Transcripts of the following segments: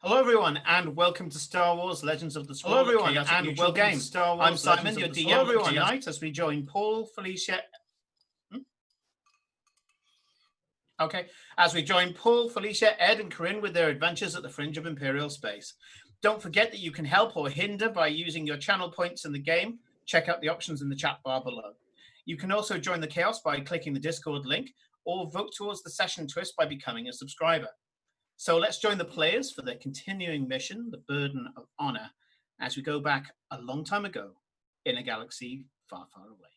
Hello, everyone, and welcome to Star Wars Legends of the Sprawl. Hello, everyone, and welcome to Star Wars. I'm Simon, your DM for tonight, as we join Paul, Felicia. As we join Paul, Felicia, Ed, and Corinne with their adventures at the fringe of Imperial space. Don't forget that you can help or hinder by using your channel points in the game. Check out the options in the chat bar below. You can also join the chaos by clicking the Discord link, or vote towards the session twist by becoming a subscriber. So let's join the players for their continuing mission, the Burden of Honor, as we go back a long time ago in a galaxy far, far away.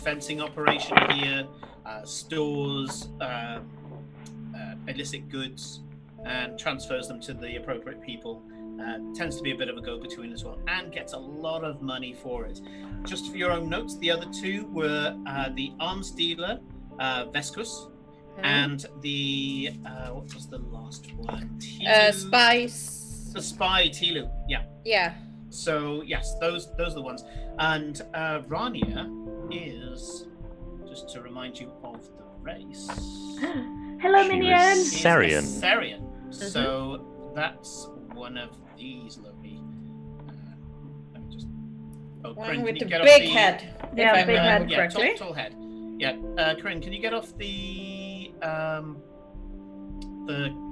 fencing operation here, stores illicit goods, and transfers them to the appropriate people. Tends to be a bit of a go-between as well, and gets a lot of money for it. Just for your own notes, the other two were the arms dealer, Vescus, and the what was the last one? Spice. The spy Tilu. Yeah. Yeah. So yes, those are the ones. And Rania is, just to remind you of the race. Hello, minions. Sarian. Sarian. So that's one of these lovely. Let me just. Oh, One Corinne, with can you the get big off the, head. Yeah, if I big remember head. Yeah, correctly. tall head. Yeah, Corinne, can you get off the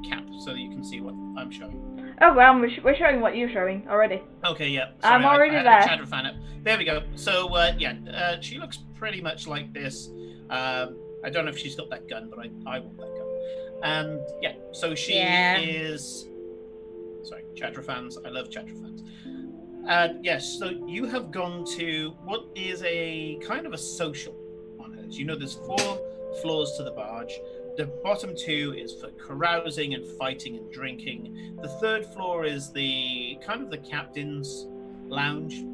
cap so that you can see what I'm showing? Oh, well, we're showing what you're showing already. Okay, yeah. I'm already I there. had a fan up. There we go. So, she looks pretty much like this. I don't know if she's got that gun, but I want that gun. And yeah, so she is. Sorry, Chadra fans. I love Chadra fans. Yes, so you have gone to what is a kind of a social on hers. You know, there's 4 floors to the barge. The bottom 2 is for carousing and fighting and drinking. The 3rd floor is the kind of the captain's lounge,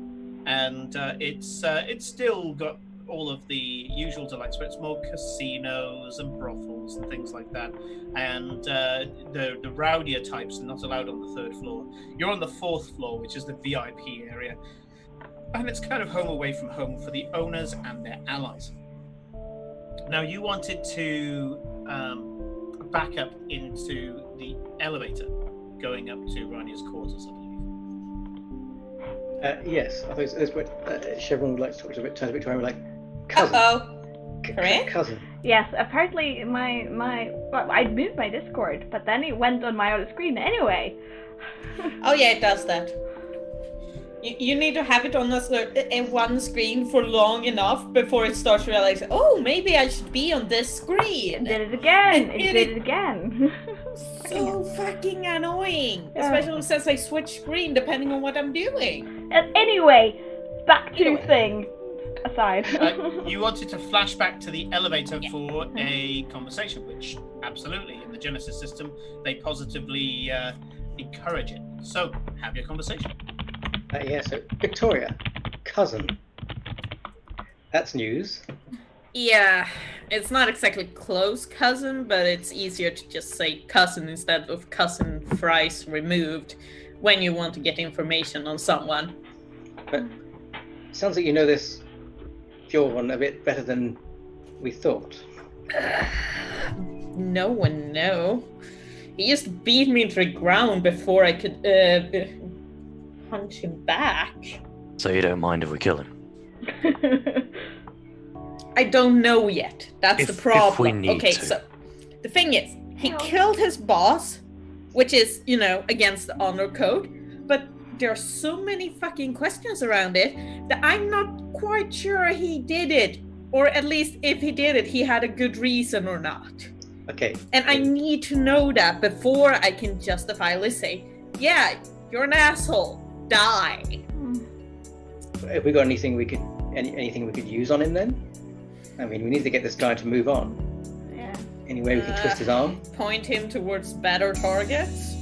and it's still got all of the usual delights, but it's more casinos and brothels and things like that. And the rowdier types are not allowed on the 3rd floor. You're on the 4th floor, which is the VIP area, and it's kind of home away from home for the owners and their allies. Now, you wanted to back up into the elevator going up to Rania's quarters, I believe. Yes, I think that's what Chevron would like to talk to turns a bit to him like cousin. Corinne? Cousin. Yes, apparently well, I moved my Discord, but then it went on my other screen anyway. Oh yeah, it does that. You need to have it on one screen for long enough before it starts realizing, oh, maybe I should be on this screen. Did it again. It did it again. So fucking annoying. Yeah. Especially since I switch screen depending on what I'm doing. And anyway, back to thing aside. You wanted to flash back to the elevator for a conversation, which absolutely, in the Genesis system, they positively encourage it. So, have your conversation. So Victoria, cousin. That's news. Yeah, it's not exactly close cousin, but it's easier to just say cousin instead of cousin fries removed when you want to get information on someone. But sounds like you know this Fjorn a bit better than we thought. No one know. He just beat me into the ground before I could punch him back. So you don't mind if we kill him? I don't know yet. That's the problem. If we need to. So the thing is, he killed his boss, which is, against the honor code, but there are so many fucking questions around it that I'm not quite sure he did it. Or at least if he did it, he had a good reason or not. Okay. And I need to know that before I can justifiably say, yeah, you're an asshole. Die. Have we got anything we could use on him then? I mean, we need to get this guy to move on. Yeah. Any way we can twist his arm? Point him towards better targets.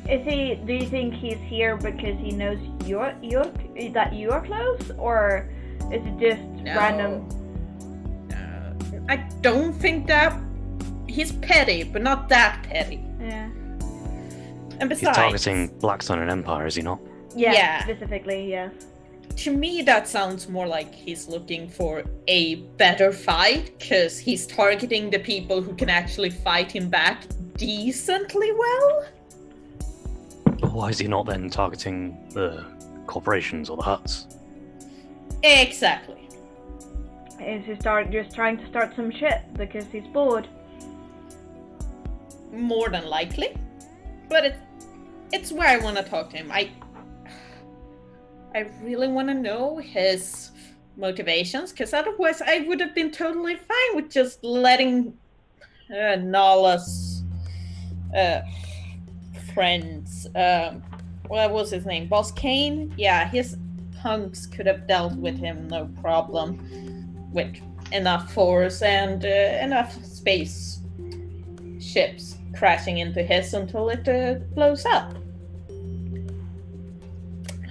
Do you think he's here because he knows that you are close, or is it just random? I don't think that. He's petty, but not that petty. Yeah. And besides, He's targeting Blackstone and Empire, is he not? Yeah. Specifically, yes. To me, that sounds more like he's looking for a better fight, because he's targeting the people who can actually fight him back decently well. Why is he not then targeting the corporations or the huts? Exactly. Is he just trying to start some shit because he's bored? More than likely. But it's where I want to talk to him. I really want to know his motivations, because otherwise I would have been totally fine with just letting Nala's friends, what was his name? Boss Kane? Yeah, his punks could have dealt with him no problem, with enough force and enough space ships crashing into his until it blows up.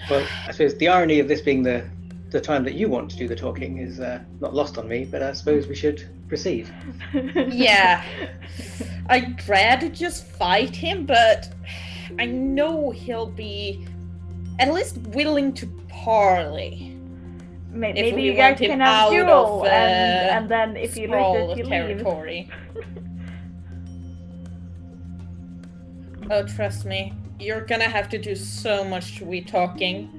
Well, I suppose the irony of this being the time that you want to do the talking is not lost on me, but I suppose we should proceed. Yeah, I'd rather just fight him, but I know he'll be at least willing to parley. Maybe you guys can have a duel, and then if you lose it, you territory. Oh, trust me, you're gonna have to do so much sweet talking,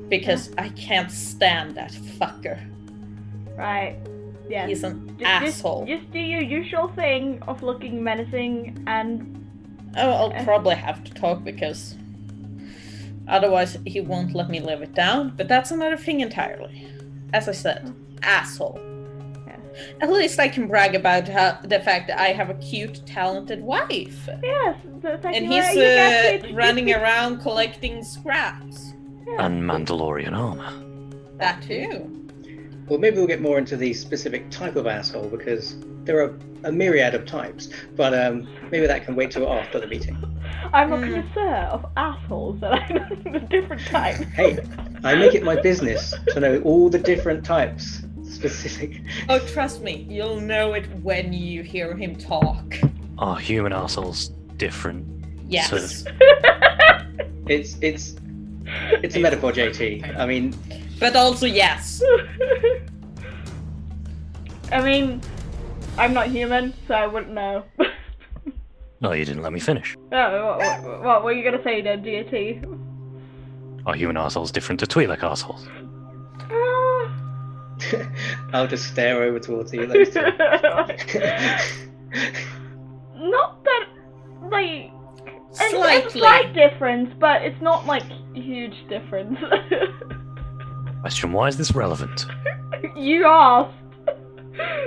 because I can't stand that fucker. Right. Yeah. He's an asshole. Just do your usual thing of looking menacing and... Oh, I'll probably have to talk because otherwise he won't let me live it down, but that's another thing entirely. As I said, asshole. Yeah. At least I can brag about the fact that I have a cute, talented wife. Yes, and he's running around collecting scraps. Yeah. And Mandalorian armor. That too. Well, maybe we'll get more into the specific type of asshole, because there are a myriad of types, but maybe that can wait till after the meeting. I'm a connoisseur of assholes, and I know the different types. Hey, I make it my business to know all the different types, specific. Oh, trust me, you'll know it when you hear him talk. Are human assholes different? Yes. It's a metaphor, JT. I mean... But also, yes. I mean, I'm not human, so I wouldn't know. No, you didn't let me finish. Oh, what were you gonna say then, JT? Are human assholes different to Twi'lek assholes? I'll just stare over towards you, those two. Not that, like... Slightly. It's a slight difference, but it's not, like, a huge difference. Question, why is this relevant? You asked.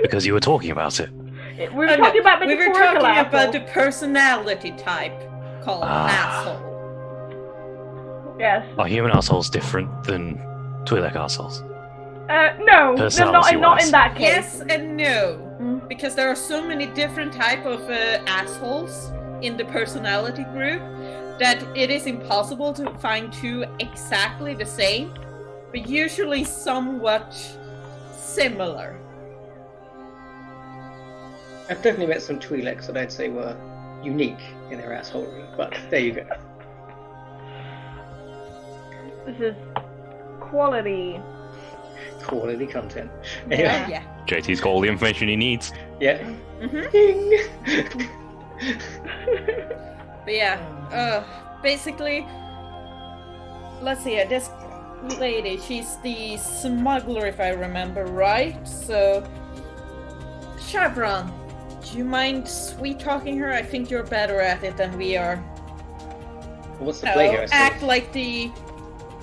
Because you were talking about it. We were talking about we were metaphorical talking asshole. about the personality type called asshole. Yes. Are human assholes different than Twi'lek assholes? No, not in that case. Yes and no, because there are so many different type of assholes in the personality group that it is impossible to find two exactly the same, but usually somewhat similar. I've definitely met some Twi'leks that I'd say were unique in their assholery, but there you go. This is quality. Quality content. Yeah. Anyway, Yeah. JT's got all the information he needs. yeah. Ding. But yeah, basically, let's see. This lady, she's the smuggler, if I remember right. So, Chevron, do you mind sweet talking her? I think you're better at it than we are. Well, what's the play here? I Act suppose? like the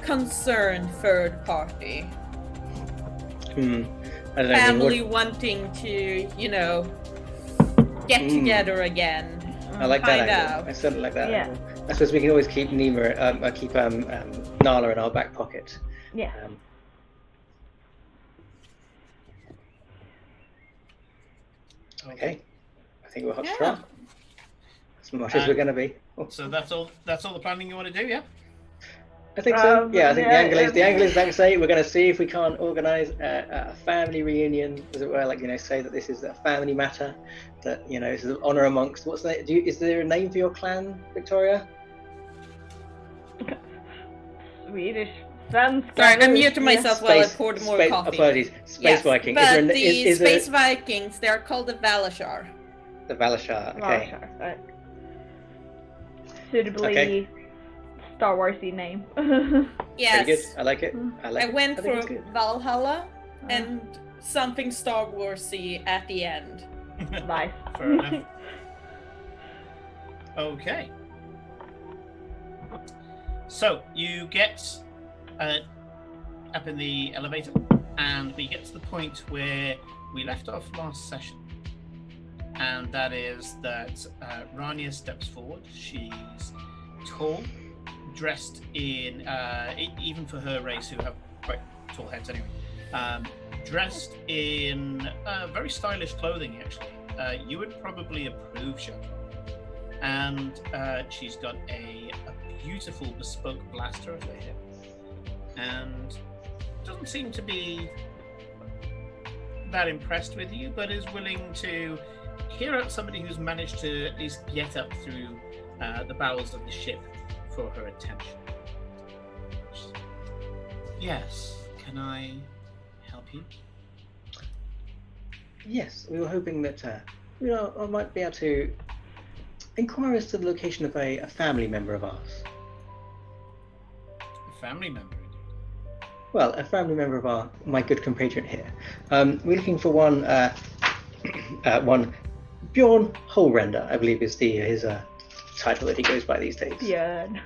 concerned third party. I don't know. Family wanting to, get together again. I like that Find angle. out. I certainly like that Yeah. angle. I suppose we can always keep Nala in our back pocket. Yeah. Okay. I think we're hot Yeah. to trot. As much as we're going to be. Oh, So that's all the planning you want to do, yeah? I think so. Yeah, I think yeah, the angle is, like I say, we're going to see if we can't organise a family reunion, as it were, say that this is a family matter, that, this is honour amongst, is there a name for your clan, Victoria? Swedish. Sounds Sorry, I muted myself while I Space- poured more space- coffee. Apologies, Space Viking. But Is the there Space Vikings, they're called the Valashar. the Valashar, okay. Right. Suitably Okay. Star Warsy name. Yes. Very good. I like it. I went think it's for good. Valhalla and something Star Warsy at the end. Nice. Fair enough. Okay. So you get up in the elevator, and we get to the point where we left off last session, and that is that Rania steps forward. She's tall, dressed in even for her race, who have quite tall heads anyway, dressed in very stylish clothing, actually. You would probably approve, Shadow. And she's got a beautiful bespoke blaster of her hip. And doesn't seem to be that impressed with you, but is willing to hear out somebody who's managed to at least get up through the bowels of the ship for her attention. Yes, can I help you? Yes, we were hoping that I might be able to inquire as to the location of a family member of ours. A family member, indeed. Well, a family member of my good compatriot here. We're looking for one Bjorn Holrender, I believe is his title that he goes by these days. Björn.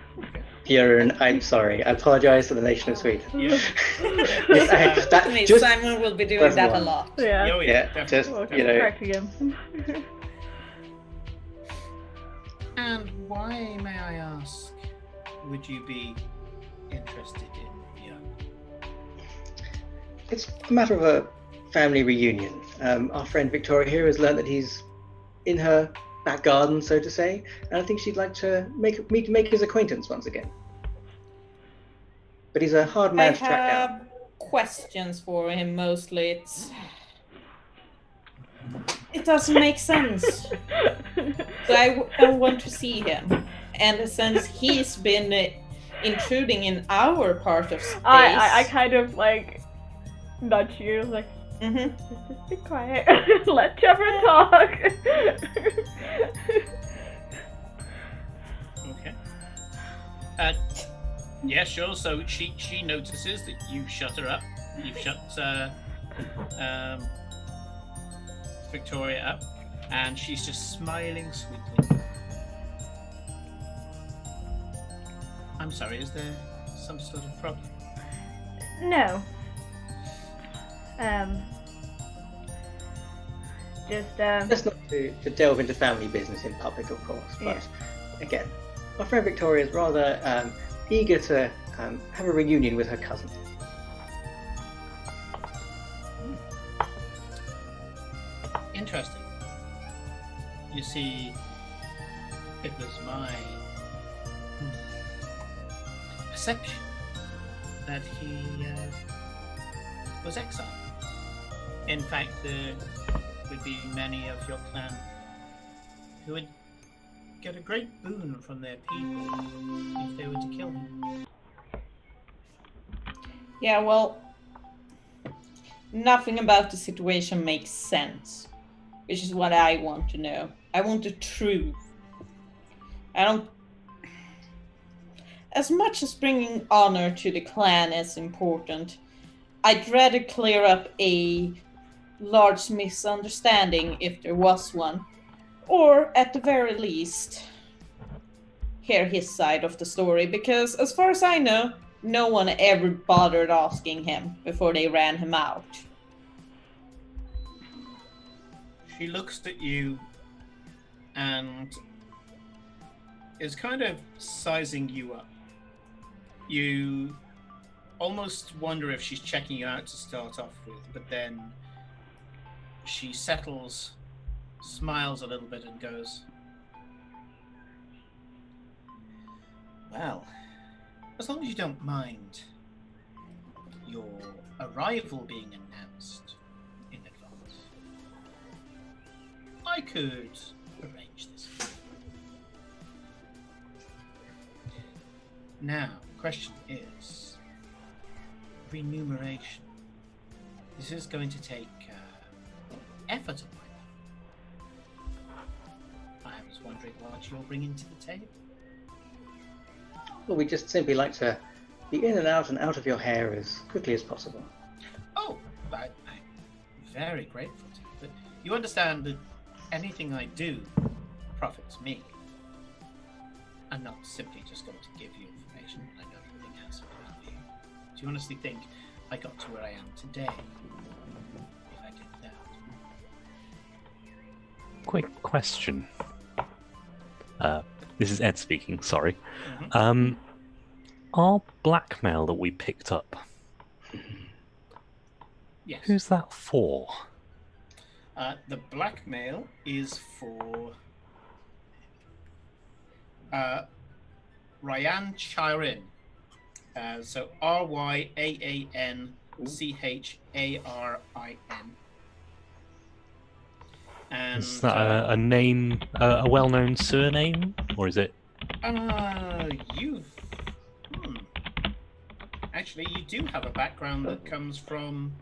Bjorn, I'm sorry. I apologise to the nation of Sweden. Yeah. Simon will be doing that a lot. Yeah. Oh, Yeah, just, Correct again. And why, may I ask, would you be interested in Björn? It's a matter of a family reunion. Our friend Victoria here has learned that he's in her back garden, so to say, and I think she'd like to make his acquaintance once again. But he's a hard man to track I down. have questions for him mostly. It doesn't make sense. So I want to see him. And since he's been intruding in our part of space... I kind of like nudge you, like, just be quiet. Let Trevor talk. Okay. Yeah, sure. So she notices that you shut her up. You've shut Victoria up, and she's just smiling sweetly. I'm sorry, is there some sort of problem? No. Just not to delve into family business in public, of course, but again, my friend Victoria is rather eager to have a reunion with her cousin. Interesting. You see, it was my perception that he was exiled. In fact, there would be many of your clan who would get a great boon from their people if they were to kill him. Yeah, well, nothing about the situation makes sense, which is what I want to know. I want the truth. I don't... As much as bringing honor to the clan is important, I'd rather clear up a large misunderstanding if there was one, or at the very least, hear his side of the story, because as far as I know, no one ever bothered asking him before they ran him out. She looks at you and is kind of sizing you up. You almost wonder if she's checking you out to start off with, but then she settles, smiles a little bit and goes, well, as long as you don't mind your arrival being announced in advance, I could arrange this. Now, question is remuneration. This is going to take effort on my part. I was wondering what you're bringing to the table. Well, we just simply like to be in and out of your hair as quickly as possible. Oh, I'm very grateful to you. But you understand that anything I do profits me. I'm not simply just going to give you information. I know everything has value. Do you honestly think I got to where I am today if I did that? Quick question. This is Ed speaking, sorry. Mm-hmm. Our blackmail that we picked up, Yes. Who's that for? The blackmail is for Ryan Chirin. So RYAANCHARIN. And Is that a name, a well-known surname, or is it? You've actually, you do have a background that comes from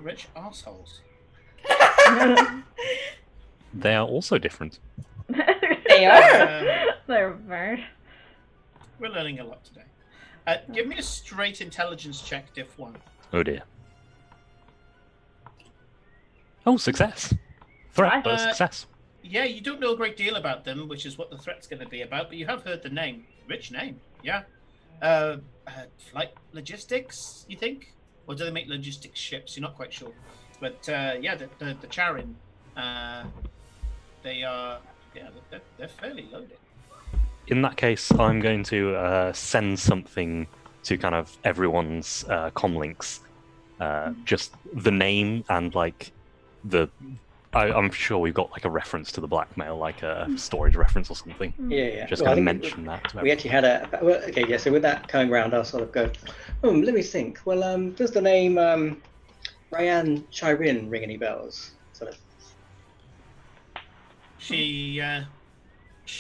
rich arseholes. They are also different. They are. They're very. We're learning a lot today. Give me a straight intelligence check, diff 1. Oh dear. Oh, success. Threat, but success. Yeah, you don't know a great deal about them, which is what the threat's going to be about, but you have heard the name. Rich name, yeah. Flight logistics, you think? Or do they make logistics ships? You're not quite sure. But yeah, the Charin, they are, yeah, they're fairly loaded. In that case, I'm going to send something to kind of everyone's comlinks. Just the name and like I'm sure we've got like a reference to the blackmail, like a storage reference or something. Yeah. Just kind of mention that. We actually had so with that coming round, I'll sort of go, let me think. Well, does the name Ryan Chirin ring any bells? Sort of. She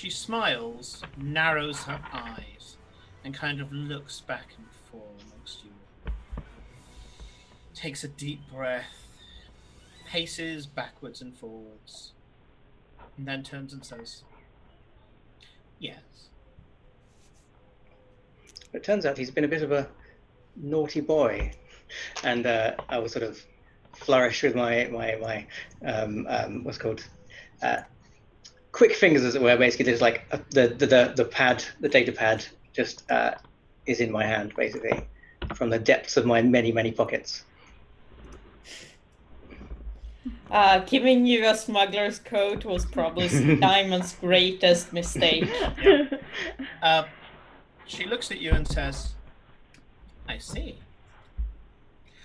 smiles, narrows her eyes, and kind of looks back and forth amongst you. Takes a deep breath, paces backwards and forwards, and then turns and says, "Yes." It turns out he's been a bit of a naughty boy, and I will sort of flourish with my what's called quick fingers, as it were. Basically, there's like the pad, the data pad, just is in my hand, basically, from the depths of my many pockets. Giving you a smuggler's coat was probably Simon's greatest mistake. She looks at you and says, "I see.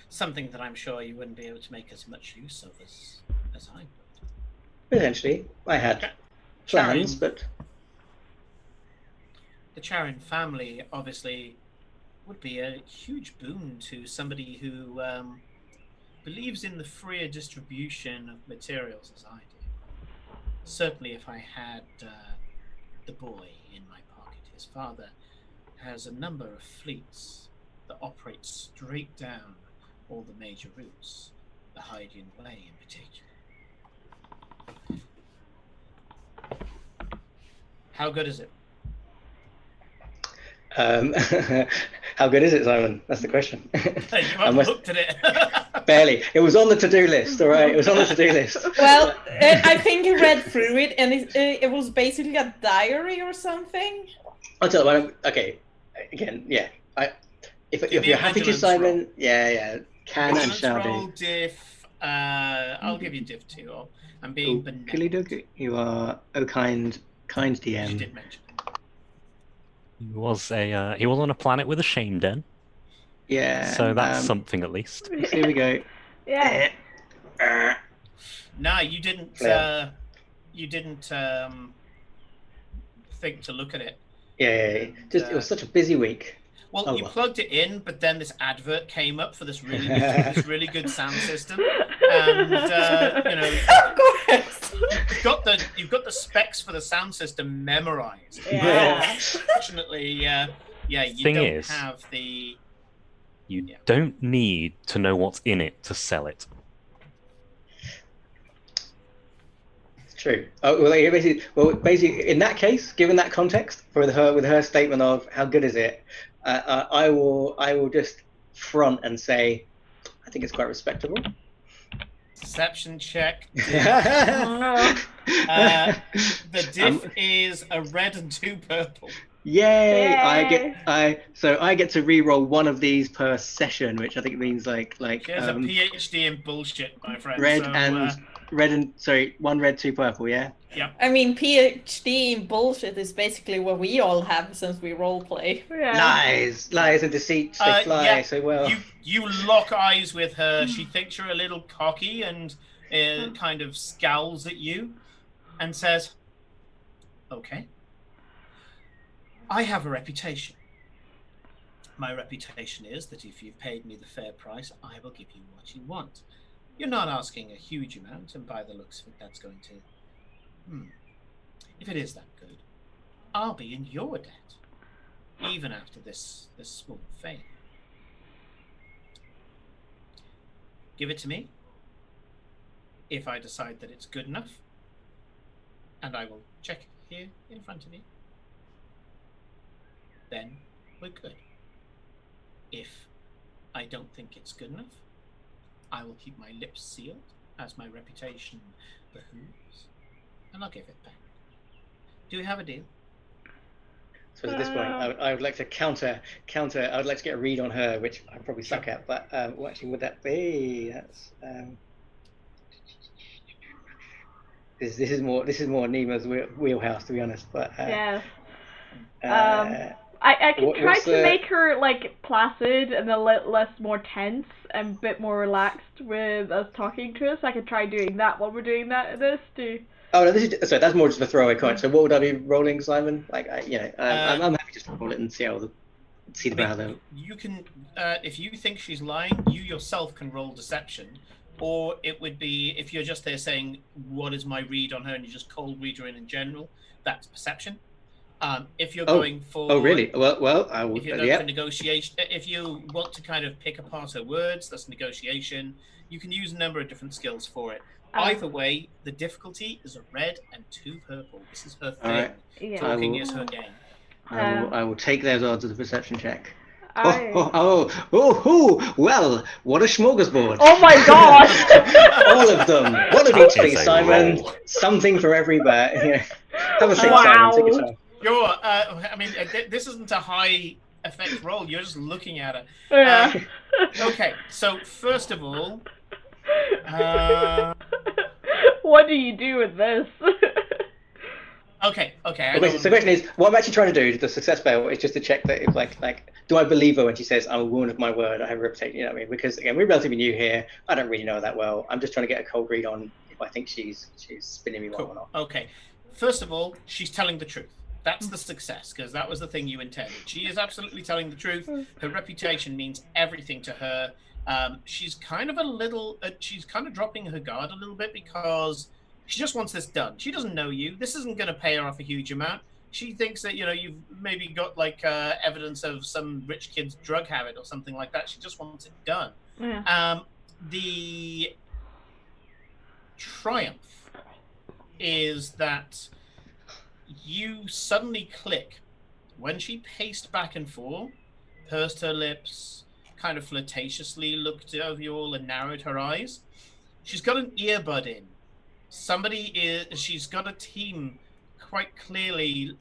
Something that I'm sure you wouldn't be able to make as much use of as I would." Potentially, I had plans, but the Charin family obviously would be a huge boon to somebody who believes in the freer distribution of materials as I do. Certainly, if I had the boy in my pocket, his father has a number of fleets that operate straight down all the major routes, the Hydian Way in particular. How good is it? How good is it, Simon? That's the question. Hey, you haven't looked at it. Barely. It was on the to-do list, all right? It was on the to-do list. Well, I think you read through it, and it was basically a diary or something. I'll tell you. Okay. Again, yeah. If you're happy to, Simon, roll. Yeah. Can and shall roll do. Diff. I'll give you Diff 2. I'm being benevolent. You are kind DM. You did mention. He was on a planet with a shame den. Yeah. So that's something at least. Here we go. Yeah. No, you didn't. You didn't think to look at it. Yeah. It was such a busy week. Well, you plugged it in, but then this advert came up for this really good sound system, and Of course. you've got the specs for the sound system memorized. Yeah. Fortunately, you don't have the. You don't need to know what's in it to sell it. True. Basically, in that case, given that context, with her statement of how good is it, I will just front and say, I think it's quite respectable. Deception check. The diff is a red and 2 purple. Yay! I get to re-roll one of these per session, which I think means like. She has a PhD in bullshit, my friend. Red one red, 2 purple. Yeah. I mean, PhD in bullshit is basically what we all have since we roleplay. Yeah. Lies and deceits. They fly yeah, so well. You lock eyes with her. She thinks you're a little cocky and kind of scowls at you and says, "Okay, I have a reputation. My reputation is that if you've paid me the fair price, I will give you what you want. You're not asking a huge amount, and by the looks of it, that's going to... If it is that good, I'll be in your debt, even after this small favor. Give it to me. If I decide that it's good enough, and I will check here in front of you, then we're good. If I don't think it's good enough, I will keep my lips sealed, as my reputation behooves, and I'll give it back. Do we have a deal?" So at this point, I would like to counter. I would like to get a read on her, which I probably suck at. But what actually would that be? That's this is more Nima's wheelhouse, to be honest. But yes. I can try to make her like placid and a little less more tense and a bit more relaxed with us talking to us. I could try doing that while we're doing this too. Oh no, that's more just a throwaway comment. So what would I be rolling, Simon? Like I'm happy just to roll it and see the battle. You can, if you think she's lying, you yourself can roll deception, or it would be if you're just there saying what is my read on her and you just cold read her in general. That's perception. If you're going for... Oh, really? Well, I will... If you're going for negotiation... If you want to kind of pick apart her words, that's negotiation. You can use a number of different skills for it. Either way, the difficulty is a red and 2 purple. This is her thing. Right. Yeah. Talking is her game. I will take those odds as a perception check. Well, what a smorgasbord. Oh my god! All of them. One of each, please, Simon. Roll. Something for every bet. Have a seat, Wow. Simon. Take your time. This isn't a high effect roll. You're just looking at it. Yeah. Okay, so first of all, what do you do with this? okay. So the question is, what I'm actually trying to do, the success fail, is just to check that if like, do I believe her when she says I'm a woman of my word, I have a reputation, you know what I mean? Because again, we're relatively new here. I don't really know her that well. I'm just trying to get a cold read on if I think she's spinning me well or not. Okay. First of all, she's telling the truth. That's the success, because that was the thing you intended. She is absolutely telling the truth. Her reputation means everything to her. She's kind of she's kind of dropping her guard a little bit because she just wants this done. She doesn't know you. This isn't going to pay her off a huge amount. She thinks that, you've maybe got like evidence of some rich kid's drug habit or something like that. She just wants it done. Yeah. The triumph is that you suddenly click when she paced back and forth, pursed her lips, kind of flirtatiously looked over you all and narrowed her eyes. She's got an earbud in. She's got a team quite clearly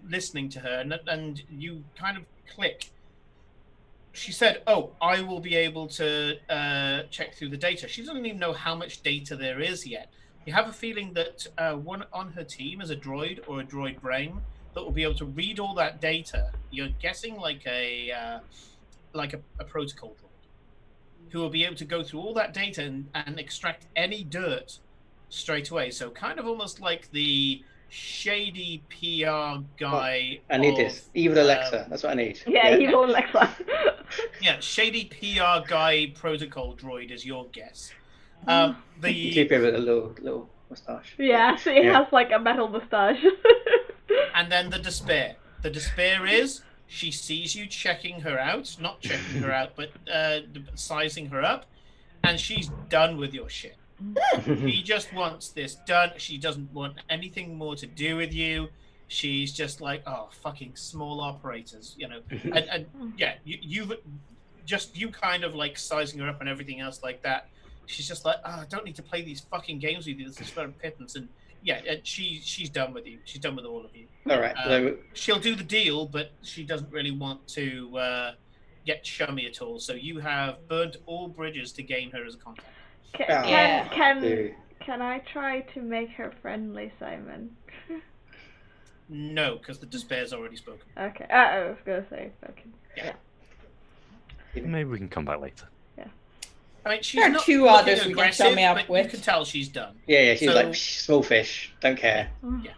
listening to her, and you kind of click. She said, "Oh, I will be able to check through the data." She doesn't even know how much data there is yet. You have a feeling that one on her team is a droid or a droid brain that will be able to read all that data. You're guessing like a protocol droid who will be able to go through all that data and extract any dirt straight away. So kind of almost like the shady PR guy. I need this. Evil Alexa. That's what I need. Yeah, evil Alexa. Yeah, shady PR guy protocol droid is your guess. Keep it with a little moustache. Yeah, so he has like a metal moustache. And then the despair. The despair is she sees you checking her out, not checking her out, but sizing her up, and she's done with your shit. She just wants this done. She doesn't want anything more to do with you. She's just like, oh, fucking small operators, and yeah, you kind of like sizing her up and everything else like that. She's just like, oh, I don't need to play these fucking games with you. This is for a pittance. And yeah, she's done with you. She's done with all of you. All right. She'll do the deal, but she doesn't really want to get chummy at all. So you have burnt all bridges to gain her as a contact. Can Can I try to make her friendly, Simon? No, because the despair's already spoken. Okay. I was gonna say spoken. Yeah. Maybe we can come back later. I mean, she's There are not two looking others we can aggressive, sum me up but with. you can tell she's done. Yeah, she's So- like, "Psh, small fish, don't care. Yeah,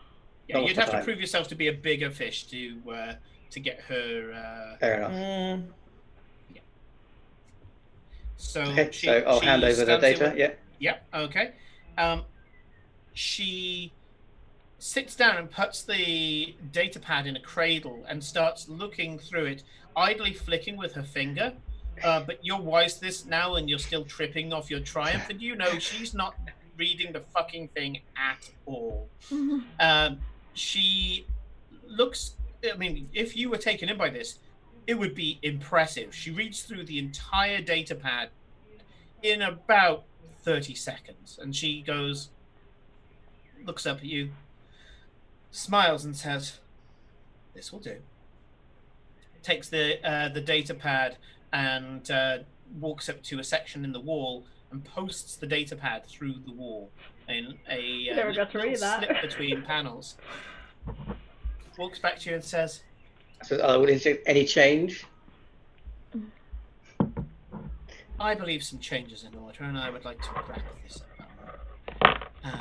Not you'd the have to time. prove yourself to be a bigger fish to get her. Fair enough. Mm. So Okay, she, so I'll she hand over the stands there data. with- Yeah. Yep. Okay. She sits down and puts the data pad in a cradle and starts looking through it, idly flicking with her finger. But you're wise to this now, and you're still tripping off your triumph, and you know she's not reading the fucking thing at all. She looks. I mean, if you were taken in by this, it would be impressive. She reads through the entire data pad in about 30 seconds, and she goes, looks up at you, smiles, and says, "This will do." Takes the data pad and walks up to a section in the wall and posts the data pad through the wall in a Never got to little read that. slip between panels. Walks back to you and says, So, is there any change? "I believe some changes in order, and I would like to wrap this up.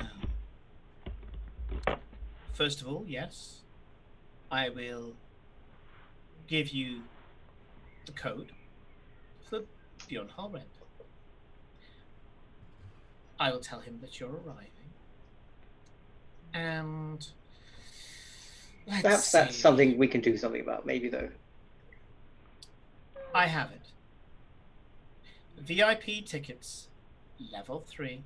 First of all, yes, I will give you the code for Bjorn Hallrend. I will tell him that you're arriving, and let's Perhaps that's see. something we can do something about. Maybe though. I have it. VIP tickets, level 3,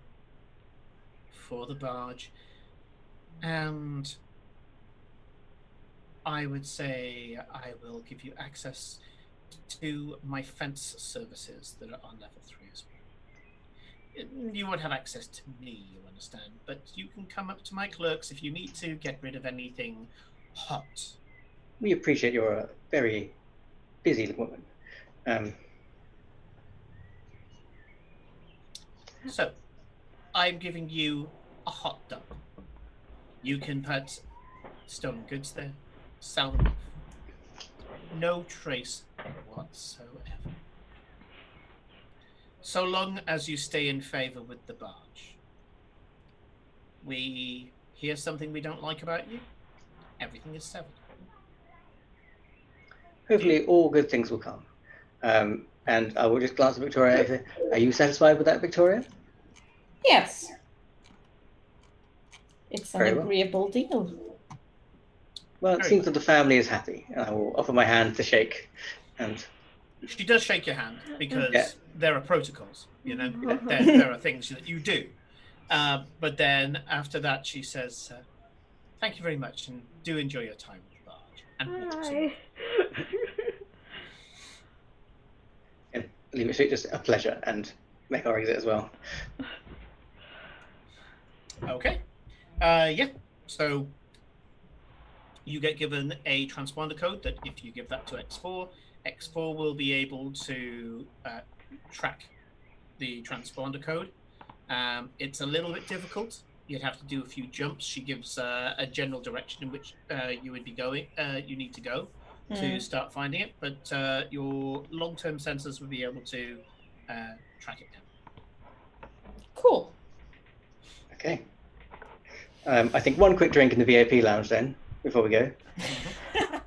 for the barge, and I would say I will give you access to my fence services that are on level 3 as well. You won't have access to me, you understand, but you can come up to my clerks if you need to get rid of anything hot. We appreciate you're a very busy woman. So, I'm giving you a hot dump. You can put stolen goods there, sell them off. No trace whatsoever. So long as you stay in favor with the barge. We hear something we don't like about you, everything is severed. Hopefully, all good things will come. And I will just glance at Victoria. Are you satisfied with that, Victoria? Yes. It's an Very well. agreeable deal. Well, it Very seems well. that the family is happy. And I will offer my hand to shake. And She does shake your hand because Yeah. there are protocols, you know, there are things that you do. But then after that, she says, "Thank you very much, and do enjoy your time with the barge." And walks away. Hi. and leave it to just a pleasure and make our exit as well. Okay. Yeah. So you get given a transponder code that if you give that to X4, X4 will be able to track the transponder code. It's a little bit difficult. You'd have to do a few jumps. She gives a general direction in which you would be going. You need to go to start finding it, but your long-term sensors will be able to track it down. Cool. Okay. I think one quick drink in the VIP lounge then, before we go.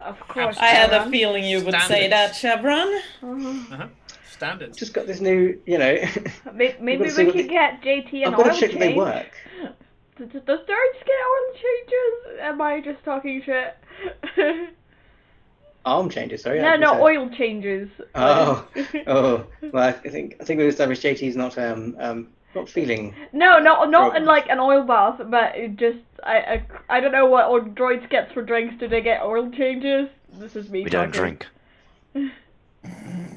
Of course. I had a Sharon. feeling you would say Standards. that, Chevron. Uh-huh. Standards. Just got this new, Maybe You've got we to see what could get JT an I've got oil to check that they change. work. Does Darts get oil changes? Am I just talking shit? Arm changes, sorry. No, I no, said- oil changes. Oh, oh. Well, I think we established JT's not feeling. No, not Problems. in like an oil bath, but it just I don't know what droids gets for drinks. Do they get oil changes? This is me We talking. don't drink.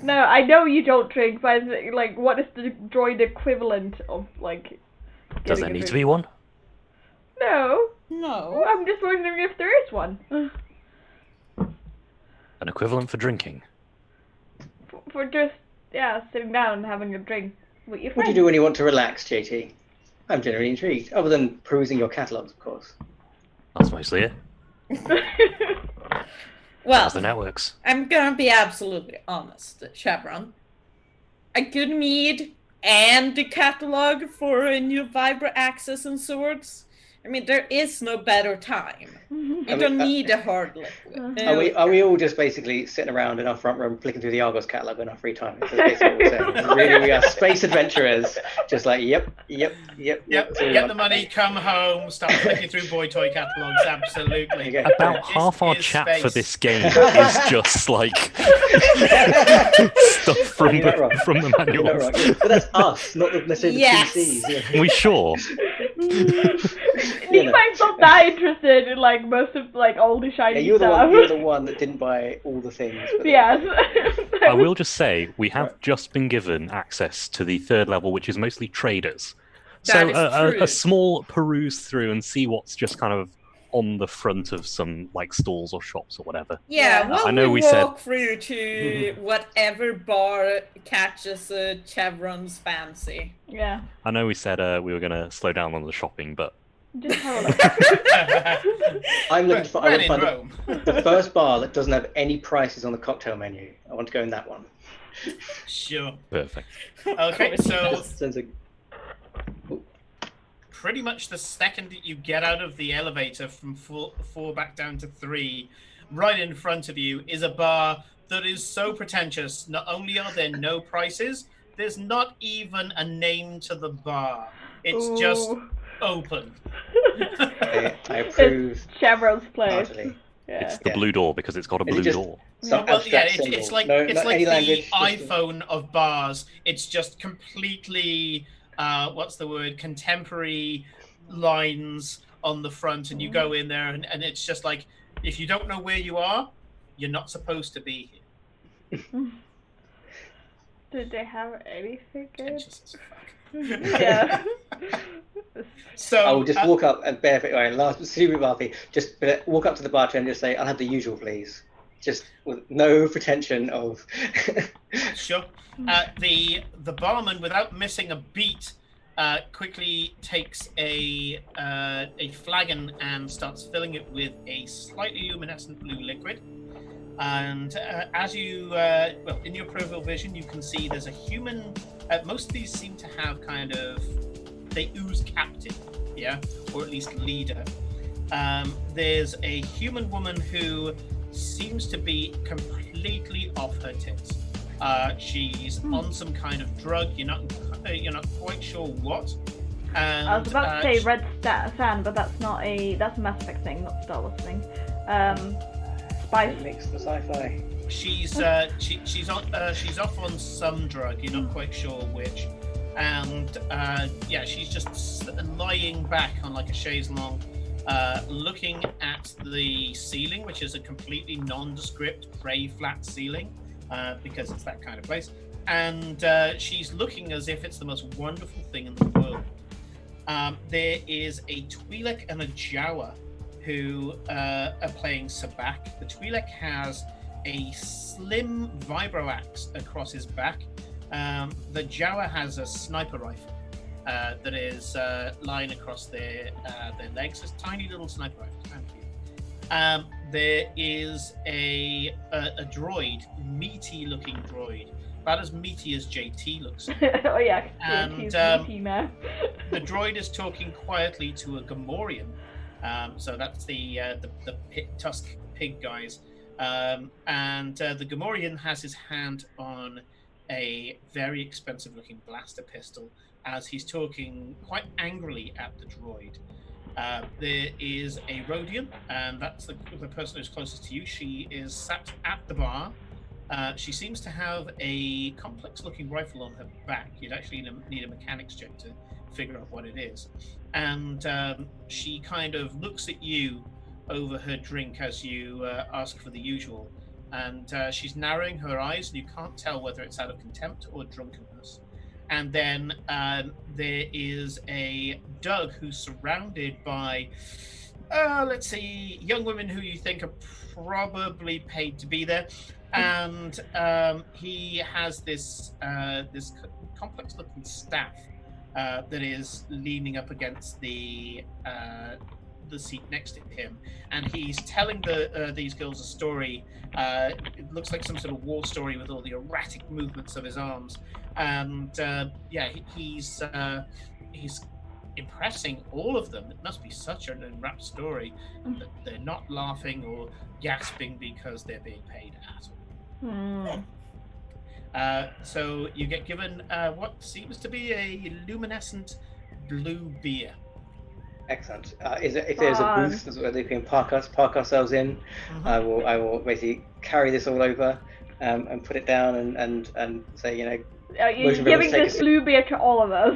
No, I know you don't drink, but like, what is the droid equivalent of like? Does getting there a need to drink? be one? No, No. I'm just wondering if there is one. An equivalent for drinking? For just sitting down and having a drink with your What do you friends. do when you want to relax, JT? I'm generally intrigued. Other than perusing your catalogs, of course. That's mostly it. Well, How's the networks? I'm gonna be absolutely honest, Chevron. A good mead and the catalog for a new Vibra Axes and Swords. I mean, there is no better time. You don't need a hard liquid. Are we all just basically sitting around in our front room flicking through the Argos catalogue in our free time? That's basically what we're saying. Really, we are space adventurers. Just like, yep. Get the money, come home, start flicking through boy toy catalogues. Absolutely. About half our chat space. for this game is just like stuff from the manuals. But that's us, not necessarily the PCs. Yeah. We sure? Levi's not that interested in like most of like all the shiny You're stuff. the one that didn't buy all the things. Yes. I will just say we have just been given access to the 3rd level, which is mostly traders. That So is true. a small peruse through and see what's just kind of on the front of some like stalls or shops or whatever. Yeah, well, I know we we said- walk through to whatever bar catches Chevron's fancy. Yeah. I know we said we were going to slow down on the shopping, but Just have a look. I'm looking for. I When want in to Rome. find the first bar that doesn't have any prices on the cocktail menu. I want to go in that one. Sure. perfect. Okay, so Sounds like pretty much the second that you get out of the elevator from 4 back down to 3, right in front of you is a bar that is so pretentious. Not only are there no prices, there's not even a name to the bar. It's just Ooh. open. I approve. It's Chevron's place. Heartily. Yeah. It's the blue door because it's got a Is it blue just- door. Some Well, yeah, abstract symbol. it's like no, it's not like any the language. iPhone of bars. It's just completely what's the word? Contemporary lines on the front, and you go in there, and it's just like if you don't know where you are, you're not supposed to be here. Did they have anything good? Pretentious as fuck. Yeah. So I will just walk up and barefoot. Right, last super Barfi. Just walk up to the bartender and just say, "I'll have the usual, please." Just with no pretension of. Sure. The barman, without missing a beat, quickly takes a flagon and starts filling it with a slightly luminescent blue liquid. And as you, well, in your peripheral vision, you can see there's a human. Most of these seem to have kind of, they ooze captain, yeah, or at least leader. There's a human woman who seems to be completely off her tits. She's on some kind of drug. You're not quite sure what. And, I was about to say red sand, but that's not that's a Mass Effect thing, not a Star Wars thing. Spice. Mix the sci-fi. She's off on some drug. You're not quite sure which. And yeah, she's just lying back on like a chaise longue, looking at the ceiling, which is a completely nondescript gray flat ceiling, because it's that kind of place. And she's looking as if it's the most wonderful thing in the world. There is a Twi'lek and a Jawa who are playing sabacc. The Twi'lek has a slim vibro axe across his back. The Jawa has a sniper rifle that is lying across their legs. It's tiny little sniper rifle. Thank you. There is a droid, meaty-looking droid, about as meaty as JT looks. Oh yeah, And, he's meaty, man. The droid is talking quietly to a Gamorrean. So that's the tusk pig guys. And the Gamorrean has his hand on a very expensive looking blaster pistol as he's talking quite angrily at the droid. There is a Rhodian, and that's the person who's closest to you. She is sat at the bar. She seems to have a complex looking rifle on her back. You'd actually need a mechanics check to figure out what it is. And she kind of looks at you over her drink as you ask for the usual. And she's narrowing her eyes, and you can't tell whether it's out of contempt or drunkenness. And then there is a Doug who's surrounded by, let's see, young women who you think are probably paid to be there. And he has this complex-looking staff that is leaning up against the seat next to him, and he's telling these girls a story. It looks like some sort of war story with all the erratic movements of his arms, and he's impressing all of them. It must be such an enwrapped story that they're not laughing or gasping because they're being paid at all. So you get given what seems to be a luminescent blue beer. Excellent. If there's a booth where they can park ourselves in, I will basically carry this all over and put it down and say, you're giving this blue beer to all of us.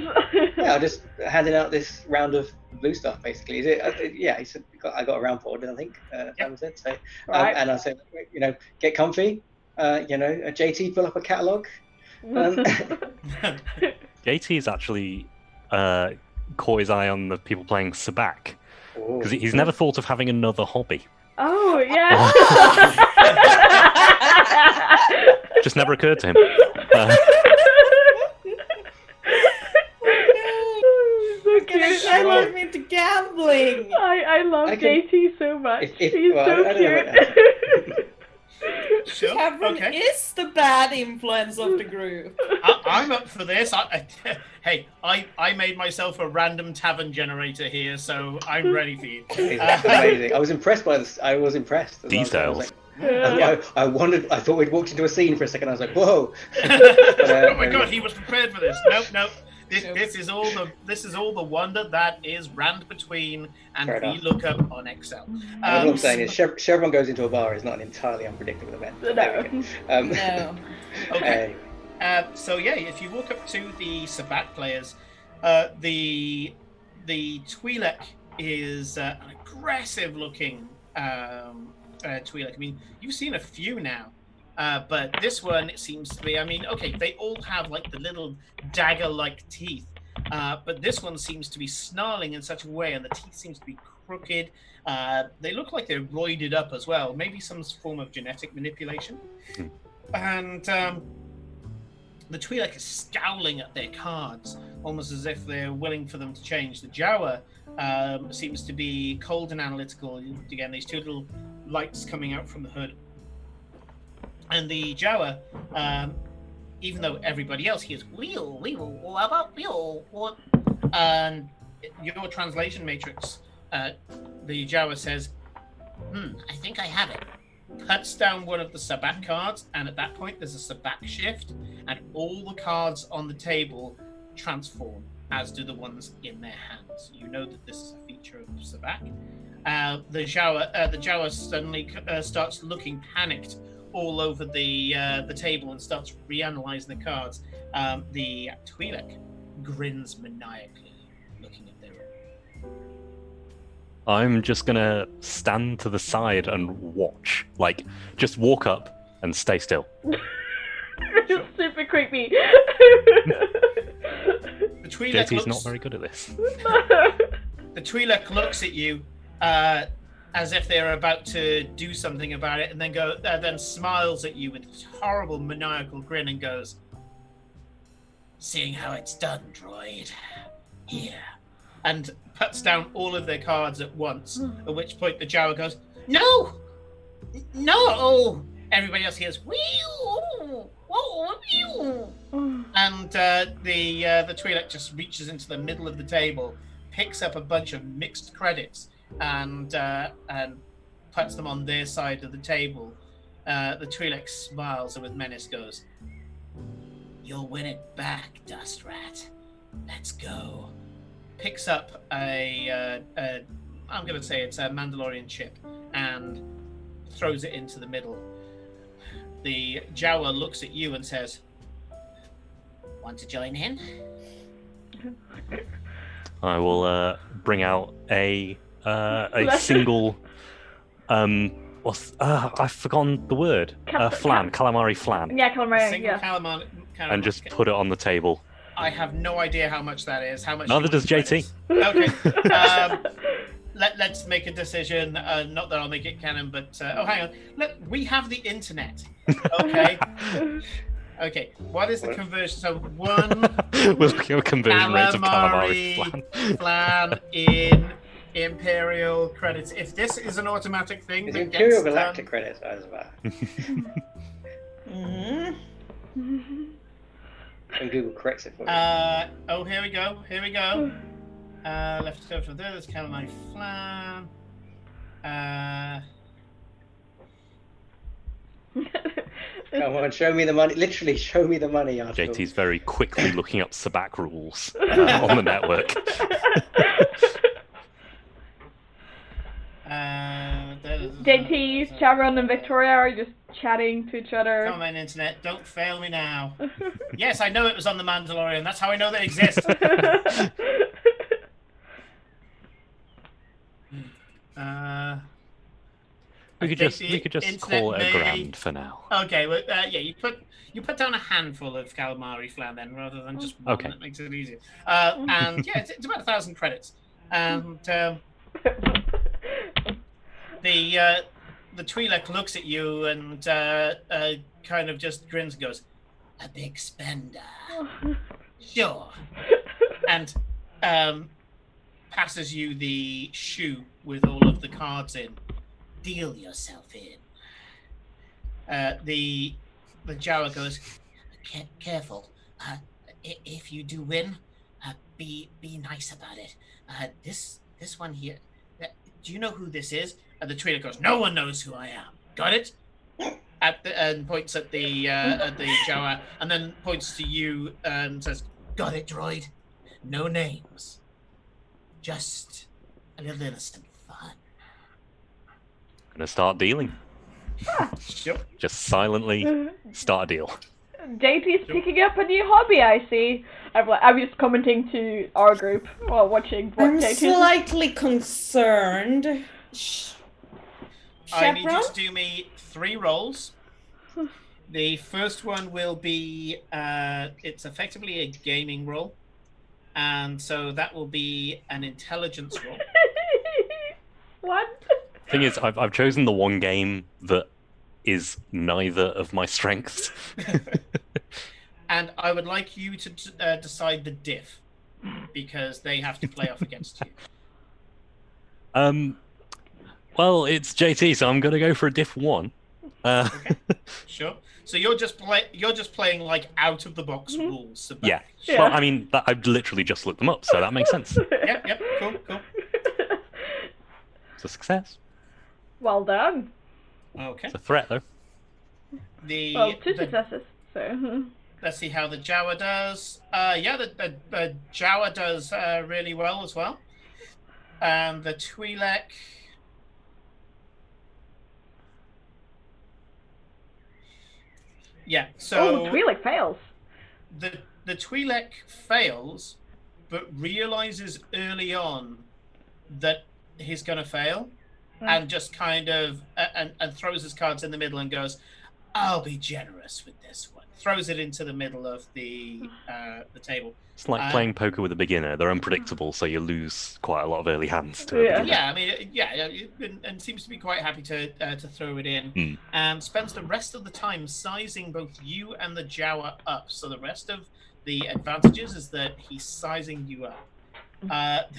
Yeah, I'm just handing out this round of blue stuff, basically. Is it? Yeah, he said I got a round for it, I think. Sam said so. Right. And I said, get comfy. JT, pull up a catalogue. JT is actually caught his eye on the people playing Sabak, because he's never thought of having another hobby. Oh yeah. Just never occurred to him. I love me to gambling. I love JT so much. He's so cute. Sure. Kevin is the bad influence of the group. I'm up for this. Hey, I made myself a random tavern generator here, so I'm ready for you. It's amazing. I was impressed by this. I was impressed. Details. I thought we'd walked into a scene for a second. I was like, whoa. Oh my god, he was prepared for this. Nope. This is all the wonder that is Rand Between and VLOOKUP on Excel. What I'm saying is Chevron goes into a bar is not an entirely unpredictable event. No. Okay. So if you walk up to the Sabak players, the Twi'lek is an aggressive looking Twi'lek. I mean, you've seen a few now. But this one, it seems to be, they all have like the little dagger-like teeth, but this one seems to be snarling in such a way, and the teeth seems to be crooked. They look like they're roided up as well, maybe some form of genetic manipulation. And the Twi'lek is scowling at their cards, almost as if they're willing for them to change. The Jawa seems to be cold and analytical. Again, these two little lights coming out from the hood. And the Jawa, even though everybody else hears wheel, what about wheel? What? And your translation matrix, the Jawa says, I think I have it. Puts down one of the Sabak cards, and at that point there's a Sabak shift, and all the cards on the table transform, as do the ones in their hands. You know that this is a feature of Sabak. The Jawa suddenly starts looking panicked all over the table and starts reanalyzing the cards. The Twi'lek grins maniacally, looking at their own. I'm just gonna stand to the side and watch. Like, just walk up and stay still. It's super creepy. The Twi'lek JT's not very good at this. The Twi'lek looks at you as if they're about to do something about it, and then smiles at you with this horrible maniacal grin and goes, "Seeing how it's done, droid. Here." And puts down all of their cards at once, at which point the Jawa goes, No! Everybody else hears, "Wee-oo! Wee-oo!" And the Twi'lek just reaches into the middle of the table, picks up a bunch of mixed credits, and puts them on their side of the table. The Twi'lek smiles and with menace goes, "You'll win it back, Dust Rat. Let's go." Picks up I'm going to say it's a Mandalorian chip, and throws it into the middle. The Jawa looks at you and says, "Want to join in?" I will bring out a single I've forgotten the word. Calamari flan. Yeah, calamari. Single calamari, and just put it on the table. I have no idea how much that is. How much? Neither does JT. Okay. Let's make a decision. Not that I'll make it canon, but hang on. Look, we have the internet. Okay. Okay, what is the conversion? So 1 We're looking at conversion rates of calamari calamari flan. flan in Imperial credits. If this is an automatic thing Is that Imperial gets Galactic done... credits as well? Mm. And Google corrects it for me. Oh, here we go. Here we go. Left over from there. There's calamari flan. Come on, show me the money. Literally, show me the money, Arthur. JT's very quickly looking up Sabak rules on the network. JT, Sharon, and Victoria are just chatting to each other. Come on, internet, don't fail me now. Yes, I know it was on the Mandalorian. That's how I know they exist. We could just call it a grand for now. Okay, well, yeah, you put down a handful of calamari flan then, rather than just one. Okay. That makes it easier. And yeah, it's about 1,000 credits. And the Twi'lek looks at you and kind of just grins and goes, "A big spender, sure," and passes you the shoe with all of the cards in. Deal yourself in. The Jawa goes, careful. If you do win, be nice about it. This one here. Do you know who this is? The Twi'lek goes, no one knows who I am. Got it? And points at the Jawa, and then points to you and says, "Got it, droid. No names. Just a little innocent fun." Gonna start dealing. Yep. Just silently start a deal. JT's picking up a new hobby, I see. I'm just commenting to our group while watching what I'm JT's... slightly concerned. I need you Chaperone? to do me 3 rolls. The first one will be, it's effectively a gaming roll. And so that will be an intelligence roll. What? Thing is, I've chosen the one game that is neither of my strengths. And I would like you to decide the diff, because they have to play off against you. Well, it's JT, so I'm gonna go for a diff 1. Okay, sure. So you're just playing like out of the box rules. So Yeah. Yeah. Well, I mean, I've literally just looked them up, so that makes sense. Yep. Cool. It's a success. Well done. Okay. It's a threat, though. Well, 2 successes, so... Let's see how the Jawa does. Yeah, the Jawa does really well as well. And the Twi'lek. Yeah. So Twi'lek fails. the Twi'lek fails, but realizes early on that he's going to fail, and just kind of and throws his cards in the middle and goes, "I'll be generous with this one." Throws it into the middle of the table. It's like playing poker with a beginner. They're unpredictable, so you lose quite a lot of early hands to a beginner. Yeah, I mean, and seems to be quite happy to throw it in, and spends the rest of the time sizing both you and the Jawa up. So the rest of the advantages is that he's sizing you up.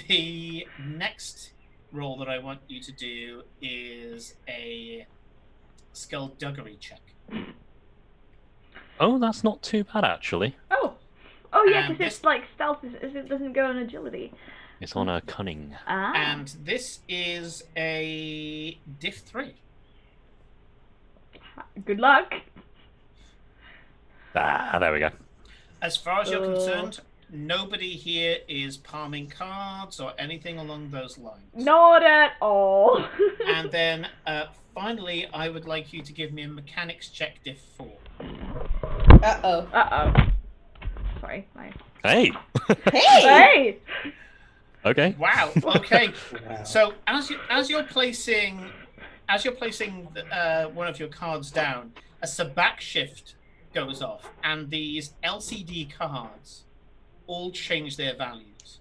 The next roll that I want you to do is a skullduggery check. Oh, that's not too bad, actually. Oh yeah, because it's like stealth. It doesn't go on agility. It's on a cunning. And this is a diff 3. Good luck. There we go. As far as you're concerned, nobody here is palming cards or anything along those lines. Not at all. And then finally, I would like you to give me a mechanics check diff 4. Uh-oh. Sorry. Hey! Hey! Okay. Wow. Okay. Wow. So as you're placing one of your cards down, a sabak shift goes off, and these LCD cards all change their values,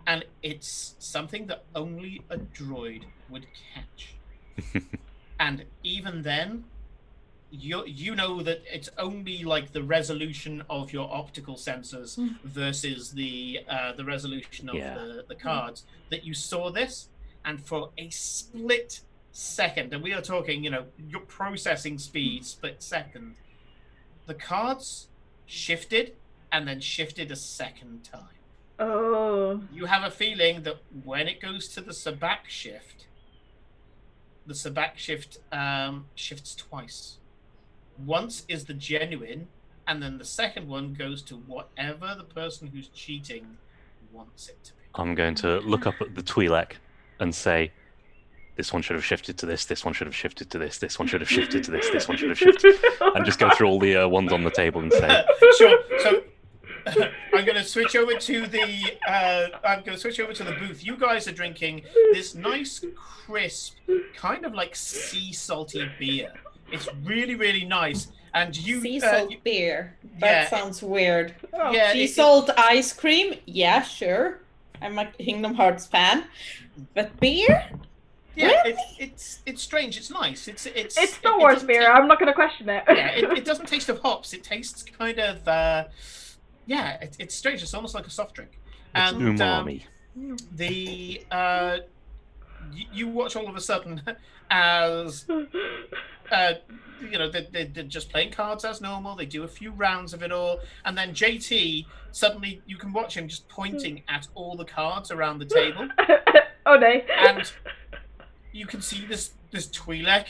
and it's something that only a droid would catch. And even then, you know that it's only like the resolution of your optical sensors versus the resolution of the cards that you saw this, and for a split second, and we are talking, you know, your processing speed, split second, the cards shifted and then shifted a second time. Oh. You have a feeling that when it goes to the sabak shift, the sabak shift shifts twice. Once is the genuine, and then the second one goes to whatever the person who's cheating wants it to be. I'm going to look up at the Twi'lek and say, this one should have shifted to this one should have shifted to this one should have shifted to this one should have shifted, and just go through all the ones on the table and say, Sure. So I'm going to switch over to the booth. You guys are drinking this nice, crisp, kind of like sea salty beer. It's really, really nice. And you sea salt beer. That sounds weird. Yeah, sea salt ice cream. Yeah, sure. I'm a Kingdom Hearts fan, but beer. Yeah, really? it's strange. It's nice. It's Star Wars beer. I'm not going to question it. Yeah, it doesn't taste of hops. It tastes kind of it's strange. It's almost like a soft drink. It's And umami. You watch all of a sudden as you know, they're just playing cards as normal. They do a few rounds of it all, and then JT suddenly you can watch him just pointing at all the cards around the table. Oh no! And you can see this Twi'lek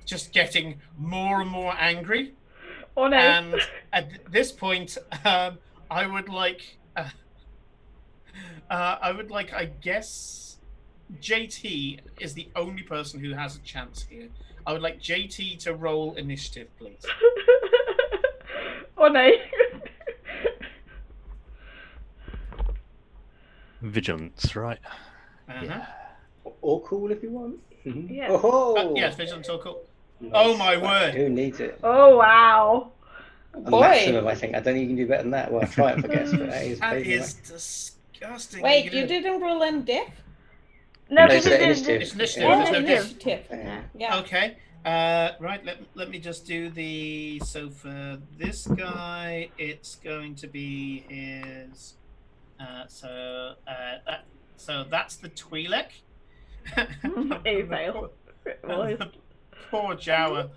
just getting more and more angry. Oh no! And at this point, I would like, I guess, JT is the only person who has a chance here. I would like JT to roll initiative, please. Oh no! Vigilance, right? Uh-huh. Or cool if you want. Yeah. Oh, Yes, vigilance or cool. nice. Oh my word! Who needs it? Oh wow! A Boy. maximum, I think. I don't think you can do better than that. Well, try it, I guess, but that is That crazy. is disgusting. Wait, you didn't roll in diff? No, No, this it's is initiative. It's initiative. Yeah. There's no diff. Initiative. Yeah. Yeah. Okay. Right. Let me just do the. So for this guy, it's going to be his. So that's the Twi'lek. A fail. Poor Jawa.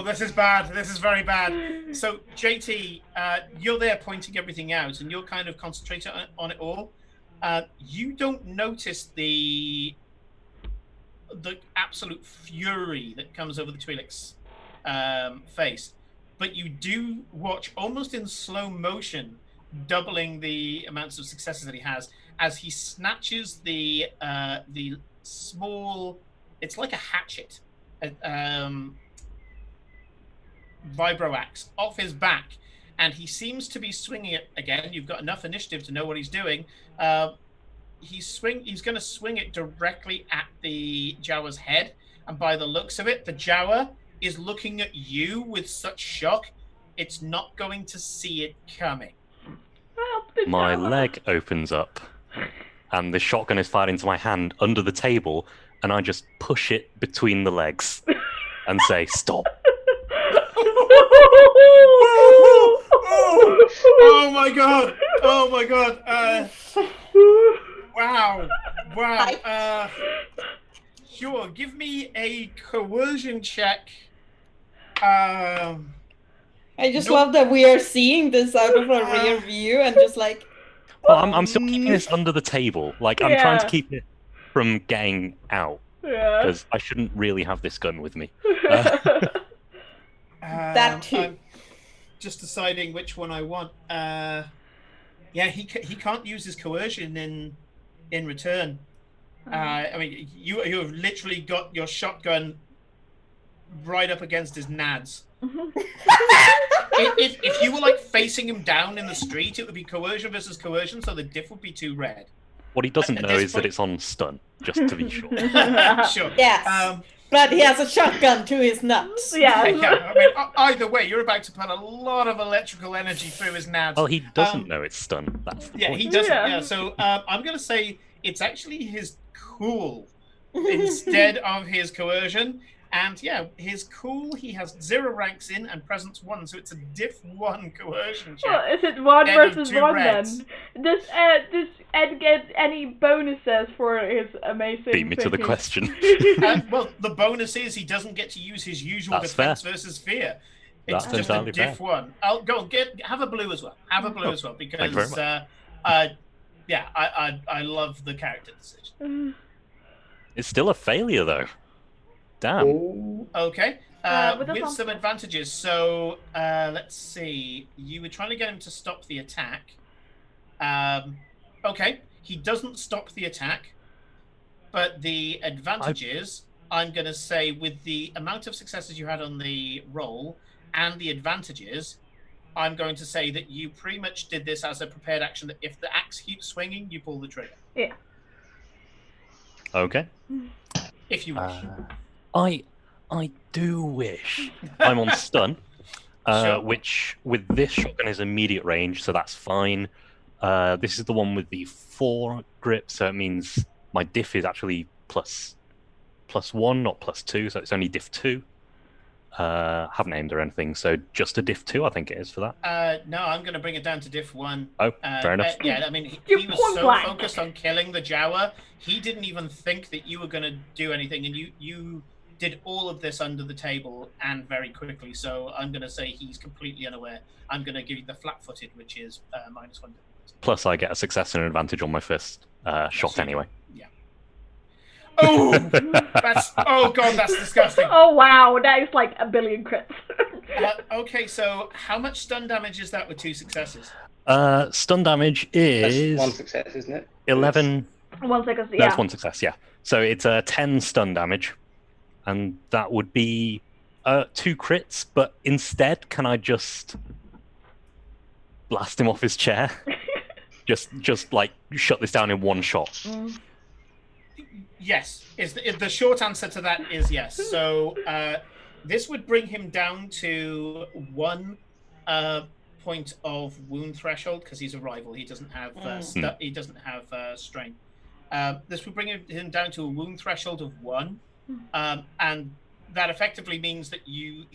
This is bad. This is very bad. So JT, you're there pointing everything out, and you're kind of concentrating on it all. You don't notice the absolute fury that comes over the Twi'lek's face, but you do watch almost in slow motion, doubling the amounts of successes that he has as he snatches the small. It's like a hatchet, vibro axe off his back, and he seems to be swinging it again. You've got enough initiative to know what he's doing. He's going to swing it directly at the Jawa's head, and by the looks of it, the Jawa is looking at you with such shock, it's not going to see it coming. My leg opens up, and the shotgun is fired into my hand under the table, and I just push it between the legs and say, "Stop." Oh my god! Oh my god! Wow! Sure. Give me a coercion check. I just love that we are seeing this out of a rear view and just like. Well, I'm still keeping this under the table. Like, I'm trying to Yeah. keep it from getting out, Yeah. because I shouldn't really have this gun with me. That too. I'm just deciding which one I want. Yeah, he can't use his coercion in return. I mean, you have literally got your shotgun right up against his nads. If you were like facing him down in the street, it would be coercion versus coercion, so the diff would be 2 red. What he doesn't At know this is that point- it's on stun, just to be sure. Sure. Yes. But he has a shotgun to his nuts. Yeah. Yeah, I mean, either way, you're about to put a lot of electrical energy through his nads. Well, he doesn't know it's stun. That's the Yeah, point. he doesn't. Yeah. Yeah, so I'm going to say it's actually his cool instead of his coercion, And yeah, his cool, he has 0 ranks in and presence 1, so it's a diff 1 coercion check. Well, is it 1 Ed of versus 2 1 reds. then? Does Ed get any bonuses for his amazing Beat me to the 20? question. Well, the bonus is he doesn't get to use his usual That's defense fair. versus fear. It's That's just a entirely diff fair. 1. I'll go have a blue as well. Have a blue as well Thank you very because much. yeah, I love the character decision. It's still a failure, though. Damn. Ooh. Okay. With this With one- some advantages. So let's see. You were trying to get him to stop the attack. Okay. He doesn't stop the attack. But the advantage is, I'm going to say, with the amount of successes you had on the roll and the advantages, I'm going to say that you pretty much did this as a prepared action, that if the axe keeps swinging, you pull the trigger. Yeah. Okay. If you wish. I do wish. I'm on stun, Sure. which with this shotgun is immediate range, so that's fine. This is the one with the 4 grip, so it means my diff is actually plus 1, not +2, so it's only diff 2. Haven't aimed or anything, so just a diff 2, I think it is for that. No, I'm going to bring it down to diff 1. Oh, fair enough. Yeah, I mean, he You was point so blank. focused on killing the Jawa, he didn't even think that you were going to do anything, and you did all of this under the table and very quickly. So I'm going to say he's completely unaware. I'm going to give you the flat-footed, which is -1. Plus, I get a success and an advantage on my first shot anyway. Yeah. Oh, oh god, that's disgusting. Oh wow, that is like a billion crits. Okay, so how much stun damage is that with 2 successes? Stun damage That's is 1 success, isn't it? 11. 1 second, No, yeah. it's 1 success, yeah. So it's 10 stun damage, and that would be 2 crits. But instead, can I just blast him off his chair? just like shut this down in 1 shot. Yes, is the short answer to that is yes. So this would bring him down to 1 point of wound threshold because he's a rival. He doesn't have he doesn't have strain. This would bring him down to a wound threshold of 1, and that effectively means that he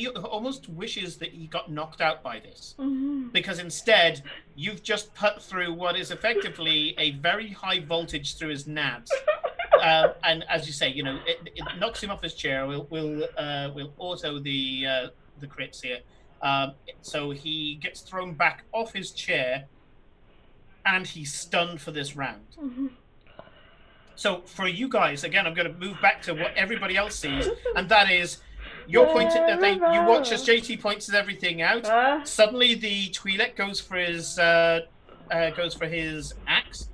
almost wishes that he got knocked out by this, because instead you've just put through what is effectively a very high voltage through his nabs, and as you say, you know, it knocks him off his chair. We'll auto the crits here, so he gets thrown back off his chair, and he's stunned for this round. So for you guys, again, I'm going to move back to what everybody else sees, and that is. You're pointing that you watch as JT points everything out. Suddenly, the Twi'lek goes for his axe.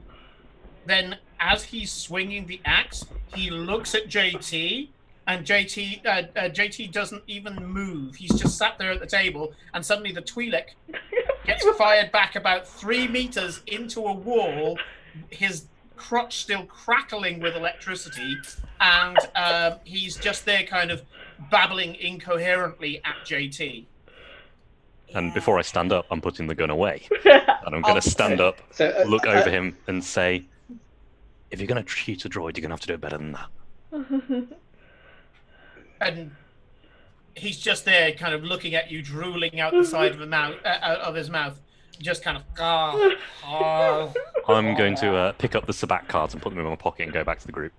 Then, as he's swinging the axe, he looks at JT, and JT doesn't even move. He's just sat there at the table, and suddenly the Twi'lek gets fired back about 3 meters into a wall. His crotch still crackling with electricity, and he's just there, kind of babbling incoherently at JT. And before I stand up, I'm putting the gun away. And I'm going to stand up, So, look over him, and say, if you're going to shoot a droid, you're going to have to do it better than that. And he's just there, kind of looking at you, drooling out the side of his mouth, just kind of. I'm going to pick up the Sabat cards and put them in my pocket and go back to the group.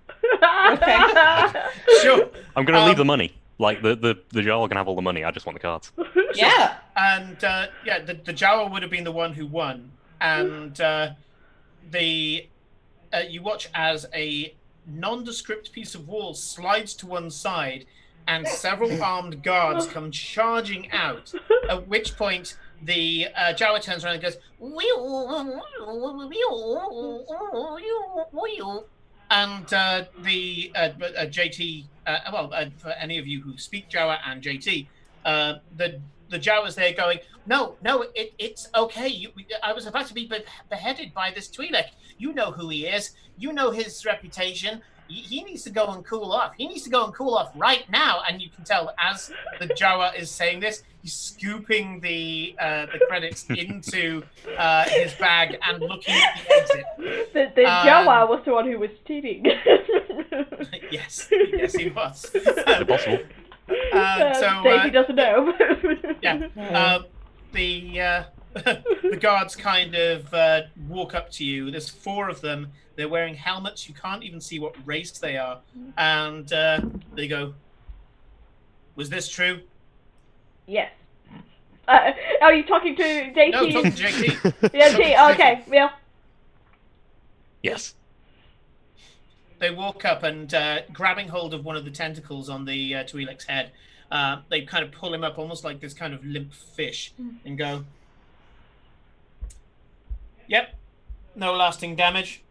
Sure. I'm going to leave the money. Like, the Jawa can have all the money, I just want the cards. Yeah. And the Jawa would have been the one who won, and you watch as a nondescript piece of wall slides to one side, and several armed guards come charging out. At which point the Jawa turns around and goes, and the JT, for any of you who speak Jawa and JT, the Jawa's there going, no, it's okay. I was about to be beheaded by this Twi'lek. You know who he is. You know his reputation. he needs to go and cool off. He needs to go and cool off right now. And you can tell as the Jawa is saying this, he's scooping the credits into his bag and looking at the exit. The Jawa was the one who was cheating. Yes, he was. Is it possible? Davey doesn't know. The guards kind of walk up to you. There's 4 of them. They're wearing helmets. You can't even see what race they are. And they go, "Was this true?" Yes. Are you talking to JT? No, talking to JT. Yeah, okay, yeah. Yes. They walk up and grabbing hold of one of the tentacles on the Twi'lek's head, they kind of pull him up almost like this kind of limp fish and go, "Yep, no lasting damage.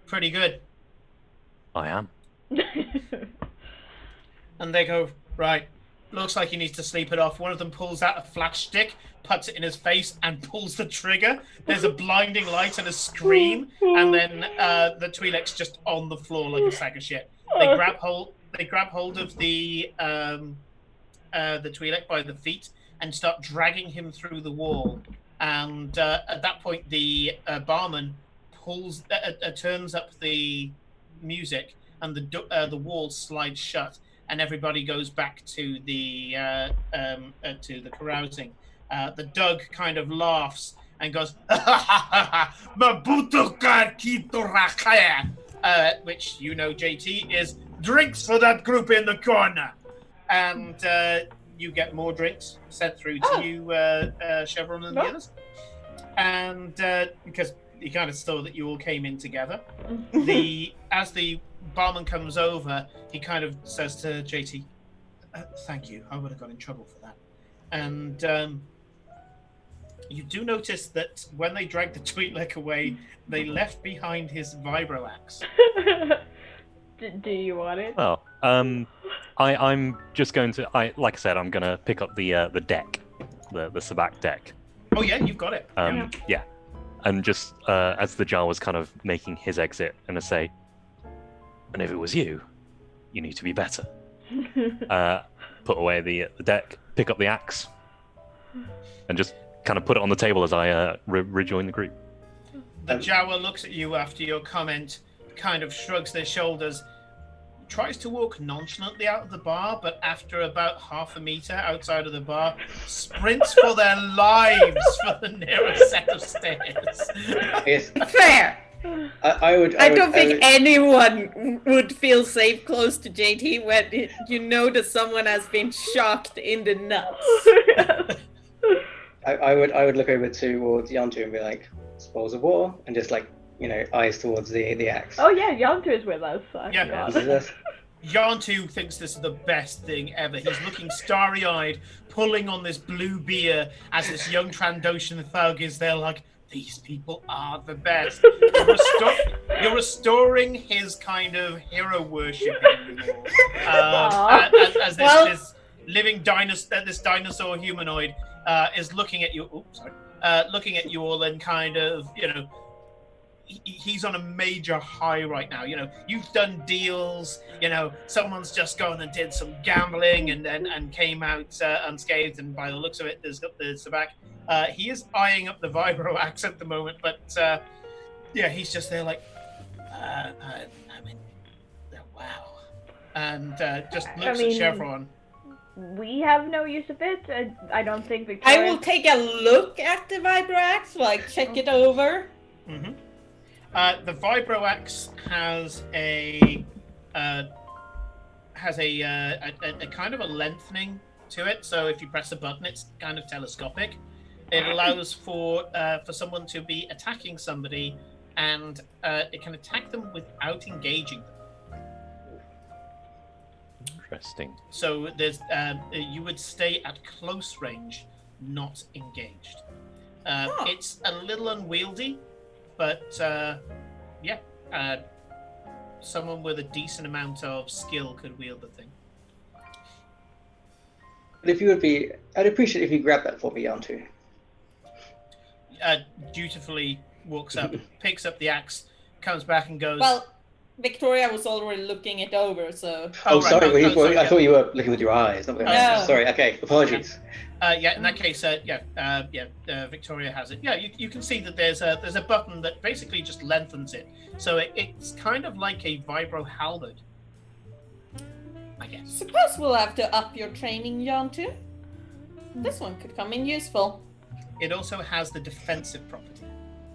Pretty good." I am. And they go, "Right, looks like he needs to sleep it off." One of them pulls out a flash stick, puts it in his face, and pulls the trigger. There's a blinding light and a scream, and then the Twi'lek's just on the floor like a sack of shit. They grab hold of the Twi'lek by the feet and start dragging him through the wall. And at that point, the barman turns up the music, and the wall slides shut, and everybody goes back to the carousing. The Doug kind of laughs and goes, which JT is drinks for that group in the corner, and you get more drinks sent through to you, Chevron and the others, and because he kind of saw that you all came in together. As the barman comes over, he kind of says to JT, "Thank you. I would have got in trouble for that." And you do notice that when they dragged the Twi'lek away, they left behind his vibro axe. Do you want it? Well, I'm just going to. Like I said, I'm going to pick up the deck, the sabak deck. Oh yeah, you've got it. Yeah. And just as the Jar was kind of making his exit, and I say, "And if it was you, you need to be better." Put away the deck, pick up the axe, and just kind of put it on the table as I rejoin the group. The Jawa looks at you after your comment, kind of shrugs their shoulders, tries to walk nonchalantly out of the bar, but after about half a meter outside of the bar, sprints for their lives for the nearest set of stairs. Yes. Fair. I don't think anyone would feel safe close to JT when you know that someone has been shocked in the nuts. I would look over towards Yantu and be like, "Spoils of war," and just eyes towards the axe. Oh yeah, Yantu is with us. Yeah. Yantu thinks this is the best thing ever. He's looking starry-eyed, pulling on this blue beer as this young Trandoshan thug is there like, "These people are the best." You're restoring his kind of hero worship as this living dinosaur, this dinosaur humanoid is looking at you. Looking at you all and kind of, he's on a major high right now. You've done deals. Someone's just gone and did some gambling and came out unscathed. And by the looks of it, there's got the sabak. He is eyeing up the vibro axe at the moment, but he's just there like, wow, and just looks at Chevron. We have no use of it. I don't think Victoria... I will take a look at the vibro axe, check it over. Mm-hmm. The vibro axe has a kind of a lengthening to it. So if you press a button, it's kind of telescopic. It allows for someone to be attacking somebody, and it can attack them without engaging them. Interesting. So there's you would stay at close range, not engaged. It's a little unwieldy, but someone with a decent amount of skill could wield the thing. But I'd appreciate if you grab that for me, Yantu. Dutifully walks up, picks up the axe, comes back and goes, Well, Victoria was already looking it over, so. Oh, right, sorry. no, well, no, sorry, I thought you were looking with your eyes. Not with your No. eyes. Sorry. Okay. Apologies. Yeah, in that case, Victoria has it. Yeah, you can see that there's a button that basically just lengthens it, so it's kind of like a vibro halberd, I guess. Suppose we'll have to up your training, Jan, too. This one could come in useful. It also has the defensive property.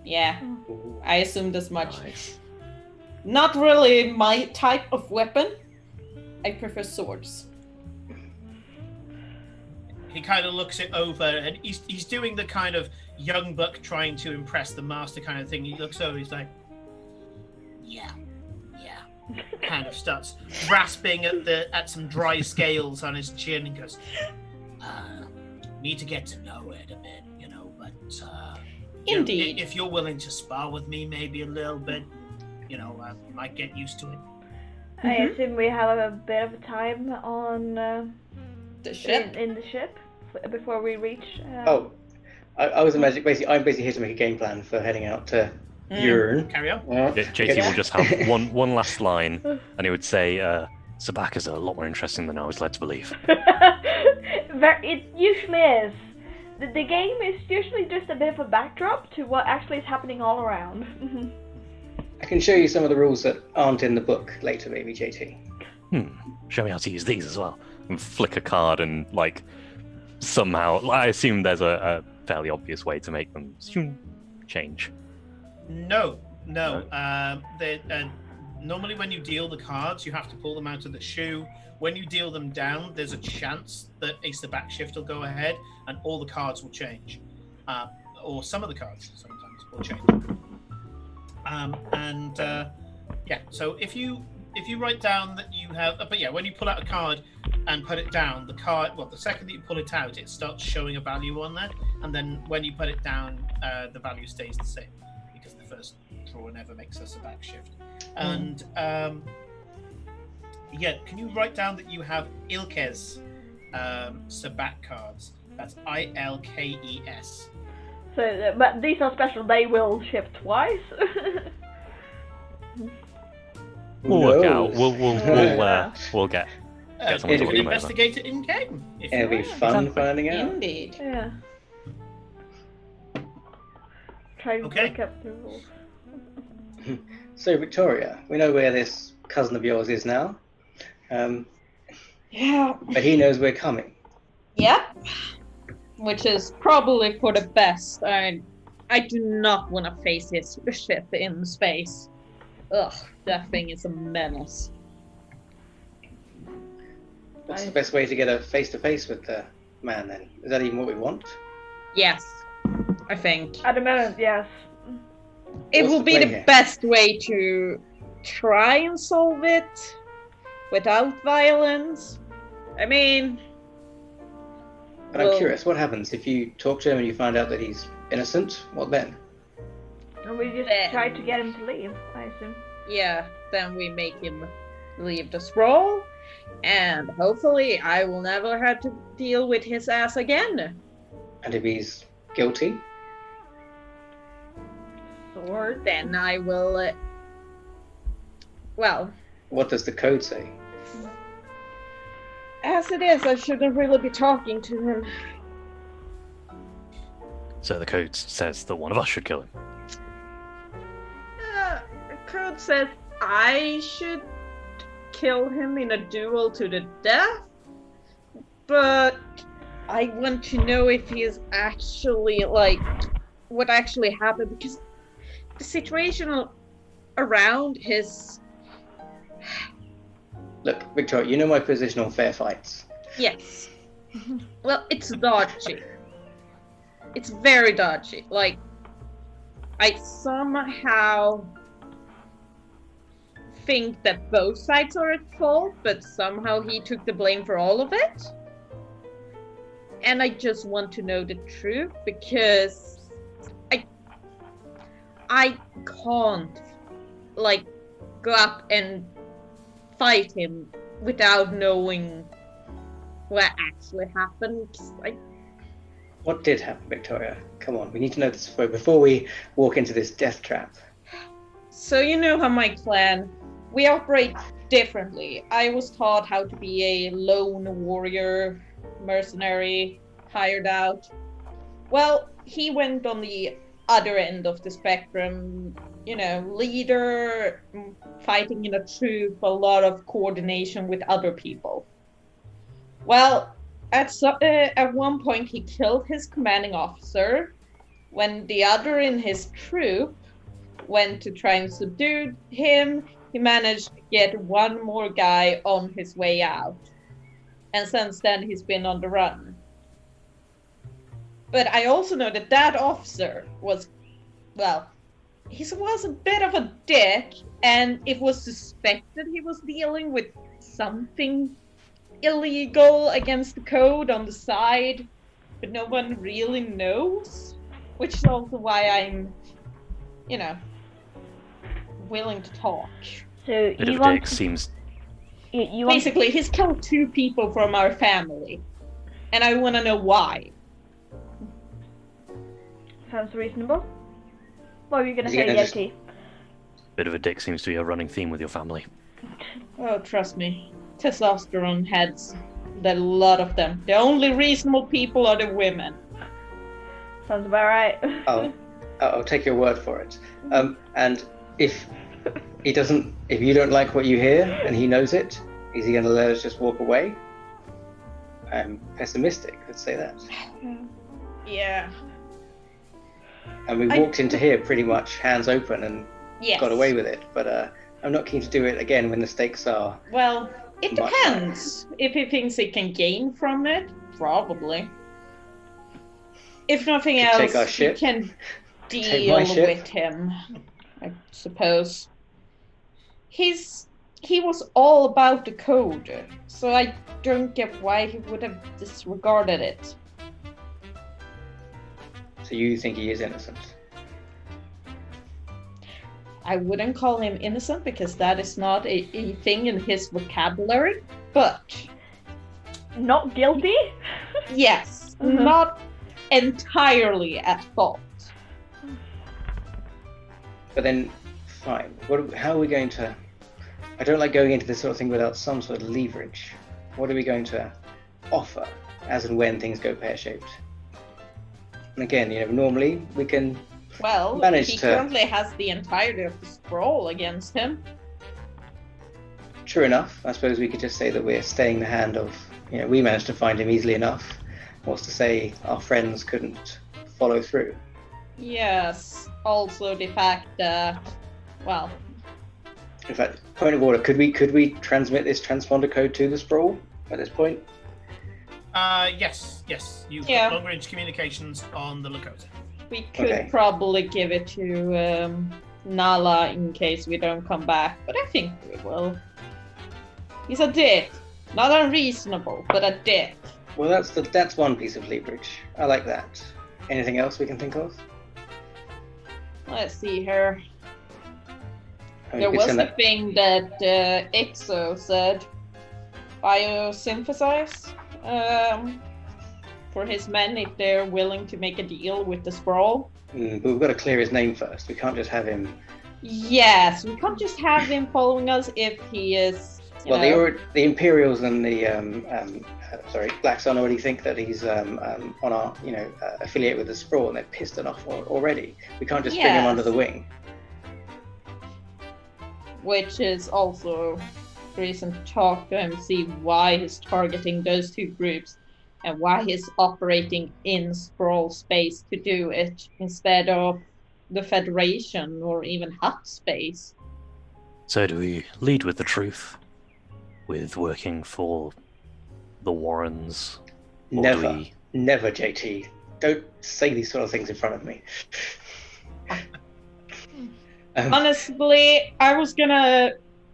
Yeah, Ooh, I assumed as much. nice. Not really my type of weapon. I prefer swords. He kind of looks it over, and he's doing the kind of young buck trying to impress the master kind of thing. He looks over, he's like, yeah, kind of starts rasping at some dry scales on his chin and goes, need to get to know it a bit, but you know, Indeed. if you're willing to spar with me maybe a little bit, I might get used to it. I assume we have a bit of time on The ship. in the ship before we reach. Oh, I was imagining. I'm basically here to make a game plan for heading out to Urn. Carry on. JT will just have one last line, and he would say, Sabaka's a lot more interesting than I was led to believe. It usually is. The game is usually just a bit of a backdrop to what actually is happening all around. I can show you some of the rules that aren't in the book later, maybe, JT. Show me how to use these as well. And flick a card and, somehow, I assume there's a fairly obvious way to make them change. No. Normally when you deal the cards, you have to pull them out of the shoe. When you deal them down, there's a chance that Ace the Back Shift will go ahead and all the cards will change. Or some of the cards sometimes will change. So if you write down that you have, when you pull out a card and put it down, the second that you pull it out, it starts showing a value on there, and then when you put it down, the value stays the same because the first draw never makes us a back shift. And can you write down that you have Ilkes Sabat cards? That's ILKES. So, but these are special. They will ship twice. We'll work out. We'll get You someone to can look them over. investigate it in game. It'll be fun finding out. Indeed. Yeah. Try to Okay. look up the rules. So, Victoria, we know where this cousin of yours is now, Yeah. but he knows we're coming. Yep. Which is probably for the best. I do not want to face his ship in space. Ugh, that thing is a menace. What's the best way to get a face-to-face with the man, then? Is that even what we want? Yes, I think. At the moment, yes. It What's will the be plan the here? best way to try and solve it without violence. I mean... But I'm curious, what happens if you talk to him and you find out that he's innocent? What then? And we just Then- try to get him to leave, I assume. Yeah, then we make him leave the Sprawl, and hopefully I will never have to deal with his ass again. And if he's guilty? Sword. Then I will... well, What does the code say? as it is, I shouldn't really be talking to him. So the code says that one of us should kill him. The code says I should kill him in a duel to the death, but I want to know if he is actually, what actually happened, because the situation around his... Look, Victoria, you know my position on fair fights. Yes. Well, it's dodgy. It's very dodgy. I somehow think that both sides are at fault, but somehow he took the blame for all of it. And I just want to know the truth, because I can't, go up and fight him without knowing what actually happened. What did happen, Victoria? Come on, we need to know this before we walk into this death trap. So you know how my clan we operate differently. I was taught how to be a lone warrior, mercenary, hired out. Well, he went on the other end of the spectrum, leader, fighting in a troop, a lot of coordination with other people. Well, at one point he killed his commanding officer. When the other in his troop went to try and subdue him, he managed to get one more guy on his way out. And since then, he's been on the run. But I also know that officer was, he was a bit of a dick, and it was suspected he was dealing with something illegal against the code on the side, but no one really knows, which is also why I'm, willing to talk. So Bit you of a want dick seems. you want Basically, he's killed 2 people from our family, and I want to know why. sounds reasonable. What were you gonna Is say, he gonna just- Yeti? Bit of a dick seems to be a running theme with your family. Oh, trust me. Testosterone heads. There are a lot of them. The only reasonable people are the women. Sounds about right. I'll take your word for it. And if you don't like what you hear and he knows it, is he going to let us just walk away? I'm pessimistic, let's say that. Yeah. And we walked into here pretty much hands open and Yes. got away with it, but I'm not keen to do it again when the stakes are. Well, it Much depends. If he thinks he can gain from it, probably. If nothing Could else, take our you ship. can Take my deal ship. with him, I suppose. He was all about the code, so I don't get why he would have disregarded it. So you think he is innocent? I wouldn't call him innocent because that is not a thing in his vocabulary, but Not guilty? yes, Mhm. not entirely at fault. But then, fine. How are we going to? I don't like going into this sort of thing without some sort of leverage. What are we going to offer as and when things go pear-shaped? And again, normally we can. Well, Managed he to- currently has the entirety of the Sprawl against him. True enough. I suppose we could just say that we're staying the hand of. We managed to find him easily enough. What's to say our friends couldn't follow through? Yes, also the fact that, well, In fact, point of order: could we transmit this transponder code to the Sprawl at this point? Yes. You've Yeah. got long-range communications on the Lakota. we could Okay. probably give it to Nala in case we don't come back, but I think we will. He's a dick. Not unreasonable, but a dick. Well, that's one piece of leverage. I like that. Anything else we can think of? Let's see here. I mean, There we could was send the thing that Exo said. Biosynthesize. For his men if they're willing to make a deal with the Sprawl. but we've got to clear his name first. We can't just have him. Yes, we can't just have him following us if he is. Well, the Imperials and the Black Sun already think that he's on our affiliate with the Sprawl, and they're pissed enough already. We can't just bring him under the Yes. wing. Which is also reason to talk to him, see why he's targeting those 2 groups and why he's operating in Sprawl space to do it instead of the Federation or even Hut space. So do we lead with the truth? With working for the Warrens? Or do Never, we... never, JT. Don't say these sort of things in front of me. Honestly,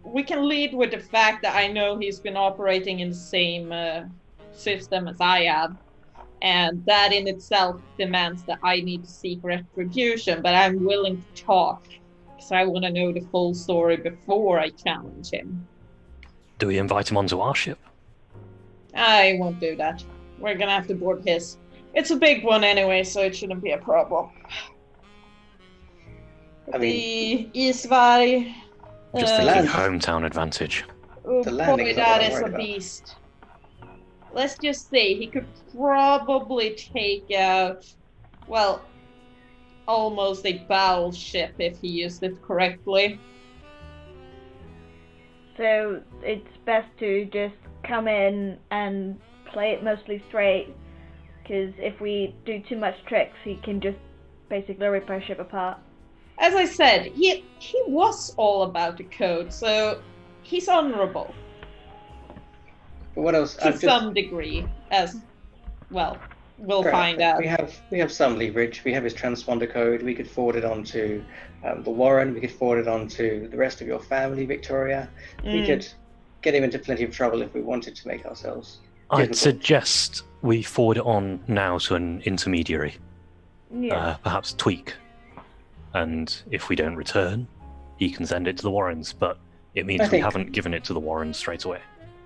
we can lead with the fact that I know he's been operating in the same system as I have, and that in itself demands that I need to seek retribution, but I'm willing to talk, because I want to know the full story before I challenge him. Do we invite him onto our ship? I won't do that. We're gonna have to board his. It's a big one anyway, so it shouldn't be a problem. I mean- The Isvar, Just The thinking land- hometown advantage. The landing Boy, is not what that I'm is a worried about. beast. Let's just say he could probably take out, well, almost a battleship if he used it correctly. So it's best to just come in and play it mostly straight, because if we do too much tricks, he can just basically rip our ship apart. As I said, he was all about the code, so he's honorable But what else? to some degree. As well, we'll Fair find enough. out. We have some leverage. We have his transponder code. We could forward it on to the Warren. We could forward it on to the rest of your family, Victoria. We could get him into plenty of trouble if we wanted to make ourselves I'd difficult. suggest we forward it on now to an intermediary, Yeah. perhaps Tweak. And if we don't return, he can send it to the Warrens, but it means I we think- haven't given it to the Warrens straight away.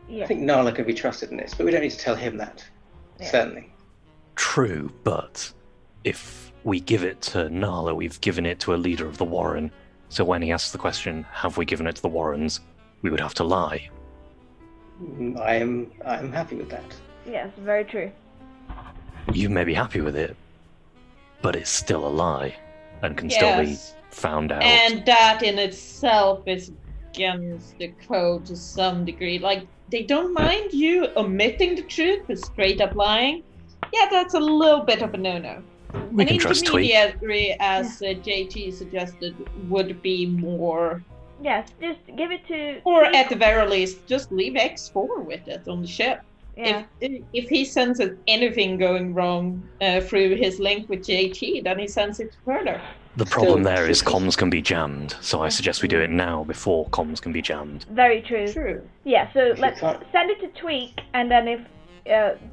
Yeah. I think Nala could be trusted in this, but we don't need to tell him that. Yeah. Certainly. True, but if we give it to Nala, we've given it to a leader of the Warren, so when he asks the question, have we given it to the Warrens, we would have to lie. I'm happy with that. Yes, very true. You may be happy with it, but it's still a lie, and can still be Yes. found out. And that in itself is against the code to some degree. Like, they don't mind you omitting the truth, but straight up lying. Yeah, that's a little bit of a no-no. We An can trust Tweak. intermediary, as JT suggested, would be more, Yes, just give it to. or at the very least, just leave X4 with it on the ship. Yeah. If he senses anything going wrong through his link with JT, then he sends it further. The problem Still- there is comms can be jammed, so I suggest we do it now before comms can be jammed. Very true. True. Yeah, so If you let's can't- send it to Tweak, and then if,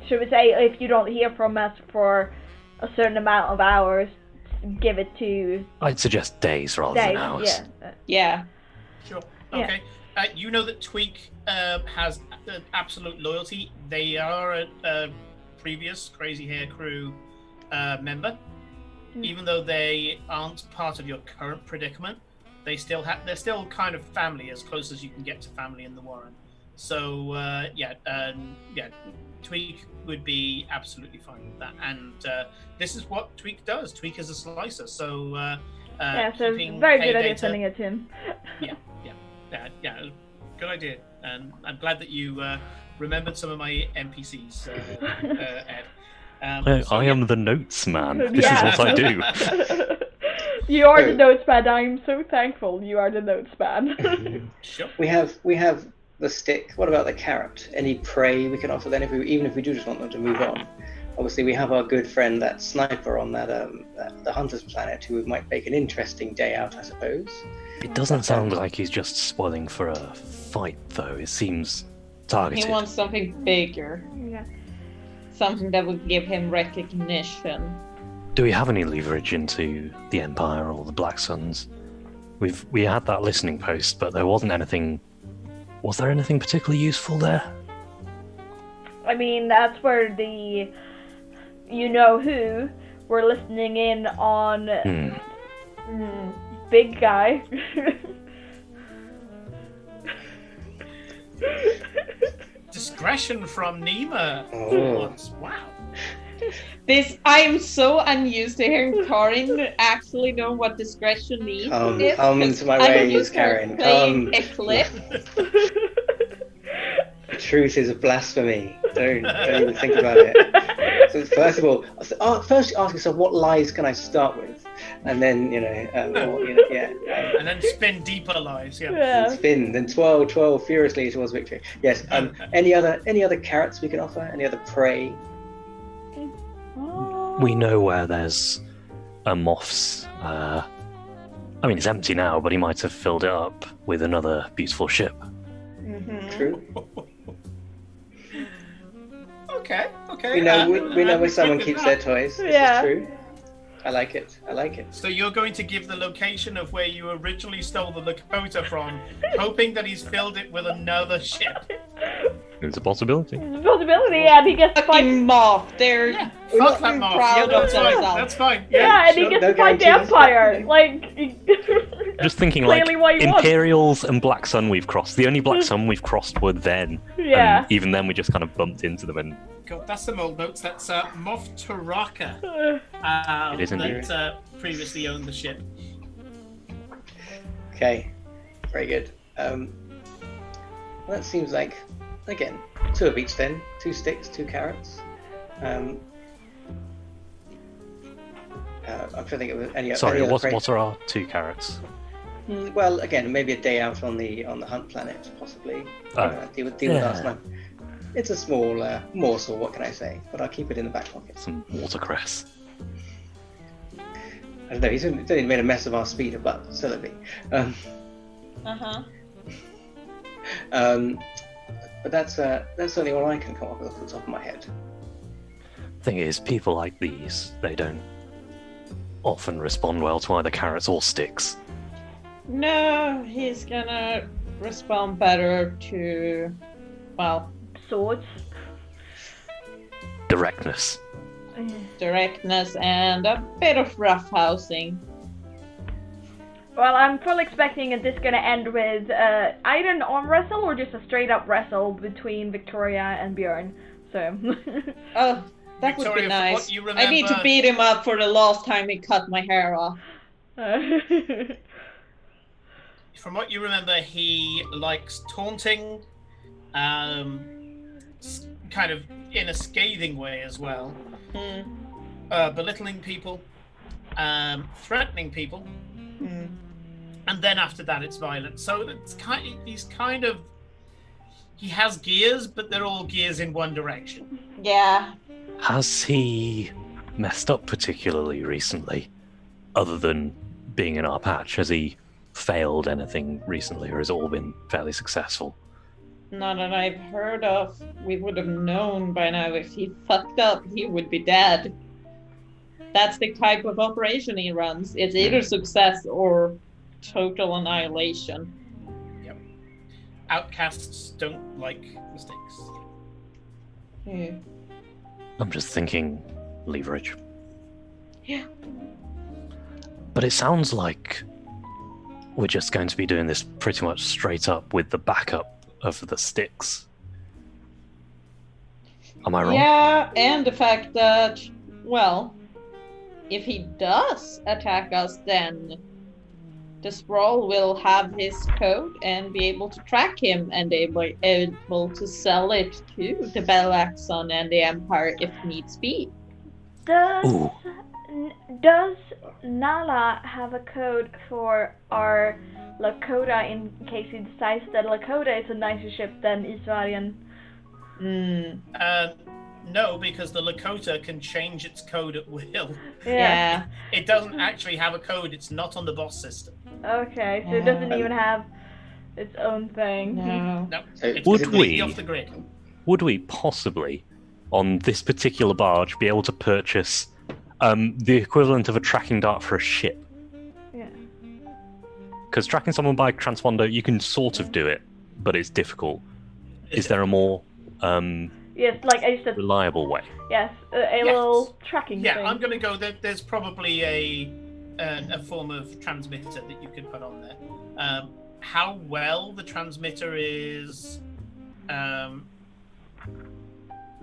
should we say, if you don't hear from us for a certain amount of hours, give it to I'd suggest days rather Dave. than hours. Yeah. Yeah. Sure. Yeah. Okay. You know that Tweak has absolute loyalty. They are a previous Crazy Hair Crew member. Even though they aren't part of your current predicament, they're still kind of family, as close as you can get to family in the Warren. So Tweak would be absolutely fine with that. And this is what Tweak does. Tweak is a slicer, so Yeah, so keeping very pay good idea data- sending it to him. yeah, good idea. And I'm glad that you remembered some of my NPCs, Ed. I am the notes man. This Yeah. is what I do. You are the Oh. notes man. I'm so thankful you are the notes man. Sure. We have the stick. What about the carrot? Any prey we can offer then, even if we do just want them to move on? Obviously, we have our good friend, that sniper on that the hunter's planet, who might make an interesting day out, I suppose. It doesn't sound like he's just spoiling for a fight, though. It seems targeted. He wants something bigger. Yeah. Something that would give him recognition. Do we have any leverage into the Empire or the Black Suns? We had that listening post, but there wasn't anything. Was there anything particularly useful there? I mean, that's where the you know who were listening in on big guy. Discretion from Nima. Oh. Wow. I am so unused to hearing Karin actually know what discretion means. Come It's 'cause to my I'm ways, used to her Karen. playing Come. Eclipse. Truth is a blasphemy. Don't even think about it. So first of all, first ask yourself, what lies can I start with, and then And then spin deeper lies. Yeah. Yeah. spin. Then 12 furiously towards victory. Yes. Any other carrots we can offer? Any other prey? We know where there's a moth's. I mean, it's empty now, but he might have filled it up with another beautiful ship. True. Okay. We know I'm where someone good with keeps that. their toys. This Yeah. is true. I like it. So you're going to give the location of where you originally stole the Lakota from, hoping that he's filled it with another ship. It's a possibility. Possibility, and he gets to fight. Fucking moth. They're Fuck that mark. proud Yeah, of that's fine. themselves. That's fine. Yeah, and he no- gets no to fight the guarantees. Empire. Like, Just thinking, like, Clearly why you won. Imperials and Black Sun we've crossed. The only Black Sun we've crossed were then. Yeah. And even then, we just kind of bumped into them. And God, that's some old notes. That's Moff Taraka. It is indeed. That previously owned the ship. Okay, very good. Well, that seems like, again, 2 of each then. 2 sticks, 2 carrots. I'm trying to think of any sorry, any other what are our 2 carrots? Well, again, maybe a day out on the hunt planet, possibly. Deal with last night. It's a small morsel, what can I say? But I'll keep it in the back pocket. Some watercress. I don't know, he's only made a mess of our speeder, but still a bit. But that's only all I can come up with off the top of my head. Thing is, people like these, they don't often respond well to either carrots or sticks. No, he's gonna respond better to, well, Swords. Directness. directness and a bit of roughhousing. Well, I'm fully expecting that this is gonna end with either an arm wrestle or just a straight up wrestle between Victoria and Bjorn. So. Oh, that Victoria, would be from nice. what you I need to remember- beat him up for the last time he cut my hair off. From what you remember, he likes taunting, kind of in a scathing way as well, belittling people, threatening people, and then after that it's violent. So it's he has gears, but they're all gears in one direction. Yeah. Has he messed up particularly recently, other than being in our patch? Has he failed anything recently, or has it all been fairly successful? Not that I've heard of. We would have known by now. If he fucked up, he would be dead. That's the type of operation he runs. It's either success or total annihilation. Yep. Outcasts don't like mistakes. Yeah. I'm just thinking leverage. Yeah. But it sounds like we're just going to be doing this pretty much straight up with the backup of the sticks. Am I wrong? Yeah, and the fact that, well, if he does attack us, then the Sprawl will have his code and be able to track him and be able to sell it to the Belaxon and the Empire if needs be. Does Nala have a code for our Lakota in case he decides that Lakota is a nicer ship than Isvarian? No, because the Lakota can change its code at will. Yeah. It doesn't actually have a code. It's not on the boss system. Okay, so it doesn't even have its own thing. No. No, So it's Would completely we? off the grid. Would we possibly, on this particular barge, be able to purchase the equivalent of a tracking dart for a ship? Yeah. Because tracking someone by transponder, you can sort of do it, but it's difficult. Is there a more Yes, like I said. reliable way? Yes, a little tracking Yeah, thing. I'm going to go. There's probably a form of transmitter that you could put on there. How well the transmitter is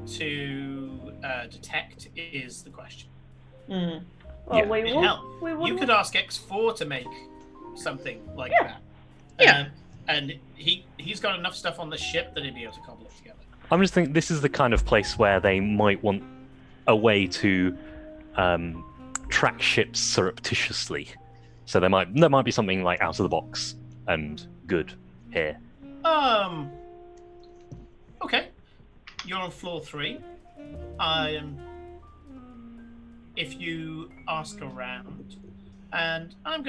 to detect is the question. Well, Yeah. we In would. hell, We would. you could ask X4 to make something like that. Yeah. And he's got enough stuff on the ship that he'd be able to cobble it together. I'm just thinking this is the kind of place where they might want a way to track ships surreptitiously. So there might be something like out of the box and good here. Okay. You're on floor 3. If you ask around, and I'm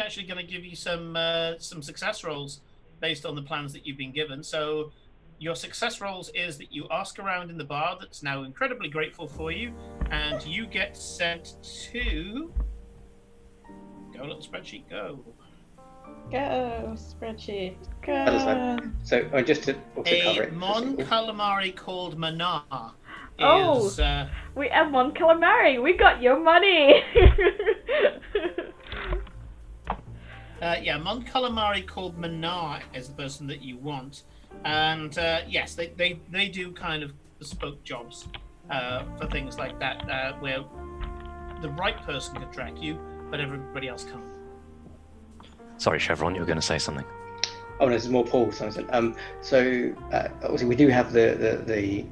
actually gonna give you some success rolls based on the plans that you've been given. So your success rolls is that you ask around in the bar that's now incredibly grateful for you, and you get sent to go little spreadsheet go. Go, spreadsheet. Go. That is fine. So just to also cover A it. Mon Calamari called Manar Oh. is We have one calamari. We got your money. Mon Calamari called Manar is the person that you want. And yes, they do kind of bespoke jobs for things like that, where the right person can track you, but everybody else can't. Sorry, Chevron, you were going to say something. Oh no, this is more Paul. So obviously we do have the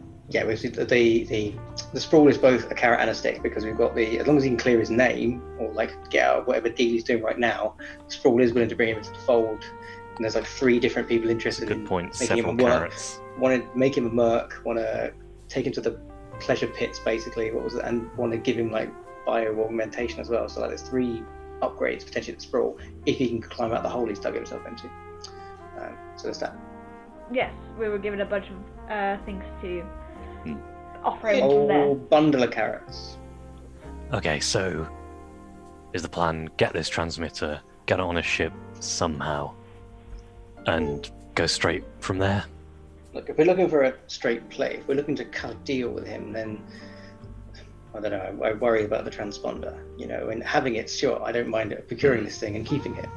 Sprawl is both a carrot and a stick, because we've got as long as he can clear his name or like get out of whatever deal he's doing right now, Sprawl is willing to bring him into the fold. And there's like 3 different people interested in making him a merc. Want to make him a merc, want to take him to the pleasure pits basically, and want to give him like bio augmentation as well. So like there's 3 upgrades potentially to Sprawl if he can climb out the hole he's dug himself into. So there's that. Yes, we were given a bunch of things to offer A him from there. whole bundle of carrots. Okay, so is the plan get this transmitter, get it on a ship somehow, and go straight from there? Look, if we're looking for a straight play, if we're looking to cut a deal with him, then I don't know, I worry about the transponder, and having it, sure, I don't mind procuring this thing and keeping it,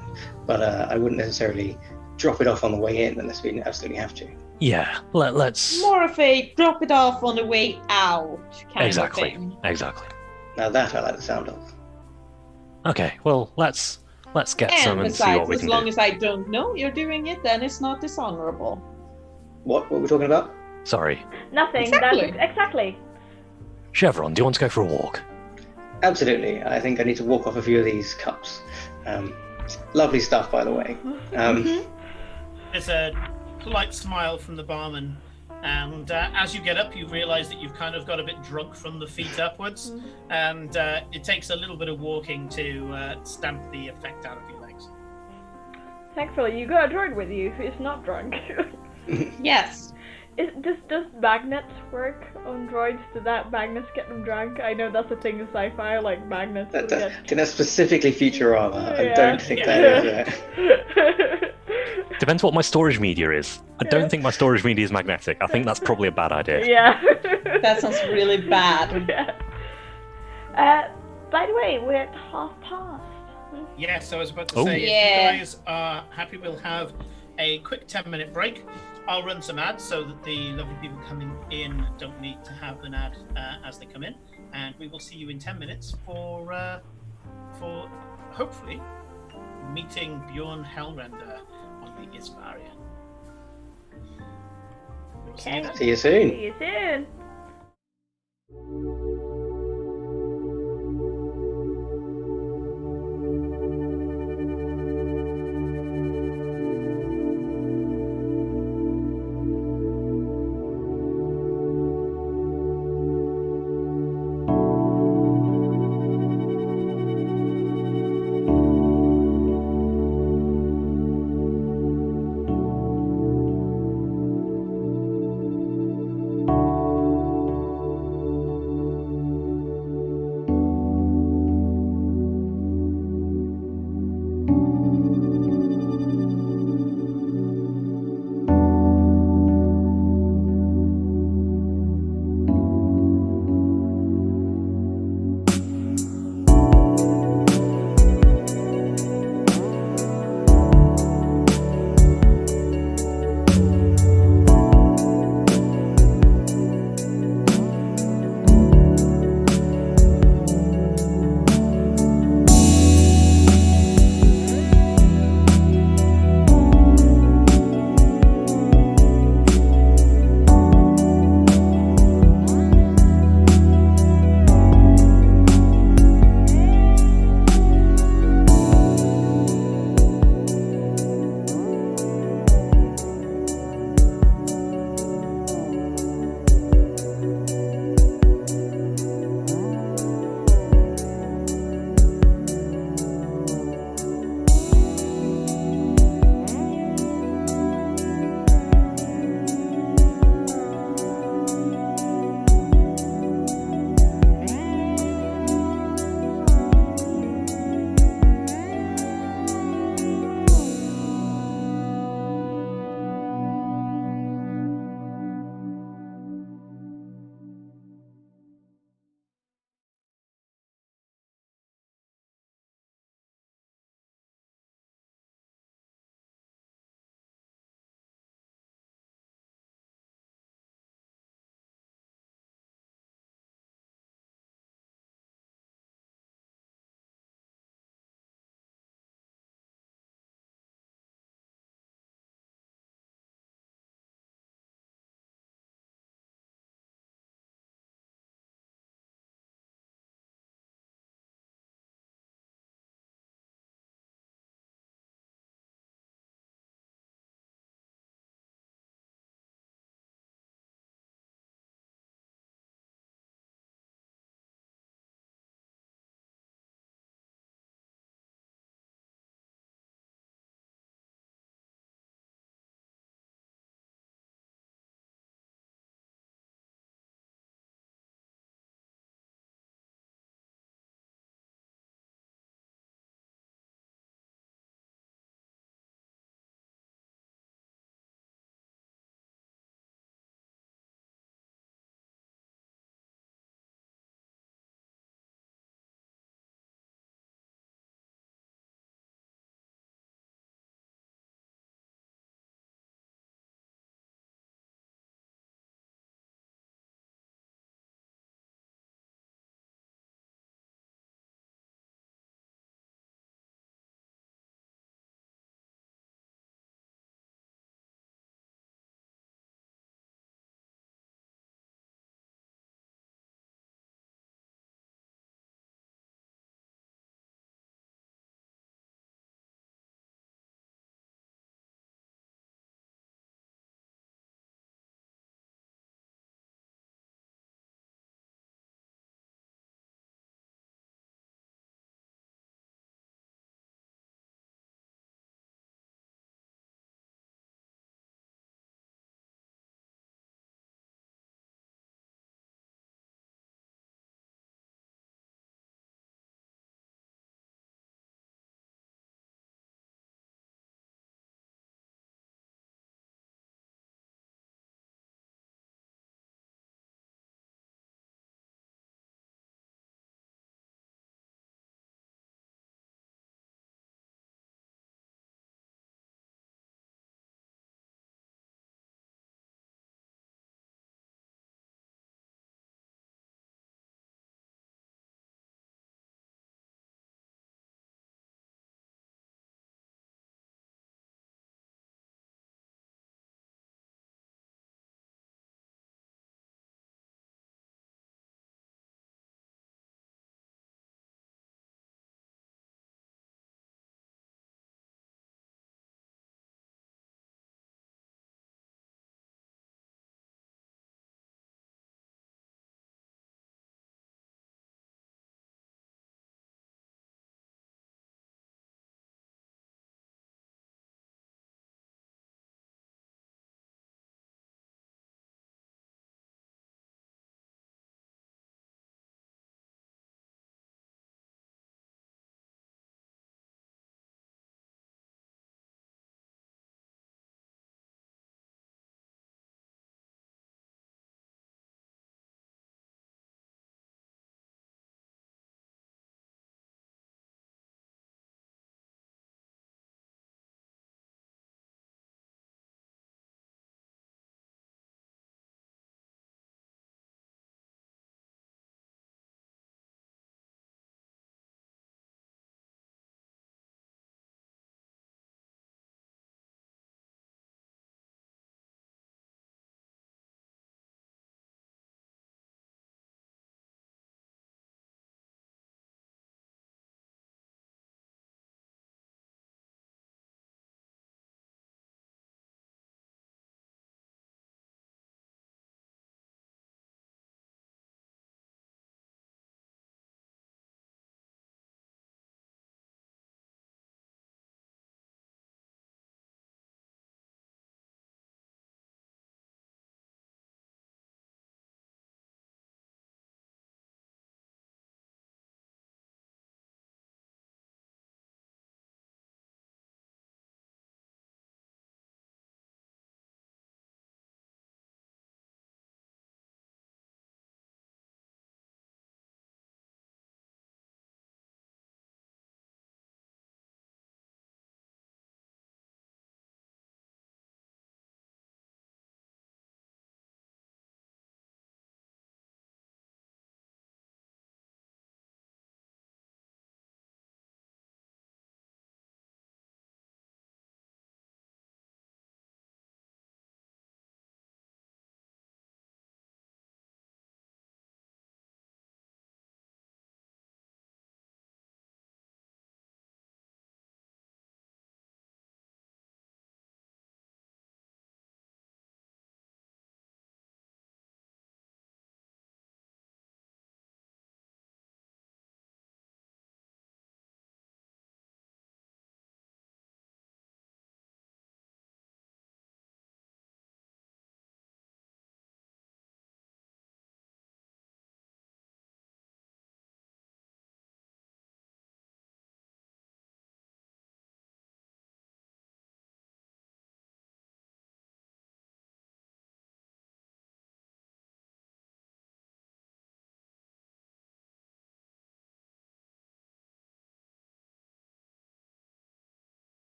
but I wouldn't necessarily drop it off on the way in unless we absolutely have to. Yeah, let's... More of a drop it off on the way out kind of thing. Exactly. Now that I like the sound of. Okay, well, let's get some and see what we can do. As long as I don't know you're doing it, then it's not dishonorable. What we're talking about? Sorry. Nothing. Exactly. Exactly. Chevron, do you want to go for a walk? Absolutely. I think I need to walk off a few of these cups. Lovely stuff, by the way. There's a polite smile from the barman, and as you get up, you realise that you've kind of got a bit drunk from the feet upwards, and it takes a little bit of walking to stamp the effect out of your legs. Thankfully, you got a droid with you who's not drunk. Yes. Does magnets work on droids? Do that magnets get them drunk? I know that's a thing in sci-fi, like magnets. That's specifically Futurama. Yeah. I don't think that is. Depends what my storage media is. I don't think my storage media is magnetic. I think that's probably a bad idea. Yeah. That sounds really bad. Yeah. By the way, we're at 1:30. Yes, so I was about to say, if you guys are happy, we'll have a quick 10-minute break. I'll run some ads so that the lovely people coming in don't need to have an ad as they come in, and we will see you in 10 minutes for hopefully meeting Bjorn Hellrender on the Isvaria. Okay. See you soon. See you soon.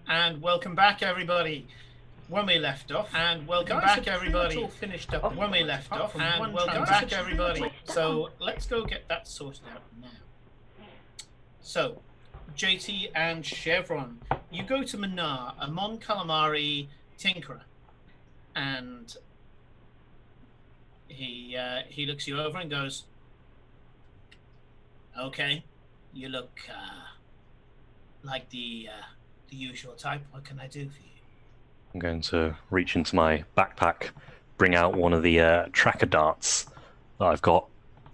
And welcome back, everybody. When we left off, and welcome back, everybody. All finished up when we left off, and welcome back, everybody. So let's go get that sorted out now. So, JT and Chevron, you go to Manar, a Mon Calamari tinkerer, and he looks you over and goes, "Okay, you look like the usual type. What can I do for you?" I'm going to reach into my backpack, bring out one of the tracker darts that I've got.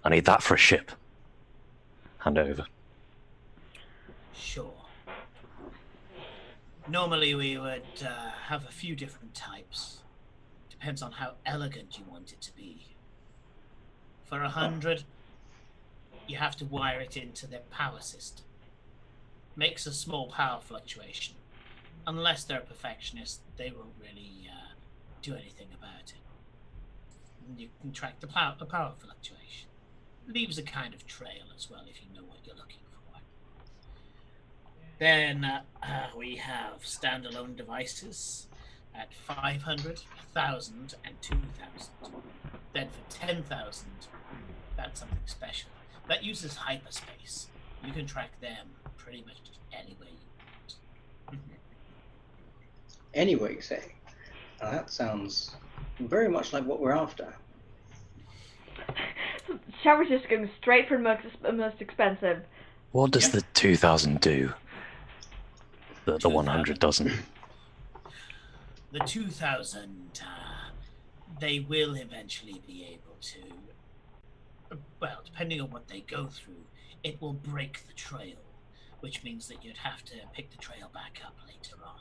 I need that for a ship. Hand it over. Sure. Normally we would have a few different types. Depends on how elegant you want it to be. For 100, you have to wire it into their power system. Makes a small power fluctuation. Unless they're a perfectionist, they won't really do anything about it. And you can track the power fluctuation. Leaves a kind of trail as well if you know what you're looking for. Then we have standalone devices at 500, 1,000, and 2,000. Then for 10,000, that's something special. That uses hyperspace. You can track them pretty much anywhere you want. Anyway, you say? That sounds very much like what we're after. Shower's just going straight for the most expensive. What does the 2,000 do? The 100 doesn't. The 2,000, they will eventually be able to, well, depending on what they go through, it will break the trail, which means that you'd have to pick the trail back up later on.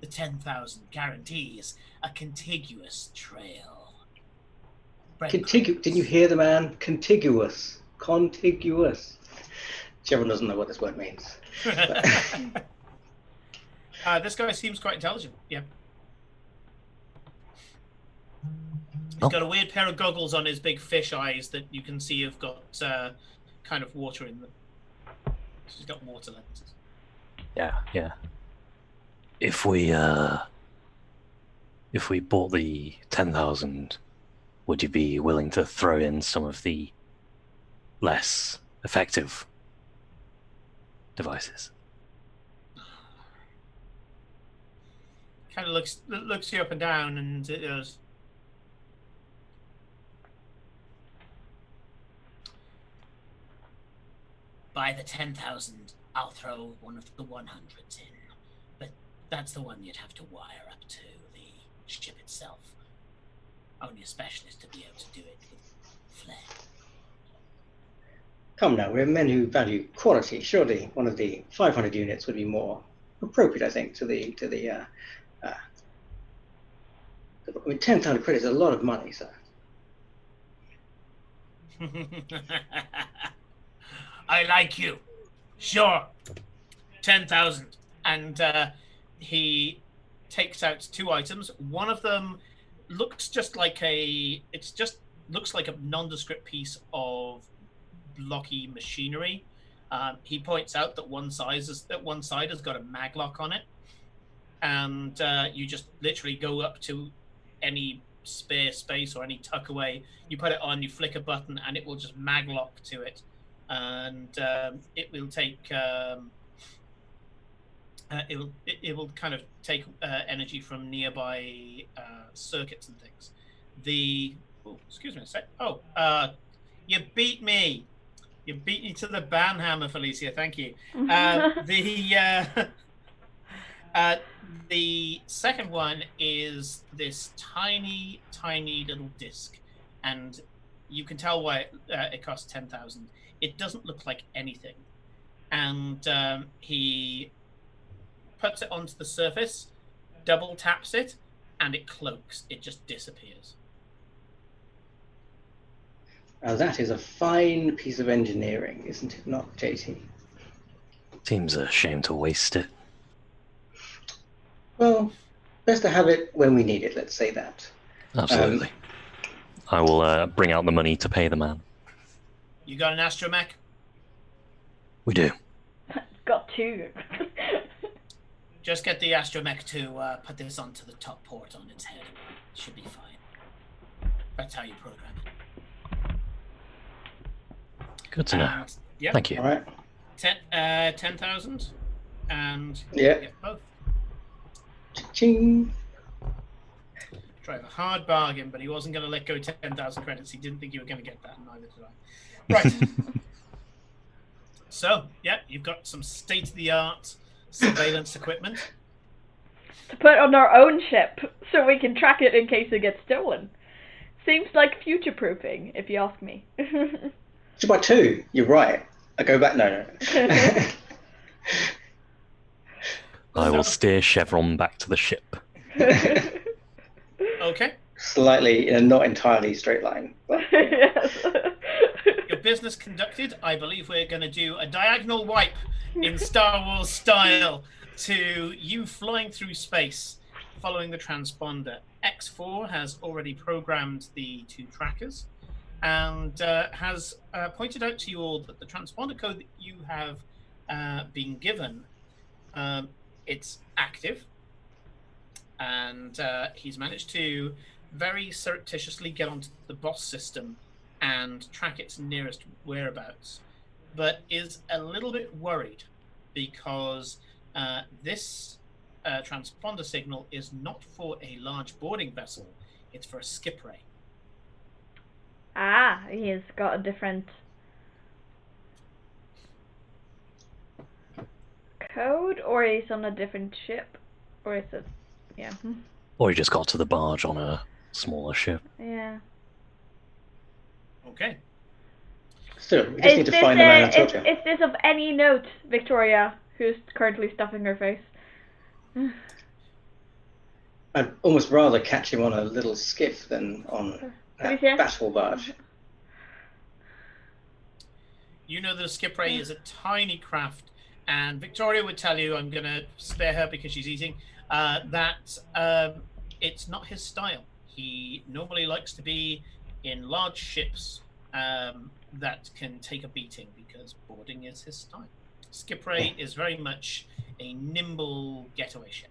The 10,000 guarantees a contiguous trail. Did you hear the man? Contiguous. Contiguous. Everyone doesn't know what this word means. This guy seems quite intelligent. Yeah. He's got a weird pair of goggles on his big fish eyes that you can see have got kind of water in them. He's got water lenses. Yeah. If we bought the 10,000, would you be willing to throw in some of the less effective devices? Kind of looks you up and down, and it goes, "By the 10,000, I'll throw one of the 100s in, but that's the one you'd have to wire up to the ship itself. Only a specialist to be able to do it with flair." Come now, we're men who value quality. Surely one of the 500 units would be more appropriate, I think, to the I mean, 10,000 credits is a lot of money, sir. I like you. Sure. 10,000. And he takes out 2 items. One of them looks just like looks like a nondescript piece of blocky machinery. He points out that one side has got a maglock on it, and you just literally go up to any spare space or any tuck away. You put it on, you flick a button, and it will just maglock to it, and it will take it will kind of take energy from nearby circuits and things. Excuse me a sec. You beat me. You beat me to the banhammer, Felicia. Thank you. The second one is this tiny, tiny little disc, and you can tell why it costs 10,000. It doesn't look like anything, and he puts it onto the surface, double taps it, and it cloaks. It just disappears. Now that is a fine piece of engineering, isn't it not, JT? Seems a shame to waste it. Well, best to have it when we need it, let's say that. Absolutely. I will bring out the money to pay the man. You got an astromech? We do. Got 2. Just get the astromech to put this onto the top port on its head. Should be fine. That's how you program it. Good to know. And, yeah, Thank you. All right. 10,000, and Yeah. get both. Ching. Drive a hard bargain, but he wasn't going to let go 10,000 credits. He didn't think you were going to get that, and neither did I. Right. So, yeah, you've got some state-of-the-art surveillance equipment. To put on our own ship, so we can track it in case it gets stolen. Seems like future-proofing, if you ask me. Should buy 2. You're right. I go back. No. I will steer Chevron back to the ship. Okay. Slightly in a not entirely straight line. But Yes. Your business conducted. I believe we're going to do a diagonal wipe in Star Wars style to you flying through space following the transponder. X4 has already programmed the 2 trackers and has pointed out to you all that the transponder code that you have been given, it's active, and he's managed to very surreptitiously get onto the boss system and track its nearest whereabouts, but is a little bit worried because this transponder signal is not for a large boarding vessel, it's for a skip ray. Ah, he's got a different code, or he's on a different ship, or is it? Yeah. Or he just got to the barge on a smaller ship. Yeah. Okay. still, we just need to find the man and torture. Is this of any note, Victoria, who's currently stuffing her face? I'd almost rather catch him on a little skiff than on a battle barge. You know that a skip ray is a tiny craft, and Victoria would tell you, I'm going to spare her because she's eating, that it's not his style. He normally likes to be in large ships that can take a beating because boarding is his style. Skip ray is very much a nimble getaway ship.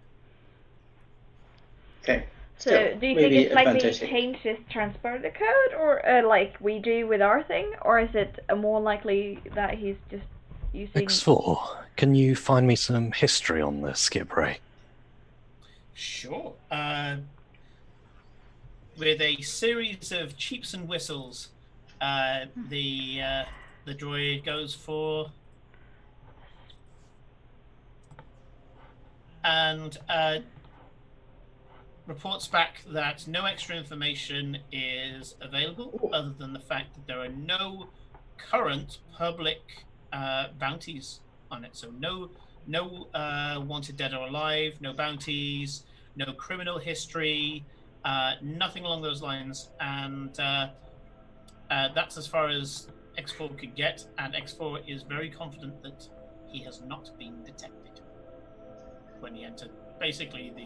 Okay. So, Still, do you think maybe it's likely to advantageous. change his transponder code, or like we do with our thing, or is it more likely that he's just using? X4, can you find me some history on the skip ray? Sure. With a series of cheeps and whistles, the droid goes for and reports back that no extra information is available other than the fact that there are no current public bounties on it. So no wanted dead or alive, no bounties, no criminal history, nothing along those lines. And that's as far as X4 could get. And X4 is very confident that he has not been detected when he entered basically the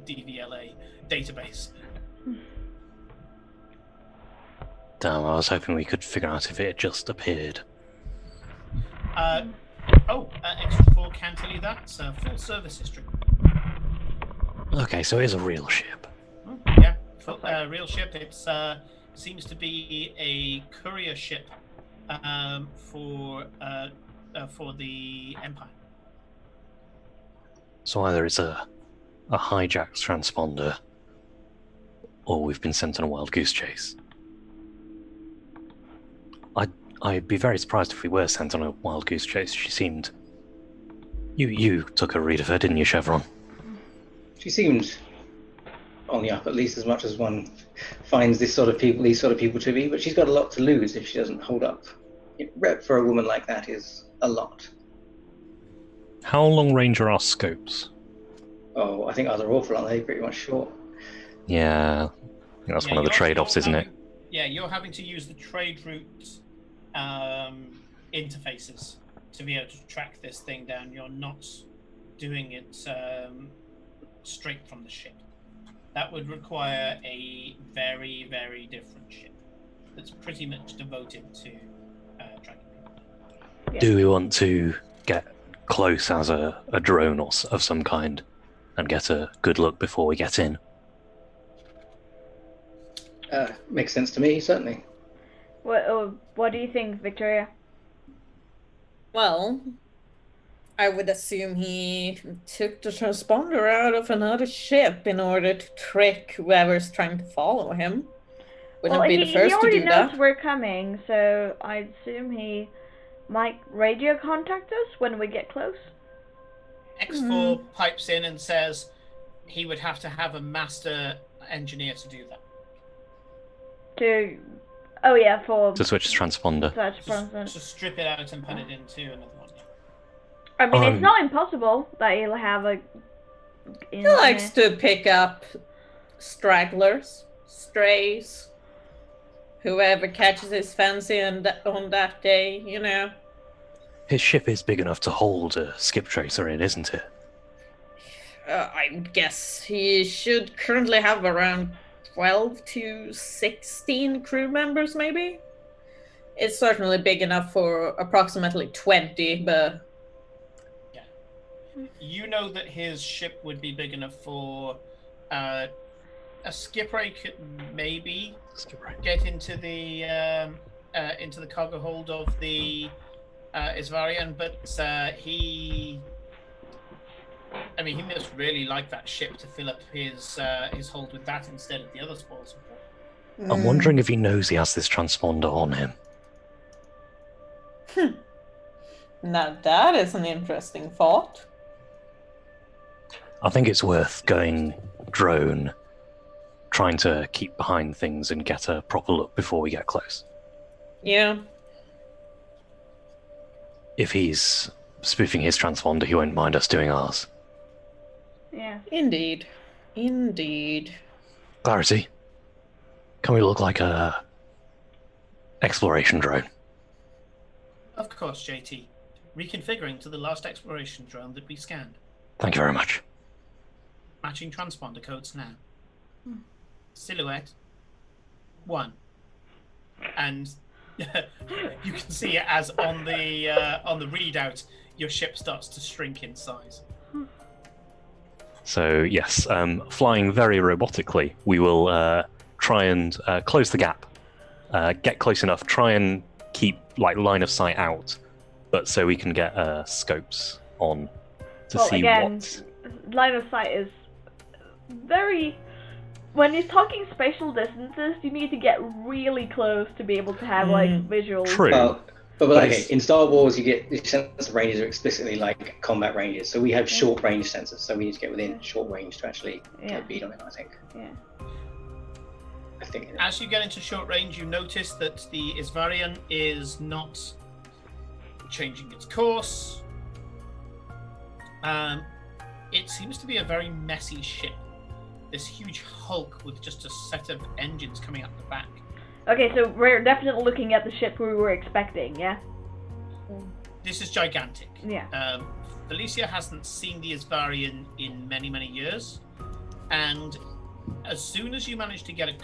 DVLA database. Damn, I was hoping we could figure out if it had just appeared. X4 can tell you that. It's full service history. Okay, so it is a real ship. Yeah, real ship. It seems to be a courier ship for the Empire. So either it's a hijacked transponder, or we've been sent on a wild goose chase. I'd be very surprised if we were sent on a wild goose chase. She seemed... You took a read of her, didn't you, Chevron? She seemed on the up, at least as much as one finds these sort of people to be. But she's got a lot to lose if she doesn't hold up. Rep for a woman like that is a lot. How long range are our scopes? Oh, I think ours are awful, aren't they? Pretty much short. Yeah, I think that's one of the trade-offs, isn't it? Yeah, you're having to use the trade route interfaces to be able to track this thing down. You're not doing it straight from the ship. That would require a very, very different ship that's pretty much devoted to tracking people. Yeah. Do we want to close as a drone of some kind and get a good look before we get in. Makes sense to me, certainly. What do you think, Victoria? Well, I would assume he took the transponder out of another ship in order to trick whoever's trying to follow him. Wouldn't be the first he already to do knows that. we're coming, so I assume he might radio contact us when we get close. X4 pipes in and says he would have to have a master engineer to do that. To switch the transponder. To strip it out and put it into another one. I mean, it's not impossible that he'll have a. He likes to pick up stragglers, strays, whoever catches his fancy on that day, you know. His ship is big enough to hold a skip tracer in, isn't it? I would guess he should currently have around 12 to 16 crew members, maybe? It's certainly big enough for approximately 20, but... Yeah. You know that his ship would be big enough for... a skipray could maybe get into the cargo hold of the Isvarian, but he must really like that ship to fill up his hold with that instead of the other spoils. I'm wondering if he knows he has this transponder on him. Now that is an interesting thought. I think it's worth going drone, trying to keep behind things and get a proper look before we get close. Yeah. If he's spoofing his transponder, he won't mind us doing ours. Yeah. Indeed. Clarity, can we look like a exploration drone? Of course, JT. Reconfiguring to the last exploration drone that we scanned. Thank you very much. Matching transponder codes now. Silhouette 1, and you can see it as on the readout, your ship starts to shrink in size. So yes, flying very robotically, we will try and close the gap, get close enough, try and keep line of sight out, but so we can get scopes on to see again, what. Line of sight is very. When you're talking spatial distances, you need to get really close to be able to have visuals. True. But okay, in Star Wars, you get the sensor ranges are explicitly like combat ranges. So we have short range sensors, so we need to get within short range to actually get a bead on it. I think. Yeah. I think. As you get into short range, you notice that the Isvarian is not changing its course. It seems to be a very messy ship. This huge hulk with just a set of engines coming out the back. Okay, so we're definitely looking at the ship we were expecting, yeah? This is gigantic. Yeah. Felicia hasn't seen the Isvarian in many, many years. And as soon as you manage to get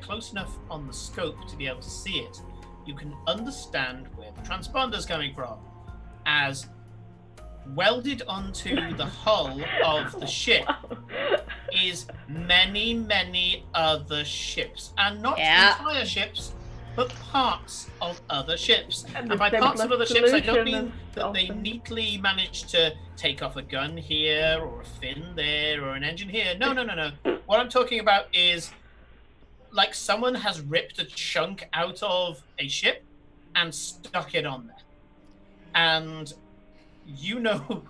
close enough on the scope to be able to see it, you can understand where the transponder's coming from. As welded onto the hull of the ship is many, many other ships. And not entire ships, but parts of other ships. And by parts of other ships, I don't mean that they neatly managed to take off a gun here, or a fin there, or an engine here. No. What I'm talking about is like someone has ripped a chunk out of a ship and stuck it on there. And you know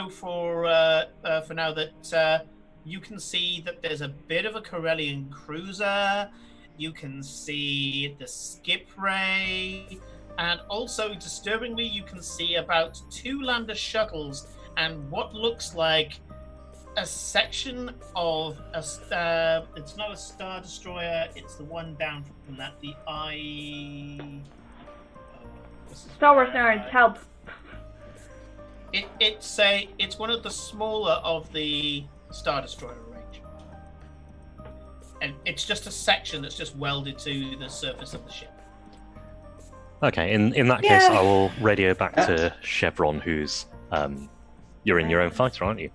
for now that you can see that there's a bit of a Corellian cruiser. You can see the skip ray, and also disturbingly, you can see about 2 lander shuttles and what looks like a section of a it's not a Star Destroyer, it's the one down from that, the Star Wars nerds, help. It's one of the smaller of the Star Destroyer range, and it's just a section that's just welded to the surface of the ship. Okay, in that case, I will radio back to Chevron, who's you're in your own fighter, aren't you?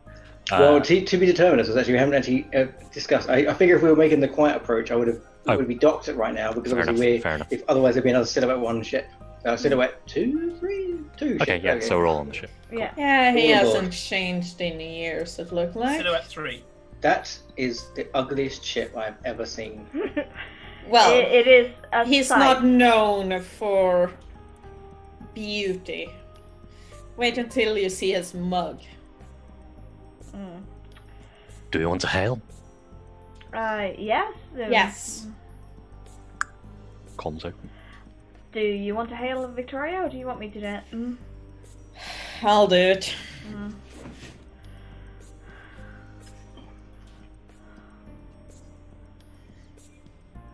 Well, to be determined, as actually we haven't actually discussed. I figure if we were making the quiet approach, I would be docked it right now because obviously fair enough. if otherwise there'd be another silhouette 1 ship. Silhouette 2, 3, 2. Okay, yeah. So we're all on the ship. Yeah. Yeah, he Overboard. hasn't changed in years, it looked like. Silhouette 3. That is the ugliest ship I've ever seen. Well, it is. A he's sight. not known for beauty. Wait until you see his mug. Mm. Do we want to hail? Yes. Yes. Comms open. Do you want to hail Victoria, or do you want me to do it? I'll do it.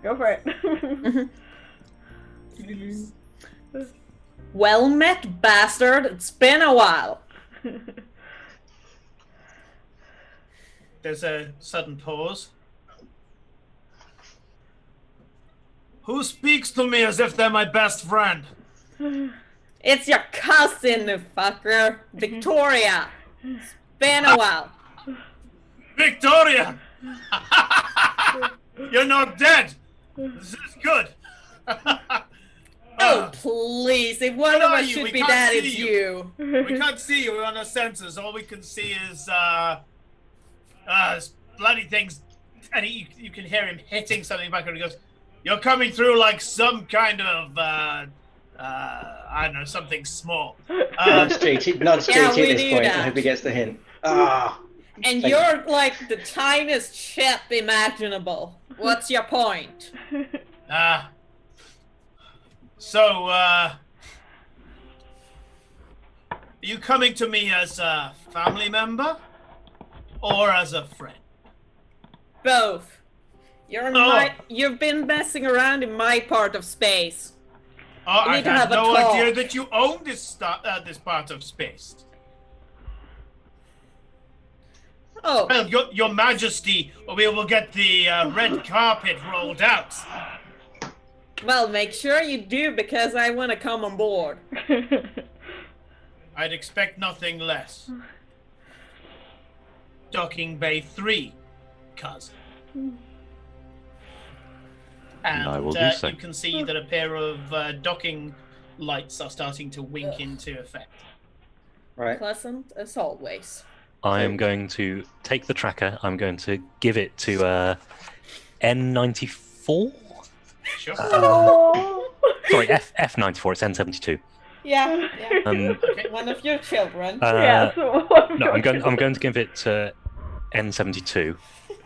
Go for it. Well met, bastard. It's been a while. There's a sudden pause. Who speaks to me as if they're my best friend? It's your cousin, fucker. Victoria. It's been a while. Victoria! You're not dead! This is good! Oh, please. If one What of are us you? should We be can't dead, see it's you. you. We can't see you, we're on our sensors. All we can see is, bloody things. And you can hear him hitting something back and he goes, "You're coming through like some kind of, I don't know, something small." Nudge JT Yeah, at we this knew point. that. I hope he gets the hint. Ah. And Thank you're like the tiniest ship imaginable. What's your point? So, are you coming to me as a family member or as a friend? Both. You've been messing around in my part of space. Oh, We I need to had have a no talk. idea that you owned this part of space. Oh, Well, your Majesty, we will get the red carpet rolled out. well, make sure you do because I want to come on board. I'd expect nothing less. Docking Bay 3, cousin. And I will do so. you can see that a pair of docking lights are starting to wink into effect. Right. Pleasant as always. I am going to take the tracker. I'm going to give it to N94. Sure. Sorry, F94. It's N72. Yeah, Um, one of your children. Uh, No, I'm going to give it to N72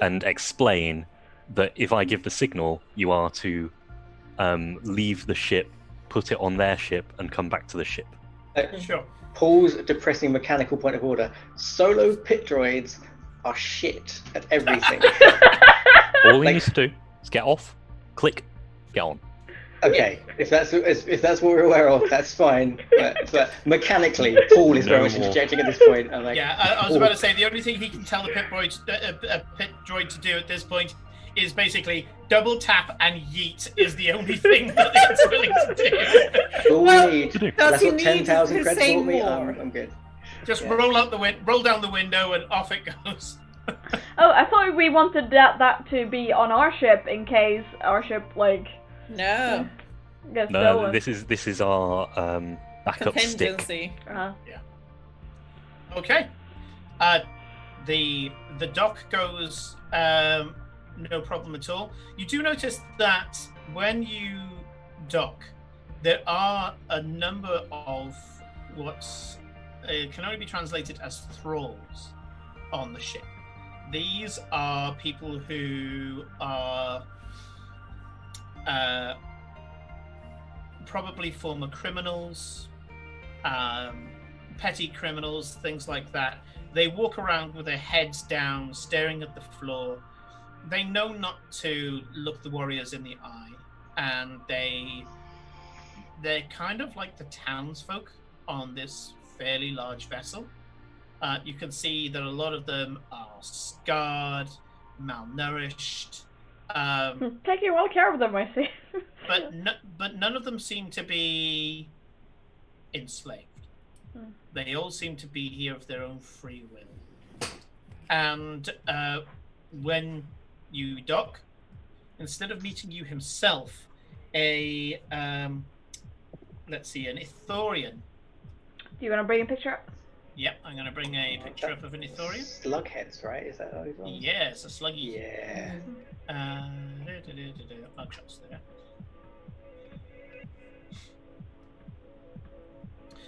and explain that if I give the signal, you are to leave the ship, put it on their ship, and come back to the ship. Sure. Paul's depressing mechanical point of order. Solo pit droids are shit at everything. All you need to do is get off, click, get on. Okay, if that's what we're aware of, that's fine. But mechanically, Paul is very much more. interjecting at this point. I'm like, Yeah, I was about to say the only thing he can tell the pit droid to do at this point is basically double tap and yeet is the only thing that it's willing to do. all Well, we need. to do. Does That's he what need 10,000 to credits say bought me. more? I'm good. Just Yeah. roll down the window and off it goes. Oh, I thought we wanted that to be on our ship in case our ship No. gets No, stolen. this is our backup stick. Contingency. Uh-huh. Okay. The dock goes no problem at all. You do notice that when you dock, there are a number of what's can only be translated as thralls on the ship. These are people who are probably former criminals, petty criminals, things like that. They walk around with their heads down, staring at the floor. They know not to look the warriors in the eye, and they're kind of like the townsfolk on this fairly large vessel. You can see that a lot of them are scarred, malnourished. Taking well care of them, I see. but none of them seem to be enslaved. They all seem to be here of their own free will. And when you dock, instead of meeting you himself, an Ithorian. Do you want to bring a picture up? Yep, I'm going to bring a picture up of an Ithorian. Slugheads, right? Is that how he's on? Yeah, it's a sluggy. Yeah. Mugshots there.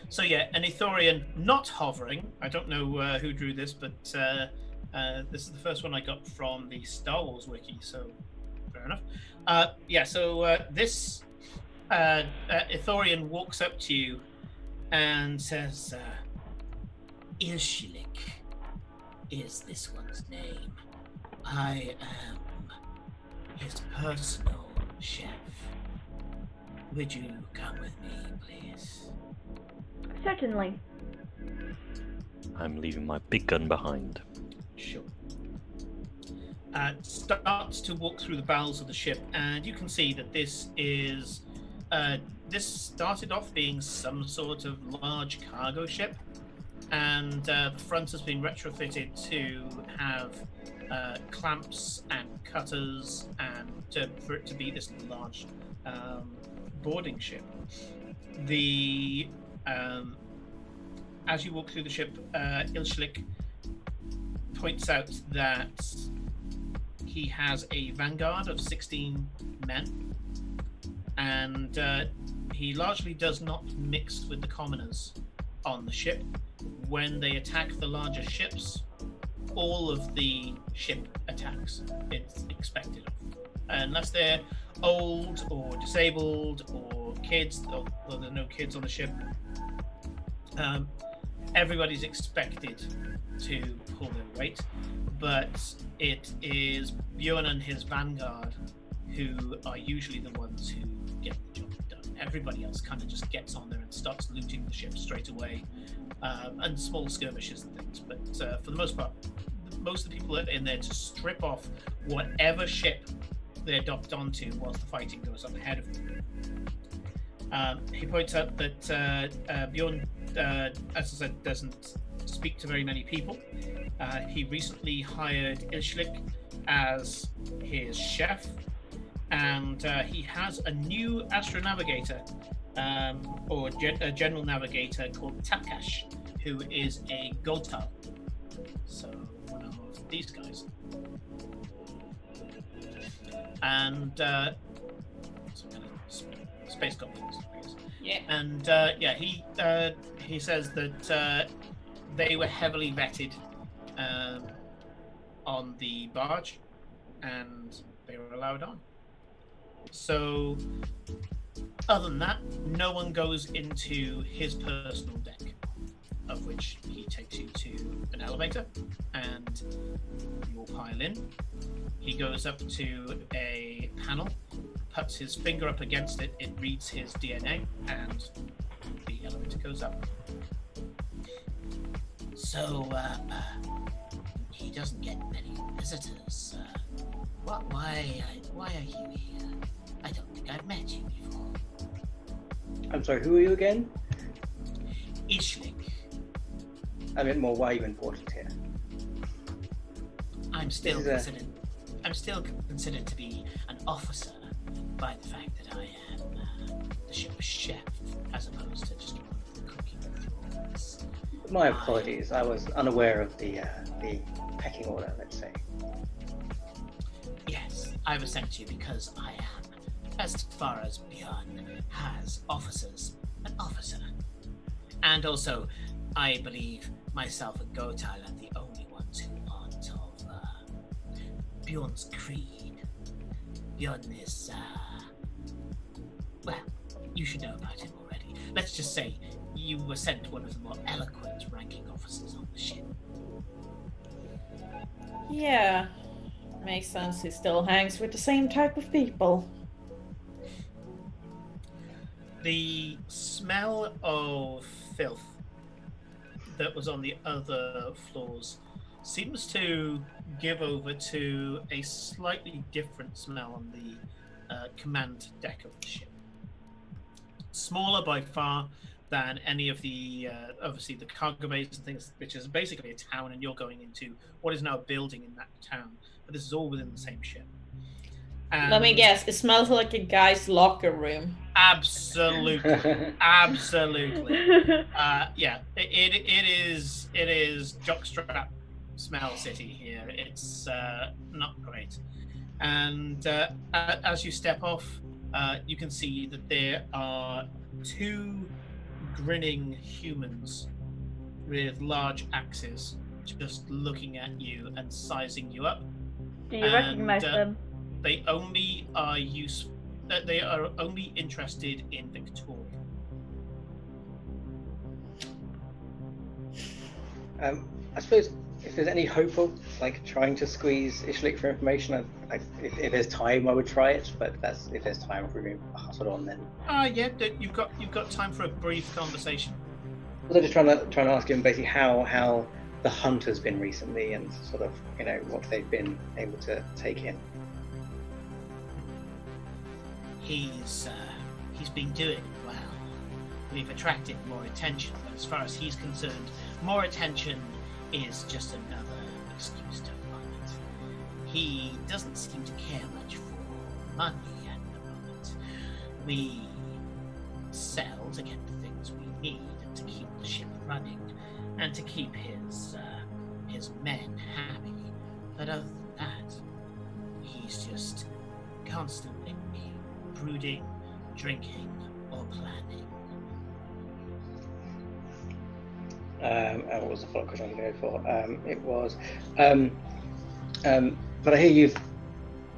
So yeah, an Ithorian not hovering. I don't know who drew this, but this is the first one I got from the Star Wars wiki, so fair enough. This Ithorian walks up to you and says, Ilshilik is this one's name. I am his personal chef. Would you come with me, please? Certainly. I'm leaving my big gun behind. Sure. Starts to walk through the bowels of the ship, and you can see that this is this started off being some sort of large cargo ship, and the front has been retrofitted to have clamps and cutters, and for it to be this large boarding ship. The as you walk through the ship, Ilshlik points out that he has a vanguard of 16 men, and he largely does not mix with the commoners on the ship. When they attack the larger ships, all of the ship attacks. It's expected of, unless they're old or disabled or kids, although there are no kids on the ship. Everybody's expected to pull their weight, but it is Bjorn and his vanguard who are usually the ones who get the job done. Everybody else kind of just gets on there and starts looting the ship straight away, and small skirmishes and things. But for the most part, most of the people are in there to strip off whatever ship they're docked onto whilst the fighting goes on ahead of them. He points out that Bjorn, as I said, doesn't speak to very many people. He recently hired Ilshlik as his chef, and he has a new astronavigator, or a general navigator called Tapkash, who is a Gotal. So one of these guys. And some kind of space goblins, I guess. Yeah. And he says that they were heavily vetted on the barge, and they were allowed on. So, other than that, no one goes into his personal deck, of which he takes you to an elevator, and you will pile in. He goes up to a panel, puts his finger up against it, it reads his DNA, and the elevator goes up. So, he doesn't get many visitors. Why are you here? I don't think I've met you before. I'm sorry, who are you again? Ishlik. I meant more, why are you important here? I'm still considered to be an officer by the fact that I am the ship's chef, as opposed to just one of the cooking floors. My apologies, I was unaware of the pecking order, let's say. Yes, I was sent to you because I am, as far as Bjorn has officers, an officer. And also, I believe myself and Gotal are the only ones who aren't of Bjorn's creed. Bjorn is, well, you should know about him already. Let's just say you were sent to one of the more eloquent ranking officers on the ship. Yeah, makes sense. He still hangs with the same type of people. The smell of filth that was on the other floors seems to give over to a slightly different smell on the command deck of the ship. Smaller by far than any of the, obviously, the cargo bays and things, which is basically a town, and you're going into what is now a building in that town. But this is all within the same ship. Let me guess, it smells like a guy's locker room. Absolutely. Absolutely. Yeah, it is jockstrap smell city here. It's not great. And as you step off, you can see that there are two grinning humans with large axes just looking at you and sizing you up. Do you recognize them? They only are they are only interested in Victoria. I suppose if there's any hope of like trying to squeeze Ishlik for information, if there's time, I would try it. But if there's time, if we're going to pass it on, then. Yeah, you've got time for a brief conversation. I was just trying to ask him basically how the hunt has been recently, and sort of what they've been able to take in. He's been doing well. We've attracted more attention, but as far as he's concerned, more attention is just another excuse to run it. He doesn't seem to care much for money at the moment. We sell to get the things we need and to keep the ship running and to keep his men happy. But other than that, he's just constantly brooding, drinking, or planning. What was the follow-up question I was going to go for? It was, but I hear you've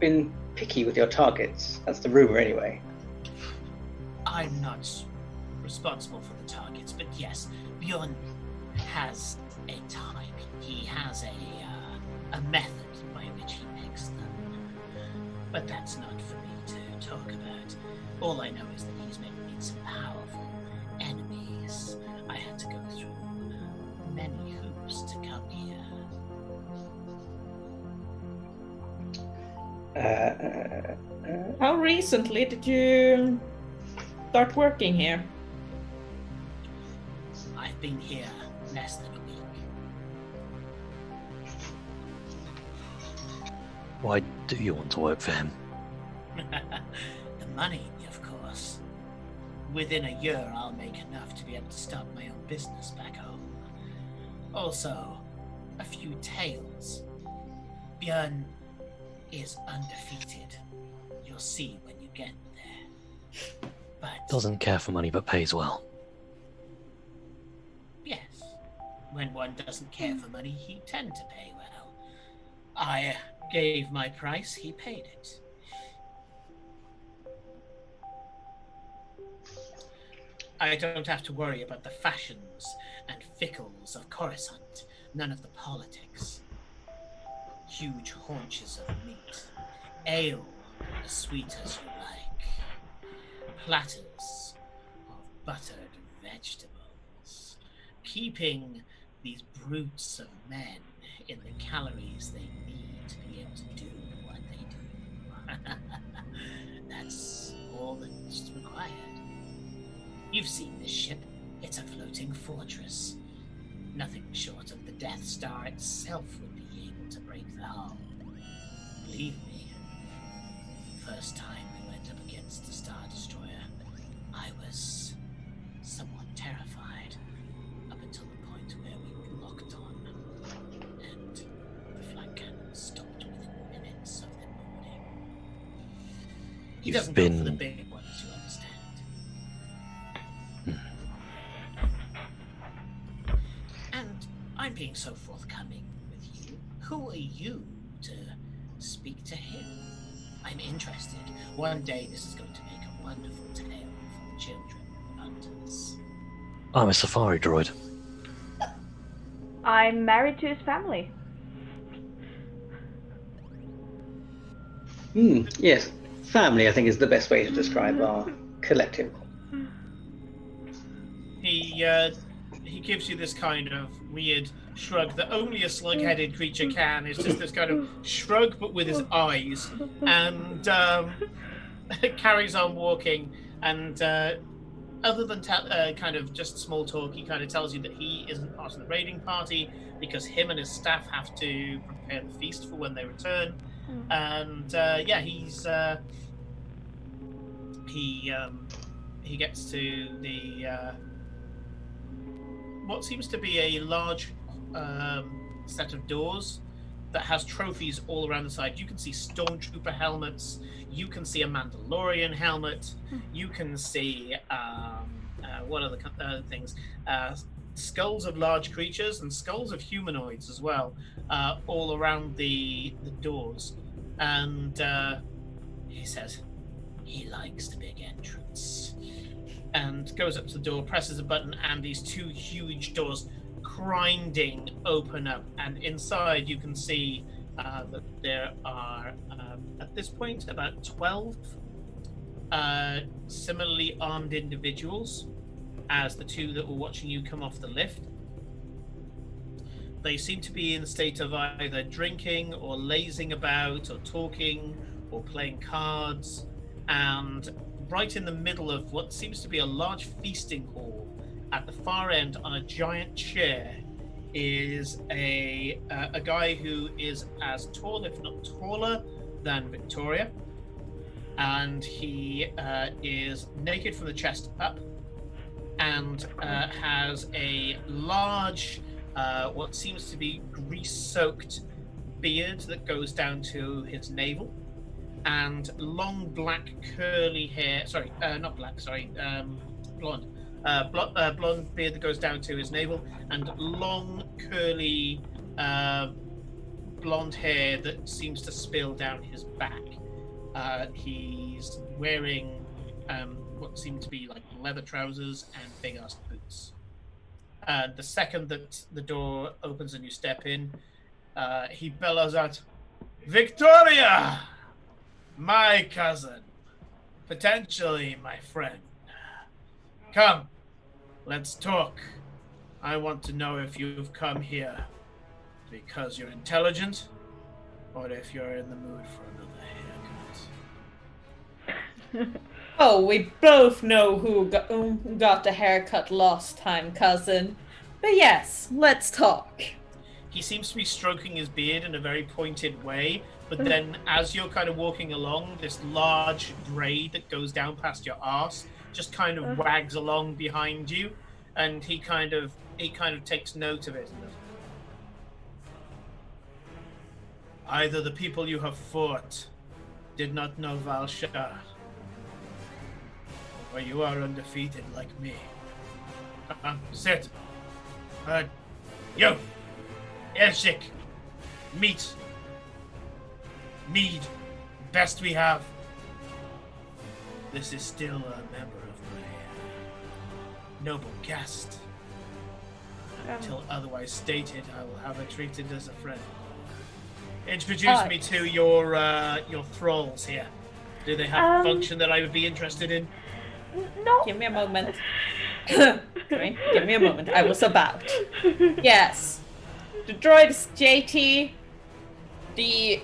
been picky with your targets. That's the rumor, anyway. I'm not responsible for the targets, but yes, Bjorn has a type. He has a method by which he picks them. But that's not for me to talk about. All I know is that he's made some powerful enemies. I had to go through many hoops to come here. How recently did you start working here? I've been here less than a week. Why do you want to work for him? The money, of course. Within a year, I'll make enough to be able to start my own business back home. Also, a few tales. Bjorn is undefeated. You'll see when you get there. But Doesn't care for money but pays well. yes, when one doesn't care for money, he tend to pay well. I gave my price, he paid it. I don't have to worry about the fashions and fickles of Coruscant, none of the politics. Huge haunches of meat, ale as sweet as you like, platters of buttered vegetables, keeping these brutes of men in the calories they need to be able to do what they do. That's all that's required. You've seen this ship. It's a floating fortress. Nothing short of the Death Star itself would be able to break the hull. Believe me, first time we went up against the Star Destroyer, I was somewhat terrified up until the point where we locked on and the flight cannon stopped within minutes of them boarding. He You've doesn't been- go for the big ones, you understand. And I'm being so forthcoming with you. Who are you to speak to him? I'm interested. One day this is going to make a wonderful tale for the children of hunters. I'm a safari droid. I'm married to his family. Yes, family, I think, is the best way to describe our collective. He gives you this kind of weird shrug that only a slug-headed creature can. It's just this kind of shrug, but with his eyes. And carries on walking, and other than kind of just small talk, he kind of tells you that he isn't part of the raiding party because him and his staff have to prepare the feast for when they return. And he gets to the what seems to be a large set of doors that has trophies all around the side. You can see stormtrooper helmets. You can see a Mandalorian helmet. You can see what other things? Skulls of large creatures and skulls of humanoids as well, all around the doors. And he says he likes the big entrance, and goes up to the door, presses a button, and these two huge doors grinding open up, and inside you can see that there are at this point about 12 similarly armed individuals as the two that were watching you come off the lift. They seem to be in a state of either drinking or lazing about or talking or playing cards, and right in the middle of what seems to be a large feasting hall at the far end on a giant chair is a guy who is as tall, if not taller, than Victoria, and he is naked from the chest up and has a large what seems to be grease-soaked beard that goes down to his navel, and long black curly hair, blonde blonde beard that goes down to his navel, and long curly blonde hair that seems to spill down his back. He's wearing what seem to be like leather trousers and big ass boots. The second that the door opens and you step in, he bellows out, "Victoria! My cousin, potentially my friend. Come, let's talk. I want to know if you've come here because you're intelligent, or if you're in the mood for another haircut." Oh, we both know who got the haircut last time, cousin. But yes, let's talk. He seems to be stroking his beard in a very pointed way, but then as you're kind of walking along, this large braid that goes down past your arse just kind of wags along behind you, and he kind of takes note of it. And goes, "Either the people you have fought did not know Valshar, or you are undefeated like me. Sit. You, Elshik, meet, mead, best we have. This is still a member of my noble caste. Until otherwise stated, I will have her treated as a friend. Introduce me to your thralls here. Do they have a function that I would be interested in?" No. Give me a moment. Sorry, give me a moment. I was about. Yes. The droid is JT. The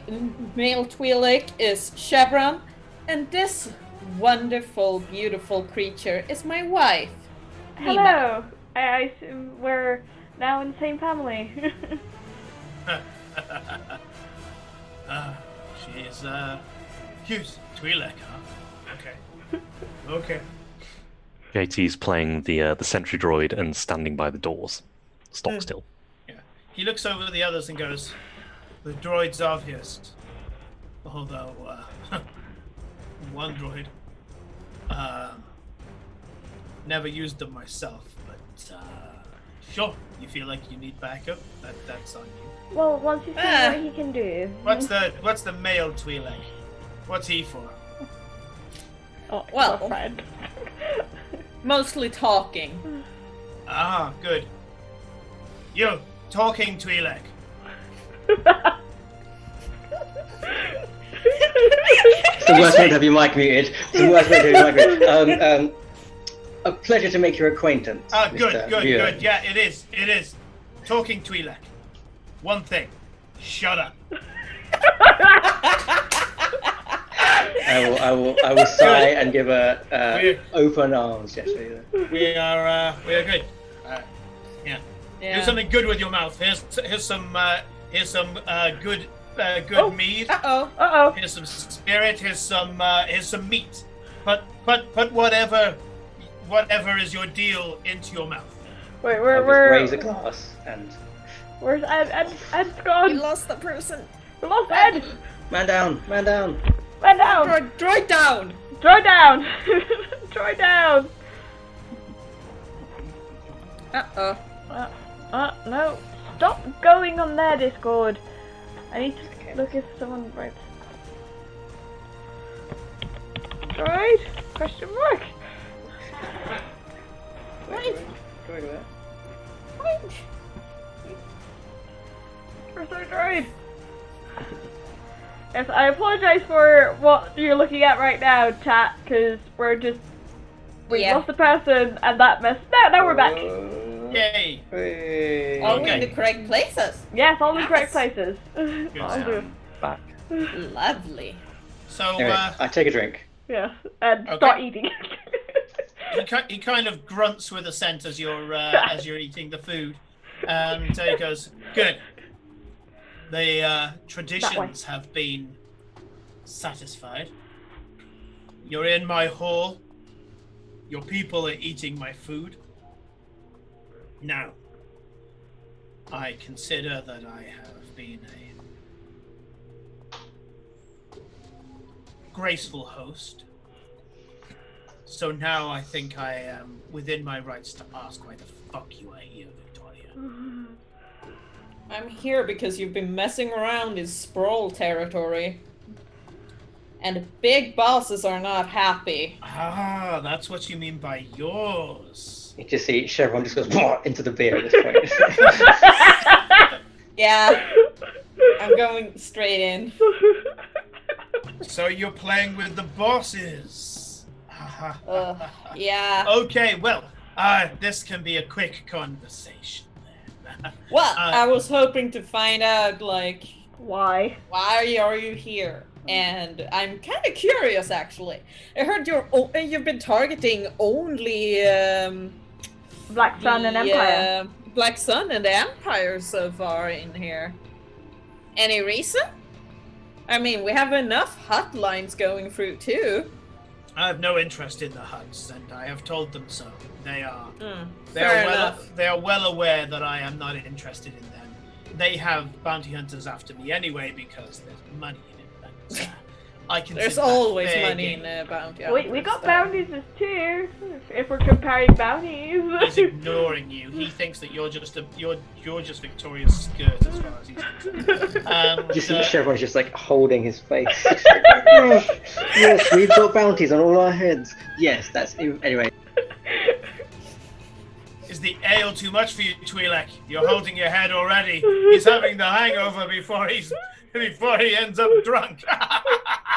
male Twi'lek is Chevron. And this wonderful, beautiful creature is my wife. Hello. I assume we're now in the same family. She's cute. Twi'lek, huh? Okay. Okay. JT's playing the sentry droid and standing by the doors, stock still. Yeah. He looks over at the others and goes, "The droid's obvious. Although, one droid. Never used them myself, but sure, you feel like you need backup, that's on you." Well, once you see what he can do. What's the male Twi'lek? What's he for? Oh, well, friend. Mostly talking. Ah, good. You, talking Twi'lek. It's the worst way to have your mic muted. It's the worst way to have your mic muted. A pleasure to make your acquaintance. Ah, good, Mr. good, Viewer. good. Yeah, it is. Talking Twi'lek. One thing. Shut up. I will sigh and give a open arms gesture. We are good. Yeah. Do something good with your mouth. Here's some good mead. Uh-oh. Here's some spirit. Here's some meat. Put whatever is your deal into your mouth. Wait, I'll we're just raise a glass and where's Ed? Ed's We gone. lost the person. We lost Ed. man down. Man down. Droid down. Draw down. Draw down. No. Stop going on their Discord. I need to look if someone writes. Droid? Question mark. Wait. Go there. Where's our droid? Yes, I apologize for what you're looking at right now, chat, because we lost the person and that messed. Now we're back. Yay! Hey. All Okay. in the correct places. Yes, all in the Yes. correct places. Good I'll do. sound. Back. Lovely. So Anyway, I take a drink. Yes, and Okay. start eating. he kind of grunts with assent as you're eating the food, and he goes, "Good. The traditions have been satisfied. You're in my hall. Your people are eating my food. Now, I consider that I have been a graceful host. So now I think I am within my rights to ask why the fuck you are here, Victoria." I'm here because you've been messing around in Sprawl territory. And the big bosses are not happy. Ah, that's what you mean by yours. You just see Chevron just goes into the beer at this point. Yeah, I'm going straight in. So you're playing with the bosses. Yeah. Okay, well, this can be a quick conversation then. Well, I was hoping to find out, like, Why? why are you here? And I'm kind of curious, actually. I heard you've been targeting only Black Sun and Empire. Black Sun and the Empire so far in here. Any reason? I mean, we have enough hotlines going through too. I have no interest in the huts, and I have told them so. They are Fair enough. they are well aware that I am not interested in them. They have bounty hunters after me anyway because there's money in it. But, I consider There's that always fair money game. in the bounty. We hunters, got so- bounties too, if we're comparing bounties. He's ignoring you. He thinks that you're just Victoria's skirt as far as he's concerned. And, You see Chevron's just like holding his face. Just like, yes, we've got bounties on all our heads. Yes, that's anyway. is the ale too much for you, Twi'lek? You're holding your head already. He's having the hangover before he ends up drunk.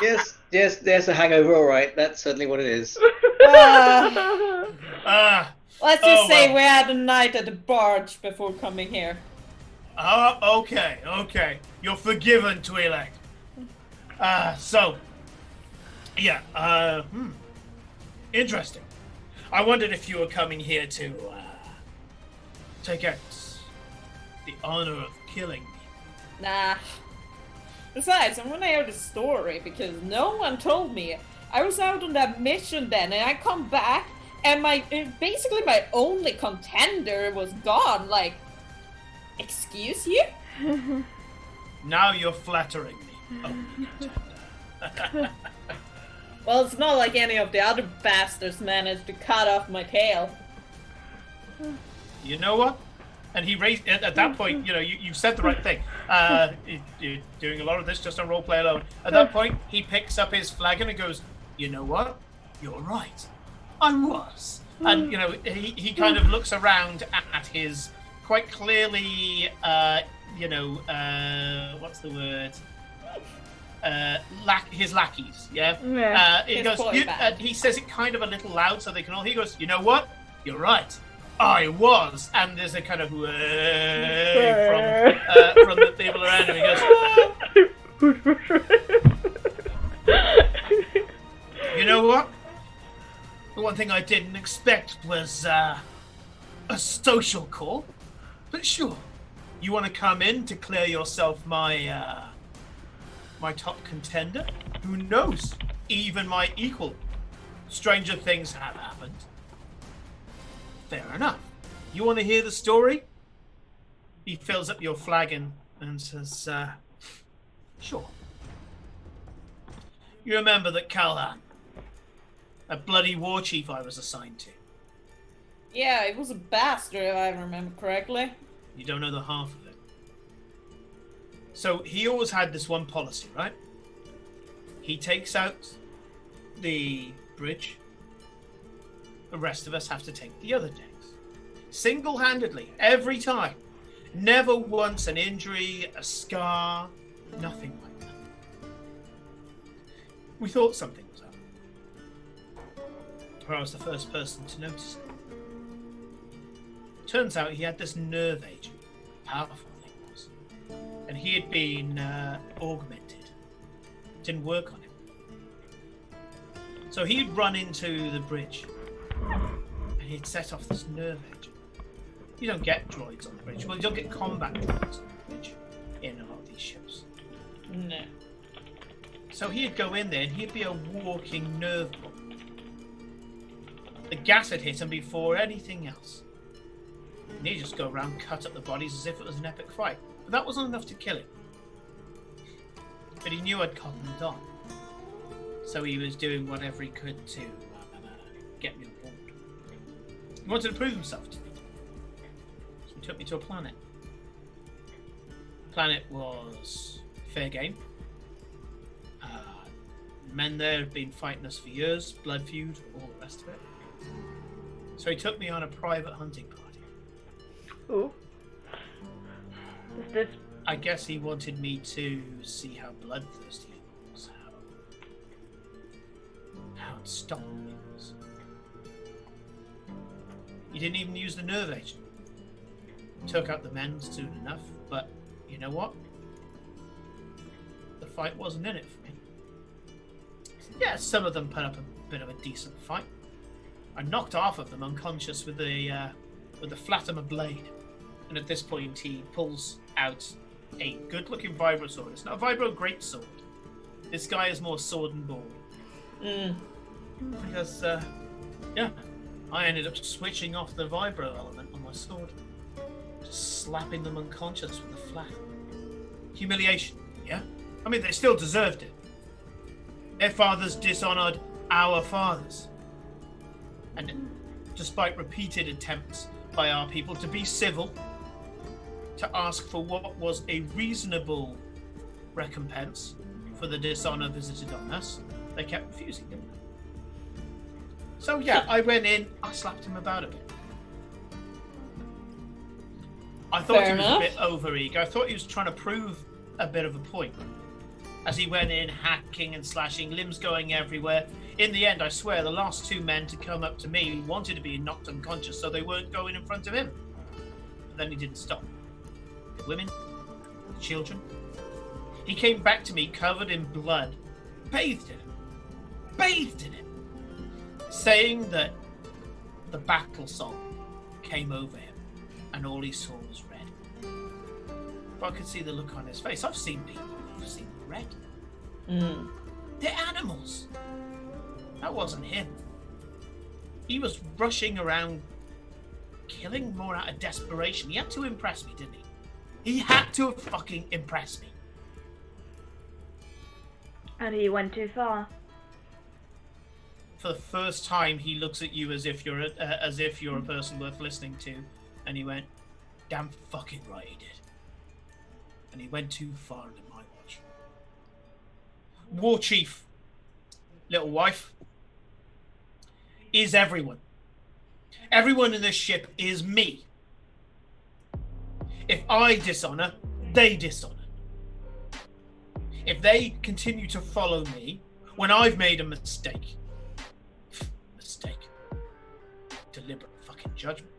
Yes, there's a hangover. All right, that's certainly what it is. Let's just say well. we had a night at the barge before coming here. Okay. You're forgiven, Twi'lek. Interesting. I wondered if you were coming here to take out the honor of killing me. Nah. Besides, I want to hear the story because no one told me. I was out on that mission then, and I come back, and basically my only contender was gone. Like, excuse you? Now you're flattering me. Only contender. Well, it's not like any of the other bastards managed to cut off my tail. You know what? And he raised at that point. You know, you've said the right thing. You're doing a lot of this just on roleplay alone. At that point, he picks up his flagon and goes, "You know what? You're right. I was." And you know, he kind of looks around at his quite clearly, what's the word? His lackeys. Yeah. He His goes. boy band. He says it kind of a little loud so they can all. He goes, "You know what? You're right. I was," and there's a kind of from the people around him. He goes, know what? The one thing I didn't expect was a social call. But sure, you want to come in, declare yourself my top contender? Who knows? Even my equal. Stranger things have happened. Fair enough. You want to hear the story? He fills up your flagon and says, sure. You remember that Calhan, a bloody war chief I was assigned to? Yeah, it was a bastard, if I remember correctly. You don't know the half of it. So he always had this one policy, right? He takes out the bridge. The rest of us have to take the other decks. Single-handedly, every time. Never once an injury, a scar, nothing like that. We thought something was up. Or I was the first person to notice it. Turns out he had this nerve agent. Powerful thing was. And he had been augmented. Didn't work on him. So he'd run into the bridge. And he'd set off this nerve agent. You don't get droids on the bridge. Well, you don't get combat droids on the bridge in a lot of these ships. No. So he'd go in there and he'd be a walking nerve bomb. The gas had hit him before anything else. And he'd just go around, cut up the bodies as if it was an epic fight. But that wasn't enough to kill him. But he knew I'd cottoned on. So he was doing whatever he could to get me on board. He wanted to prove himself to me. So he took me to a planet. The planet was fair game. Men there had been fighting us for years, blood feud, all the rest of it. So he took me on a private hunting party. Ooh. Is this... I guess he wanted me to see how bloodthirsty it was, how unstoppable it was. He didn't even use the nerve agent. Took out the men soon enough, but you know what? The fight wasn't in it for me. Yeah, some of them put up a bit of a decent fight. I knocked half of them unconscious with the flat of my blade. And at this point, he pulls out a good-looking vibro sword. It's not a vibro greatsword. This guy is more sword and ball. Because, yeah, I ended up switching off the vibro element on my sword. Just slapping them unconscious with the flat. Humiliation, yeah? I mean, they still deserved it. Their fathers dishonored our fathers. And despite repeated attempts by our people to be civil, to ask for what was a reasonable recompense for the dishonor visited on us, they kept refusing, didn't they? So yeah, I went in, I slapped him about a bit. I thought he was a bit overeager. I thought he was trying to prove a bit of a point. As he went in, hacking and slashing, limbs going everywhere. In the end, I swear, the last two men to come up to me wanted to be knocked unconscious so they weren't going in front of him. But then he didn't stop. The women, the children. He came back to me covered in blood, bathed in it, saying that the battle song came over him and all he saw was red. But I could see the look on his face. I've seen people who've seen red. They're animals. That wasn't him. He was rushing around, killing more out of desperation. He had to impress me, didn't he? He had to fucking impress me. And he went too far. For the first time, he looks at you as if you're a person worth listening to, and he went, "Damn fucking right he did." And he went too far into my watch. War Chief, little wife, is everyone. Everyone in this ship is me. If I dishonor, they dishonor. If they continue to follow me when I've made a mistake, deliberate fucking judgment.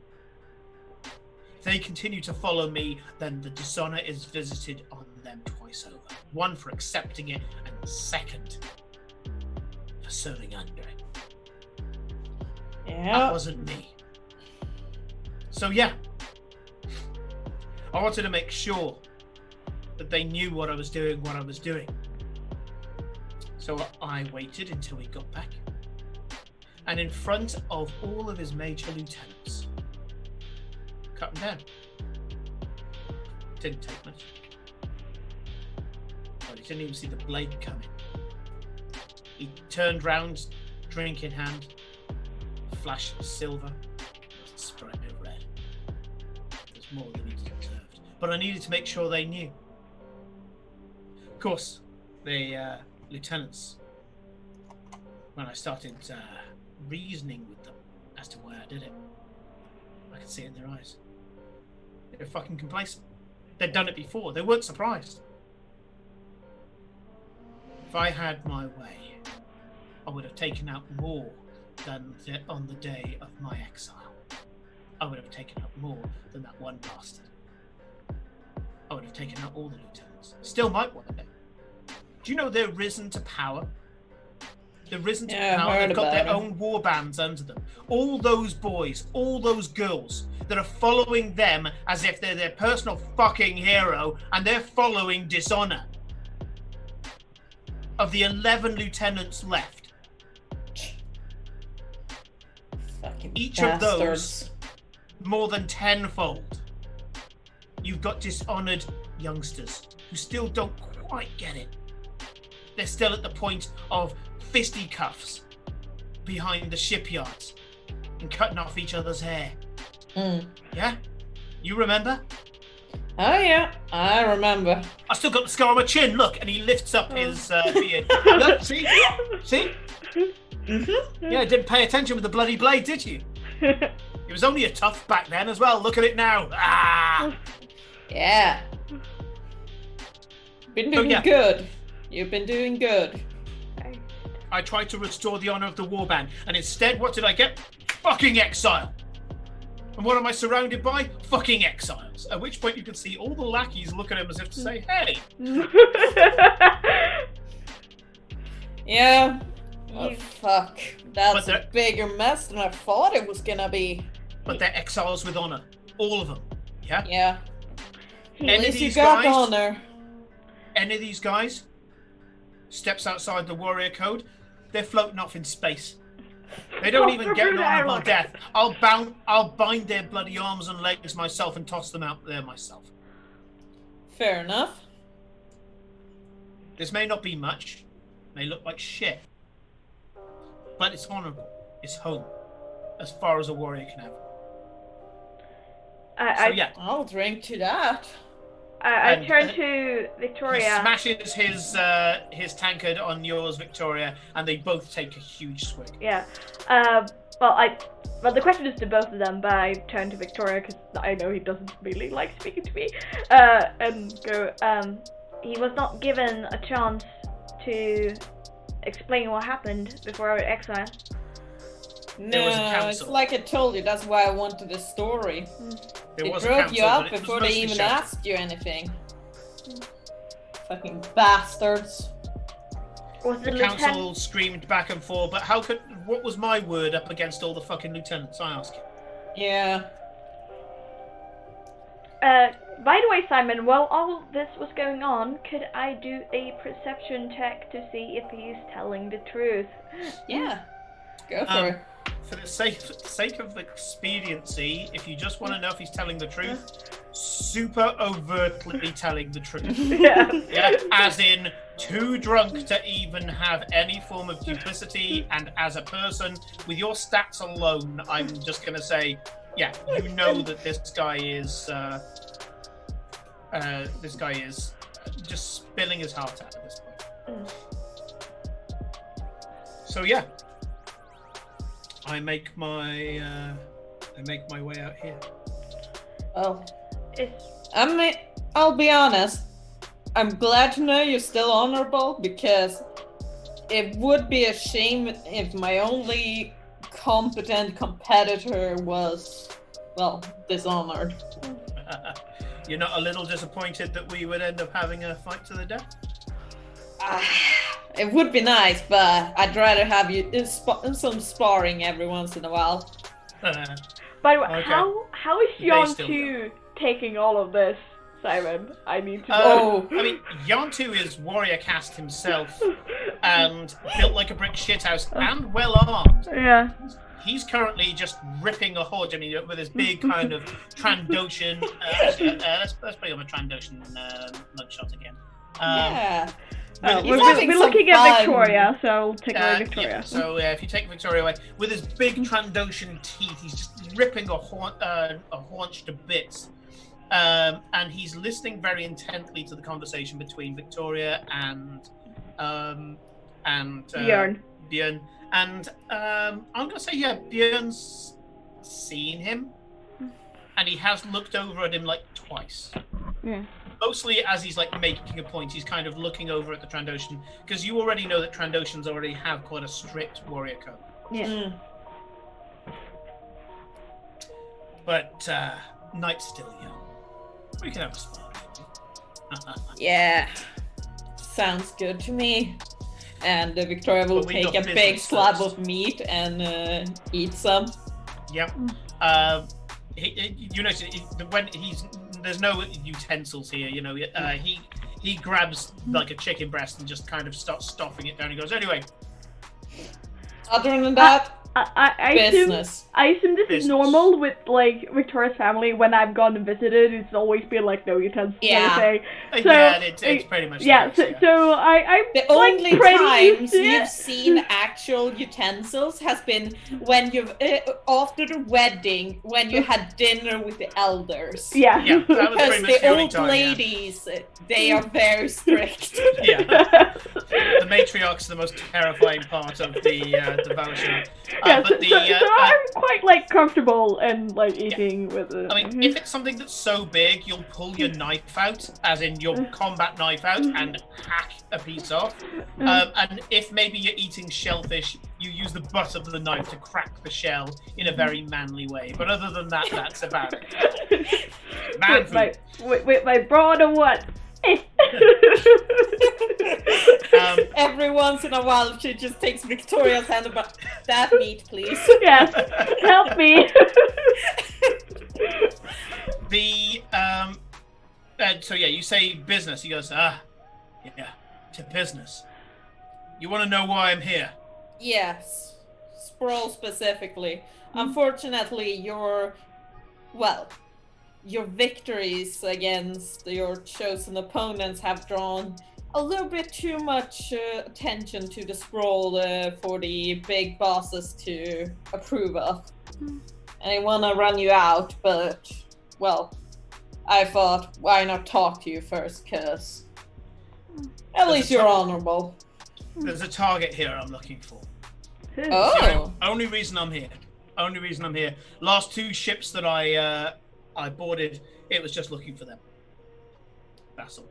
If they continue to follow me, then the dishonor is visited on them twice over. One for accepting it, and second for serving Andre. That Yeah. wasn't me. So yeah, I wanted to make sure that they knew what I was doing. So I waited until he got back, and in front of all of his major lieutenants, cut him down. Didn't take much. But he didn't even see the blade coming. He turned round, drink in hand, flash of silver, sprite of red. It was more than he deserved. But I needed to make sure they knew. Of course, the lieutenants, when I started reasoning with them as to why I did it, I could see it in their eyes. They were fucking complacent. They'd done it before. They weren't surprised. If I had my way, I would have taken out more than on the day of my exile. I would have taken out more than that one bastard. I would have taken out all the lieutenants. Still might want it. Do you know they're risen to power? They're risen to power. They've got their own war bands under them. All those boys, all those girls that are following them as if they're their personal fucking hero, and they're following dishonor. Of the 11 lieutenants left, Fucking each bastards. of those more than tenfold. You've got dishonored youngsters who still don't quite get it. They're still at the point of fisticuffs behind the shipyards and cutting off each other's hair. Yeah? You remember? Oh yeah, I remember. I still got the scar on my chin, look, and he lifts up his beard. Look, see? See? Yeah, didn't pay attention with the bloody blade, did you? It was only a tough back then as well. Look at it now. Ah! Yeah. Been doing yeah. good. You've been doing good. I tried to restore the honor of the warband, and instead, what did I get? Fucking exile. And what am I surrounded by? Fucking exiles. At which point you can see all the lackeys look at him as if to say, hey. Yeah. Oh, You- fuck. That's But a bigger mess than I thought it was gonna be. But they're exiles with honor. All of them. Yeah? Yeah. Any At of least you these got guys- honor. Any of these guys steps outside the warrior code, they're floating off in space. They don't even get an honorable death. I'll bind their bloody arms and legs myself and toss them out there myself. Fair enough. This may not be much, may look like shit, but it's honorable. It's home, as far as a warrior can have. So yeah, I'll drink to that. I And, turn to he Victoria. smashes his tankard on yours, Victoria, and they both take a huge swig. Yeah. Well, the question is to both of them, but I turn to Victoria because I know he doesn't really like speaking to me. And go. He was not given a chance to explain what happened before our exile. There was a No, council. it's like I told you, that's why I wanted the story. There They was a broke council, you but up it was before they mostly even shelter. asked you anything. Fucking bastards. Was the The lieutenant? council screamed back and forth, but what was my word up against all the fucking lieutenants, I ask you? Yeah. By the way, Simon, while all this was going on, could I do a perception check to see if he's telling the truth? Yeah. Go for it. For the sake of expediency, if you just want to know if he's telling the truth, super overtly telling the truth. Yeah. Yeah, as in too drunk to even have any form of duplicity, and as a person with your stats alone, I'm just gonna say, yeah, you know that this guy is just spilling his heart out at this point. So yeah, I make my way out here. Well, It's I'll be honest. I'm glad to know you're still honorable, because it would be a shame if my only competent competitor was, well, dishonored. You're not a little disappointed that we would end up having a fight to the death? It would be nice, but I'd rather have you some sparring every once in a while. By the way, Okay. how is They Jan still 2 taking all of this, Simon? I need to know. Oh. I mean, Yantu is warrior caste himself and built like a brick shithouse and well armed. Yeah. He's currently just ripping a horde. I mean, with his big kind of Trandoshan. Let's put him a Trandoshan mugshot again. Yeah. With- We're having looking some at fun. Victoria, so I'll take away Yeah, Victoria. so if you take Victoria away, with his big Trandoshan teeth, he's just ripping a haunch to bits. And he's listening very intently to the conversation between Victoria and Bjorn. Bjorn. And I'm gonna say, yeah, Bjorn's seen him, and he has looked over at him like twice. Yeah. Mostly as he's like making a point, he's kind of looking over at the Trandoshan, because you already know that Trandoshans already have quite a strict warrior code. Yeah. Mm. But Knight's still young. We can have a spar. Yeah. Sounds good to me. And Victoria will But we take got a big business slab first. of meat and eat some. Yep. You notice when there's no utensils here. You know, he grabs like a chicken breast and just kind of starts stuffing it down. He goes, anyway. Other than that, I business. assume this is Business. normal with like Victoria's family. When I've gone and visited, it's always been like no utensils. Yeah. Everything. So, Yeah, it's pretty much. Yeah, the so, case, so I'm The like only pretty used times to you've it. seen actual utensils has been when you've after the wedding, when you had dinner with the elders. Yeah. Yeah, that was Because pretty much the only old time, ladies, they are very strict. Yeah. The matriarch's the most terrifying part of the devotion. Yeah, But the so I'm quite like comfortable and like eating with it. I mean, if it's something that's so big, you'll pull your knife out, as in your combat knife out, and hack a piece off. And if maybe you're eating shellfish, you use the butt of the knife to crack the shell in a very manly way. But other than that, that's about it. Man food. with my broad or what? Every once in a while, she just takes Victoria's hand about that meat, please. Yes, help me. So yeah, you say business. He goes, yeah, to business. You want to know why I'm here? Yes, Sprawl specifically. Unfortunately, your victories against your chosen opponents have drawn a little bit too much attention to the Sprawl for the big bosses to approve of. And they want to run you out, but, well, I thought, why not talk to you first, because at least you're honorable. There's a target here I'm looking for. Oh, Only reason I'm here. Last two ships that I boarded, it was just looking for them. That's all.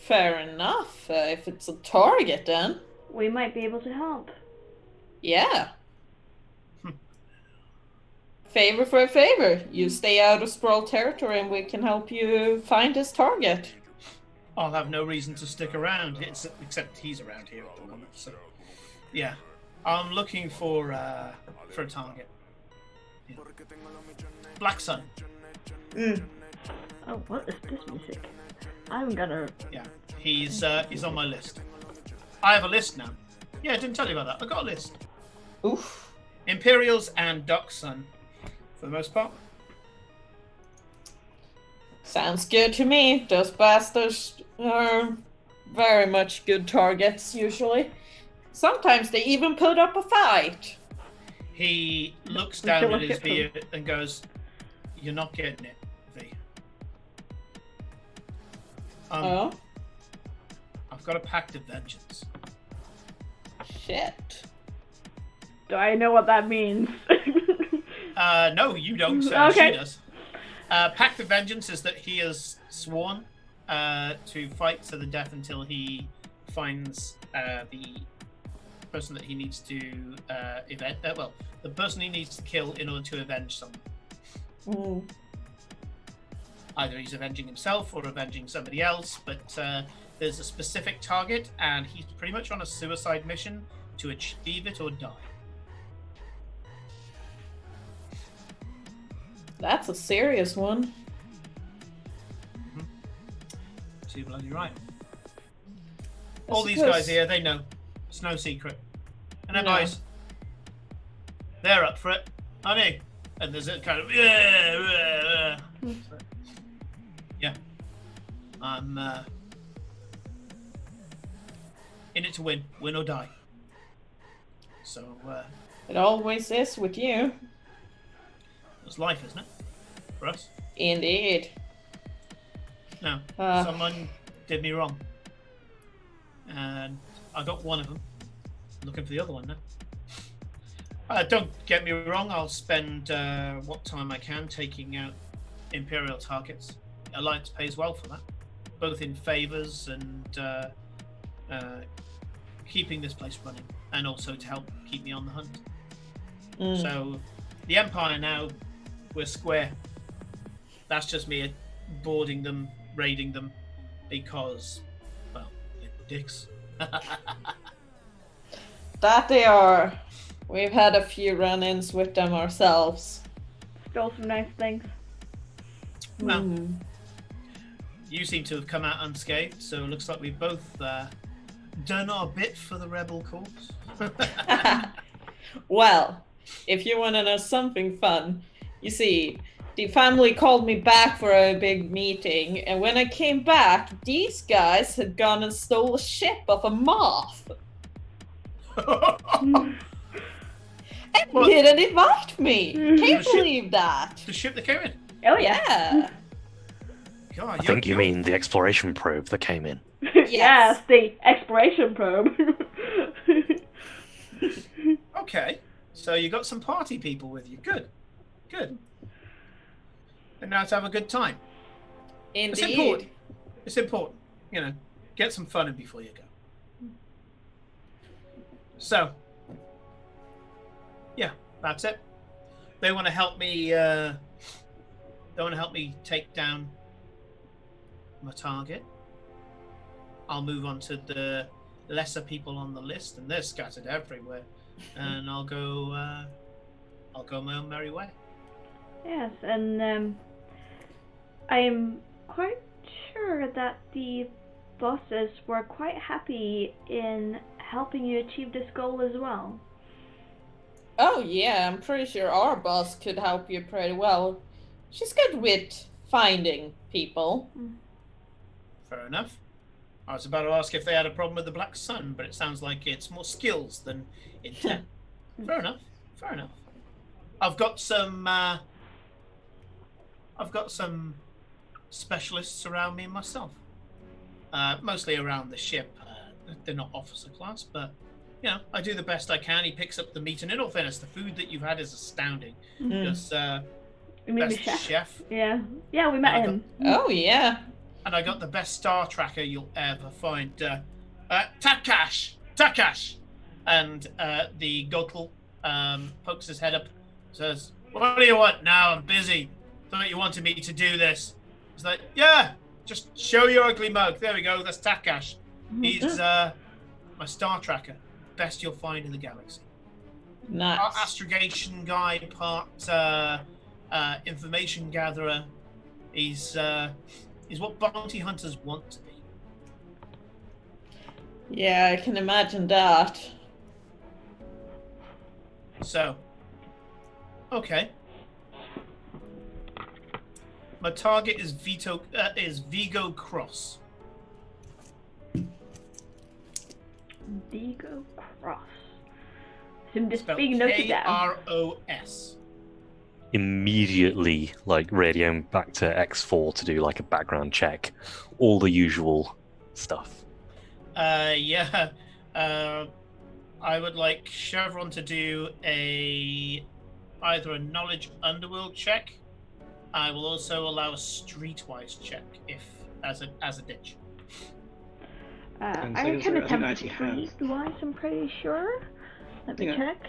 fair enough. If it's a target, then. We might be able to help. Yeah. Favor for a favor. You stay out of Sprawl territory and we can help you find this target. I'll have no reason to stick around, except he's around here at the moment. So, yeah, I'm looking for a target. Yeah. Black Sun. Oh, what is this music? I'm gonna. Yeah, he's on my list. I have a list now. Yeah, I didn't tell you about that. I got a list. Oof. Imperials and Dark Sun, for the most part. Sounds good to me. Those bastards are very much good targets, usually. Sometimes they even put up a fight. He looks We can down at look his at them. beard and goes, "You're not getting it, V. Oh? I've got a pact of vengeance." Shit. Do I know what that means? No, you don't. Okay. She does. Pact of vengeance is that he has sworn to fight to the death until he finds the person that he needs to the person he needs to kill in order to avenge someone. Mm. Either he's avenging himself or avenging somebody else, but there's a specific target, and he's pretty much on a suicide mission to achieve it or die. That's a serious one. Too bloody right. I All these suppose- guys here, they know. It's no secret. And their No. guys, they're up for it, aren't they? And there's a kind of yeah. I'm in it to win or die. So It always is with you. it's life, isn't it, for us? Indeed. No, Uh, someone did me wrong, and I got one of them. Looking for the other one now. Don't get me wrong. I'll spend what time I can taking out Imperial targets. Alliance pays well for that, both in favors and keeping this place running, and also to help keep me on the hunt. mm. So, the Empire now, we're square. That's just me boarding them, raiding them, because, well, they're dicks. That they are. We've had a few run-ins with them ourselves. Stole some nice things. Well, Mm. you seem to have come out unscathed, so it looks like we've both done our bit for the rebel cause. Well, if you want to know something fun, you see, the family called me back for a big meeting, and when I came back, these guys had gone and stole a ship of a moth. And What? didn't invite me. Can't The ship- believe that. The ship that came in. Oh yeah. Yeah. God, I think you mean the exploration probe that came in. Yes, the exploration probe. Okay, so you got some party people with you. Good, good. And now to have a good time. It's Indeed. important. It's important. You know, get some fun in before you go. So, yeah, that's it. They want to help me. They want to help me take down my target. I'll move on to the lesser people on the list, and they're scattered everywhere. And I'll go my own merry way. Yes, and I'm quite sure that the bosses were quite happy in helping you achieve this goal as well. Oh yeah, I'm pretty sure our boss could help you pretty well. She's good with finding people. Fair enough. I was about to ask if they had a problem with the Black Sun, but it sounds like it's more skills than intent. Fair enough. Fair enough. I've got some specialists around me myself. Mostly around the ship. They're not officer class, but you know, I do the best I can. He picks up the meat, and in all fairness, the food that you've had is astounding. Mm. Just You mean the best chef? chef. Yeah. Yeah, we met I got- him. Oh yeah. And I got the best star tracker you'll ever find. Takash! And the Gokul pokes his head up, says, "What do you want now? I'm busy. Thought you wanted me to do this." He's like, "Yeah, just show your ugly mug. There we go. That's Takash. He's my star tracker. Best you'll find in the galaxy. Nice. Part astrogation guy, part information gatherer. He's what bounty hunters want to be." Yeah, I can imagine that. So, okay. My target is Vigo Cross. Vigo Cross. So I'm just Spelled being noted down. K-R-O-S. Immediately, like, radioing back to X4 to do, like, a background check. All the usual stuff. Yeah. I would like Chevron to do either a knowledge underworld check. I will also allow a streetwise check if as a ditch. And I so can I think I attempt actually have- streetwise, I'm pretty sure. Let me think I- check.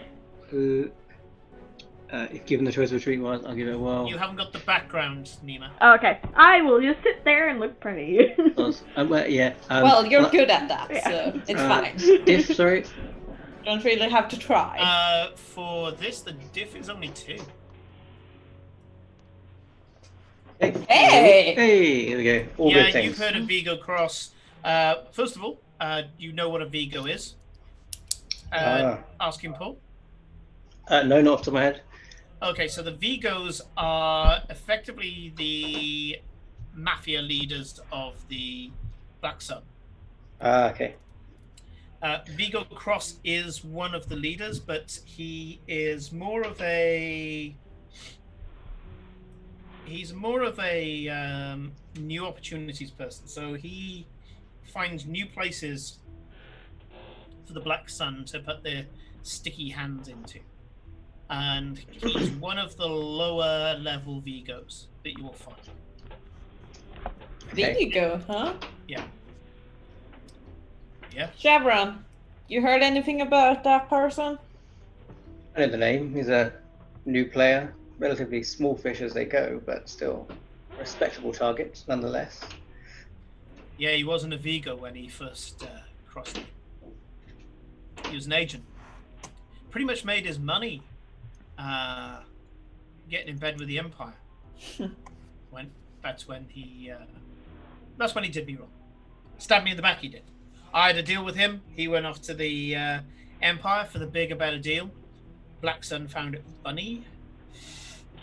if given the choice between one, I'll give it a whirl. You haven't got the background, Nima. Okay, I will just sit there and look pretty. Yeah. Well, you're good at that, so it's fine. Diff, sorry. Don't really have to try. For this, the diff is only 2. Hey! Hey! Here we go. All good things. You've heard of Vigo Cross. First of all, you know what a Vigo is. Asking Paul. No, not off the top of my head. Okay, so the Vigos are effectively the mafia leaders of the Black Sun. Okay. Vigo Cross is one of the leaders, but he is more of a... He's more of a new opportunities person. So he finds new places for the Black Sun to put their sticky hands into. And he's one of the lower level Vigos that you will find. Vigo, huh? Yeah. Yeah. Chevron, you heard anything about that person? I know the name. He's a new player. Relatively small fish as they go, but still respectable target nonetheless. Yeah, he wasn't a Vigo when he first crossed me. He was an agent. Pretty much made his money getting in bed with the Empire. That's when he did me wrong. Stabbed me in the back, he did. I had a deal with him. He went off to the Empire for the bigger, better deal. Black Sun found it funny.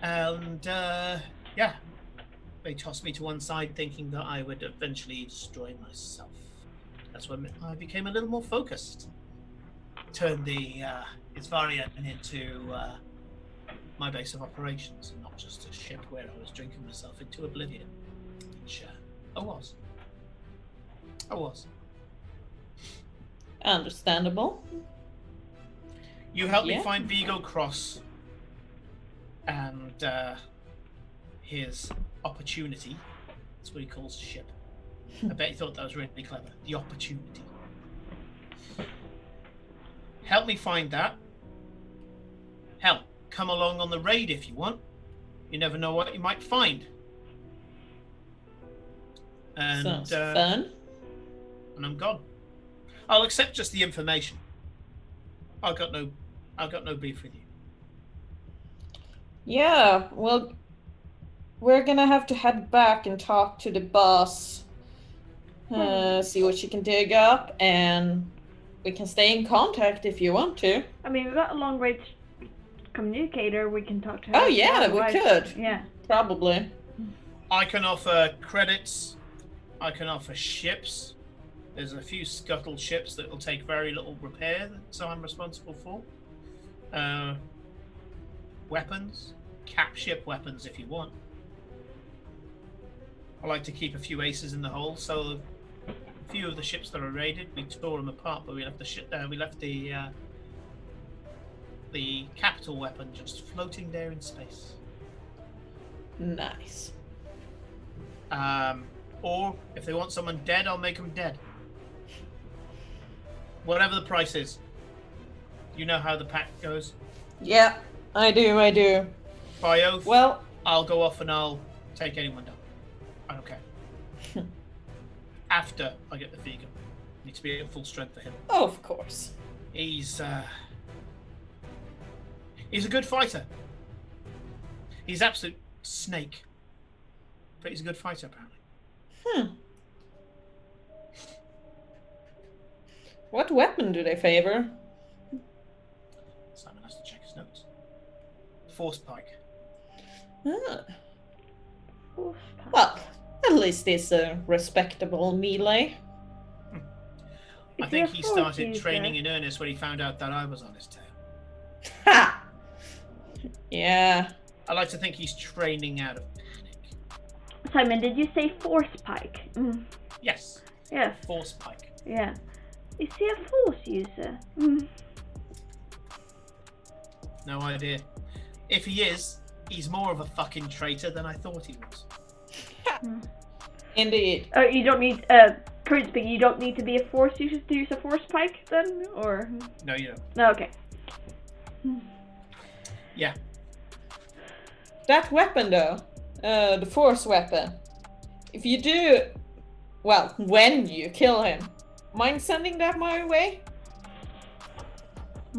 And they tossed me to one side thinking that I would eventually destroy myself. That's when I became a little more focused. Turned the Isvarian into my base of operations, and not just a ship where I was drinking myself into oblivion. Which I was. Understandable. You helped me find Vigo Cross and his opportunity. That's what he calls a ship. I bet he thought that was really clever. The opportunity. Help me find that. Hell, come along on the raid if you want. You never know what you might find. And, Sounds fun. And I'm gone. I'll accept just the information. I've got no beef with you. Yeah, well, we're gonna have to head back and talk to the boss. See what she can dig up, and we can stay in contact if you want to. I mean, we've got a long-range communicator. We can talk to her. Oh yeah, we could. Yeah. Probably. I can offer credits. I can offer ships. There's a few scuttle ships that will take very little repair, so I'm responsible for. Weapons. Cap ship weapons if you want. I like to keep a few aces in the hole, so a few of the ships that are raided, we tore them apart, but we left the capital weapon just floating there in space. Nice. Or if they want someone dead, I'll make them dead. Whatever the price is. You know how the pact goes. Yeah, I do. By oath, Well, I'll go off and I'll take anyone down. I don't care. After I get the Vigo. Needs to be at full strength for him. of course. He's a good fighter. He's an absolute snake. But he's a good fighter, apparently. What weapon do they favor? Simon has to check his notes. Force pike. Ah. Well, at least it's a respectable melee. I think he started training in earnest when he found out that I was on his tail. Ha! Yeah. I like to think he's training out of panic. Simon, did you say force pike? Yes. Yes. Force pike. Yeah. Is he a force user? No idea. If he is, he's more of a fucking traitor than I thought he was. Indeed. Oh, you don't need current speaking. You don't need to be a force user to use a force pike, then, or No, you don't. no? Okay. Yeah. That weapon, though, the force weapon. If you do, well, when you kill him, mind sending that my way?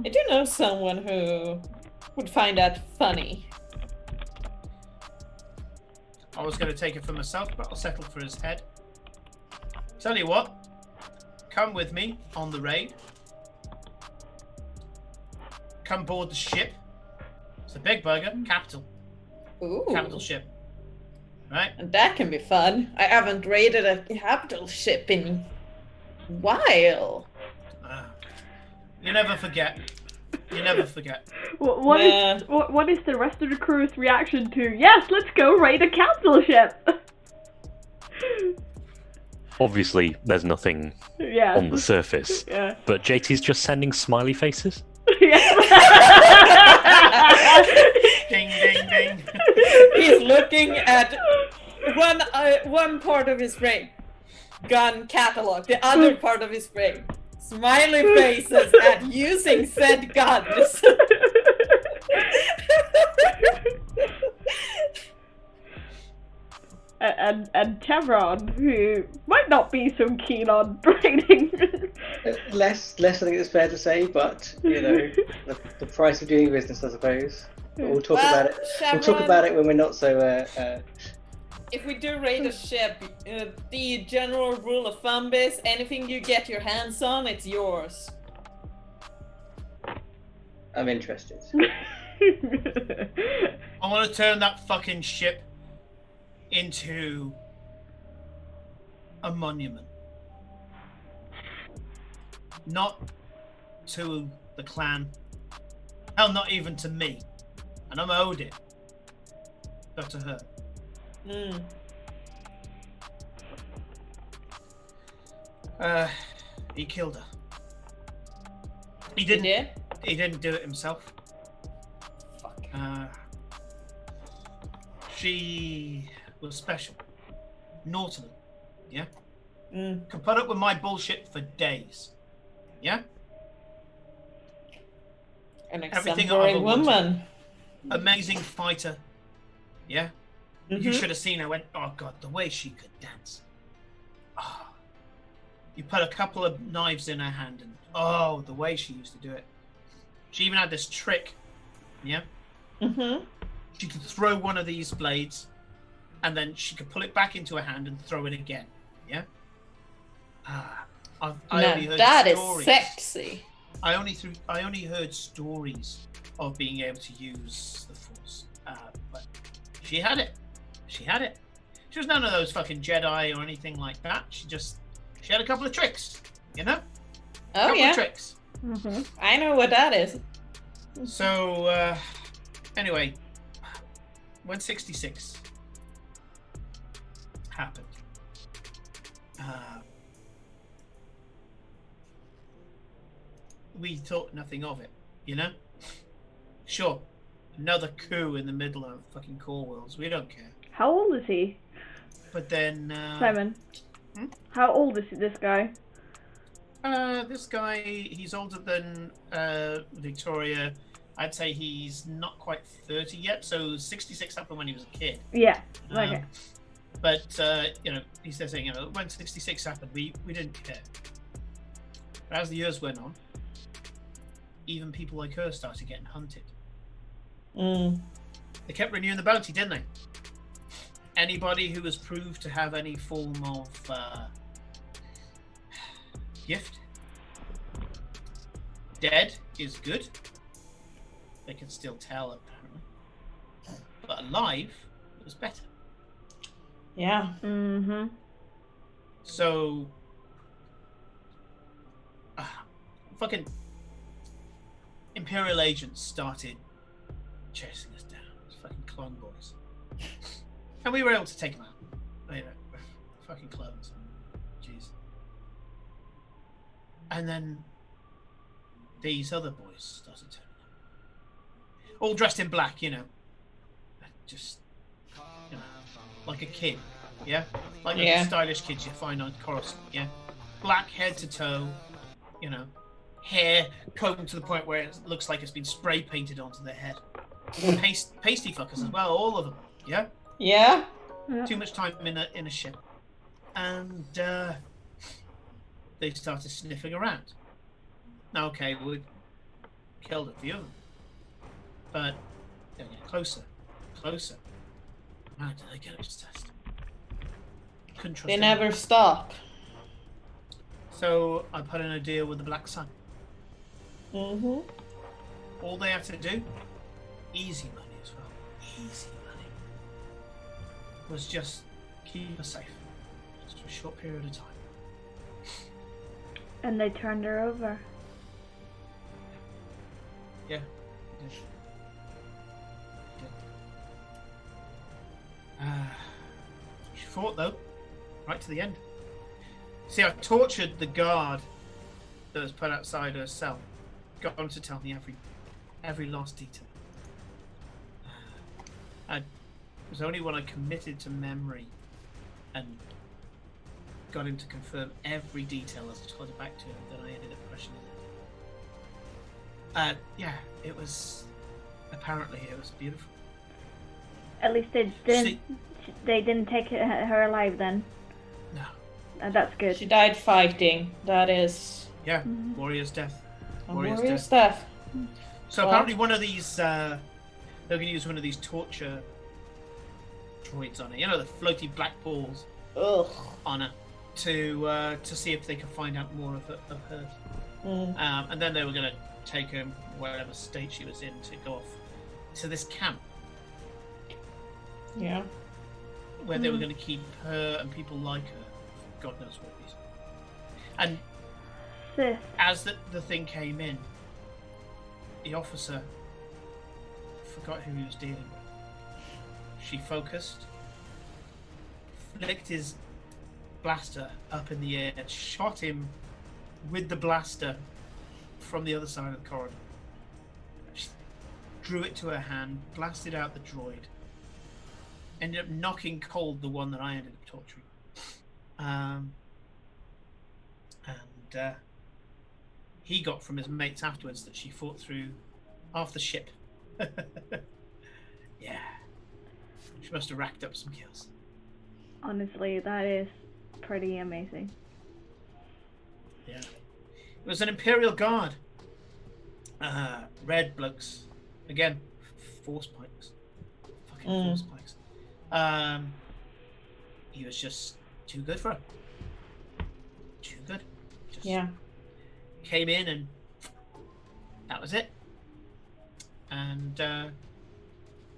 I do know someone who would find that funny. I was going to take it for myself, but I'll settle for his head. Tell you what, come with me on the raid. Come board the ship. It's a big burger, capital. Ooh. Capital ship. Right? And that can be fun. I haven't raided a capital ship in a while. You never forget. You never forget. What is the rest of the crew's reaction to, yes, let's go raid a capital ship? Obviously, there's nothing on the surface, but JT's just sending smiley faces. Ding, ding, ding. He's looking at one part of his brain, gun catalog, the other part of his brain, smiley faces at using said guns. and Chevron, who might not be so keen on raiding. Less, I think it's fair to say, but you know, the price of doing business, I suppose. But we'll talk about it. Chevron, We'll talk about it when we're not so. If we do raid a ship, the general rule of thumb is anything you get your hands on, it's yours. I'm interested. I want to turn that fucking ship into a monument. Not to the clan. Hell, not even to me. And I'm owed it. But to her. He killed her. He didn't. He didn't do it himself. Fuck. She was special. Naughty. Yeah? Mm. Could put up with my bullshit for days. Yeah? An Everything exemplary I ever woman. Amazing fighter. Yeah? Mm-hmm. You should have seen her. Went, oh god, the way she could dance. Oh. You put a couple of knives in her hand and oh, the way she used to do it. She even had this trick. Yeah? Mm-hmm. She could throw one of these blades and then she could pull it back into her hand and throw it again. Yeah? I only heard that stories. is sexy. I only heard stories of being able to use the Force. But she had it. She had it. She was none of those fucking Jedi or anything like that. She had a couple of tricks, you know? Oh yeah. Tricks. Mm-hmm. I know what that is. So, anyway, when 66 happened, we thought nothing of it, you know? Sure, another coup in the middle of fucking Core Worlds, we don't care. How old is he? But then... Simon. How old is this guy? This guy, he's older than Victoria. I'd say he's not quite 30 yet, so 66 happened when he was a kid. Yeah, okay. But, you know, he says, you know, when 66 happened, we didn't care. But as the years went on, even people like her started getting hunted. Mm. They kept renewing the bounty, didn't they? Anybody who was proved to have any form of gift, dead is good. They can still tell, apparently. But alive was better. Yeah. Mm-hmm. So, fucking Imperial agents started chasing us down. Those fucking clone boys. And we were able to take them out. You know, fucking clones. Jeez. And then these other boys started turning up. All dressed in black, you know. Just, you know, like a kid. Yeah? Like the stylish kids you find on Coruscant, yeah? Black head to toe, you know. Hair combed to the point where it looks like it's been spray painted onto their head. Pasty fuckers as well, all of them. Yeah. Yeah. Too much time in a ship, and they started sniffing around. Now, okay, we killed a few of them, but they're getting closer. How did they get obsessed? Couldn't trust They them. never stop. So I put in a deal with the Black Sun. Mm-hmm. All they have to do, easy money as well, easy money, was just keep her safe, just for a short period of time. And they turned her over. Yeah. She fought though, right to the end. See, I tortured the guard that was put outside her cell. Got on to tell me every last detail. It was only when I committed to memory and got him to confirm every detail as I told it back to him that I ended up questioning it. Yeah, it was. Apparently, it was beautiful. At least they didn't take her alive then. No. That's good. She died fighting. That is Yeah, warrior's death. a warrior's death. So Well- apparently, one of these they're going to use one of these torture droids on her. You know, the floaty black balls Ugh. on her to see if they can find out more of her. Mm. And then they were going to take her, whatever state she was in, to go off to this camp Yeah. where they were going to keep her and people like her, for God knows what reason. And Sis. as the thing came in, the officer forgot who he was dealing with. She focused, flicked his blaster up in the air, and shot him with the blaster from the other side of the corridor. She drew it to her hand, blasted out the droid, ended up knocking cold the one that I ended up torturing. He got from his mates afterwards that she fought through half the ship. Yeah. She must have racked up some kills. Honestly, that is pretty amazing. Yeah. It was an Imperial Guard. Red blokes. Again, force pikes. Fucking force pikes. He was just too good for her. Too good. Just Yeah. came in and that was it. And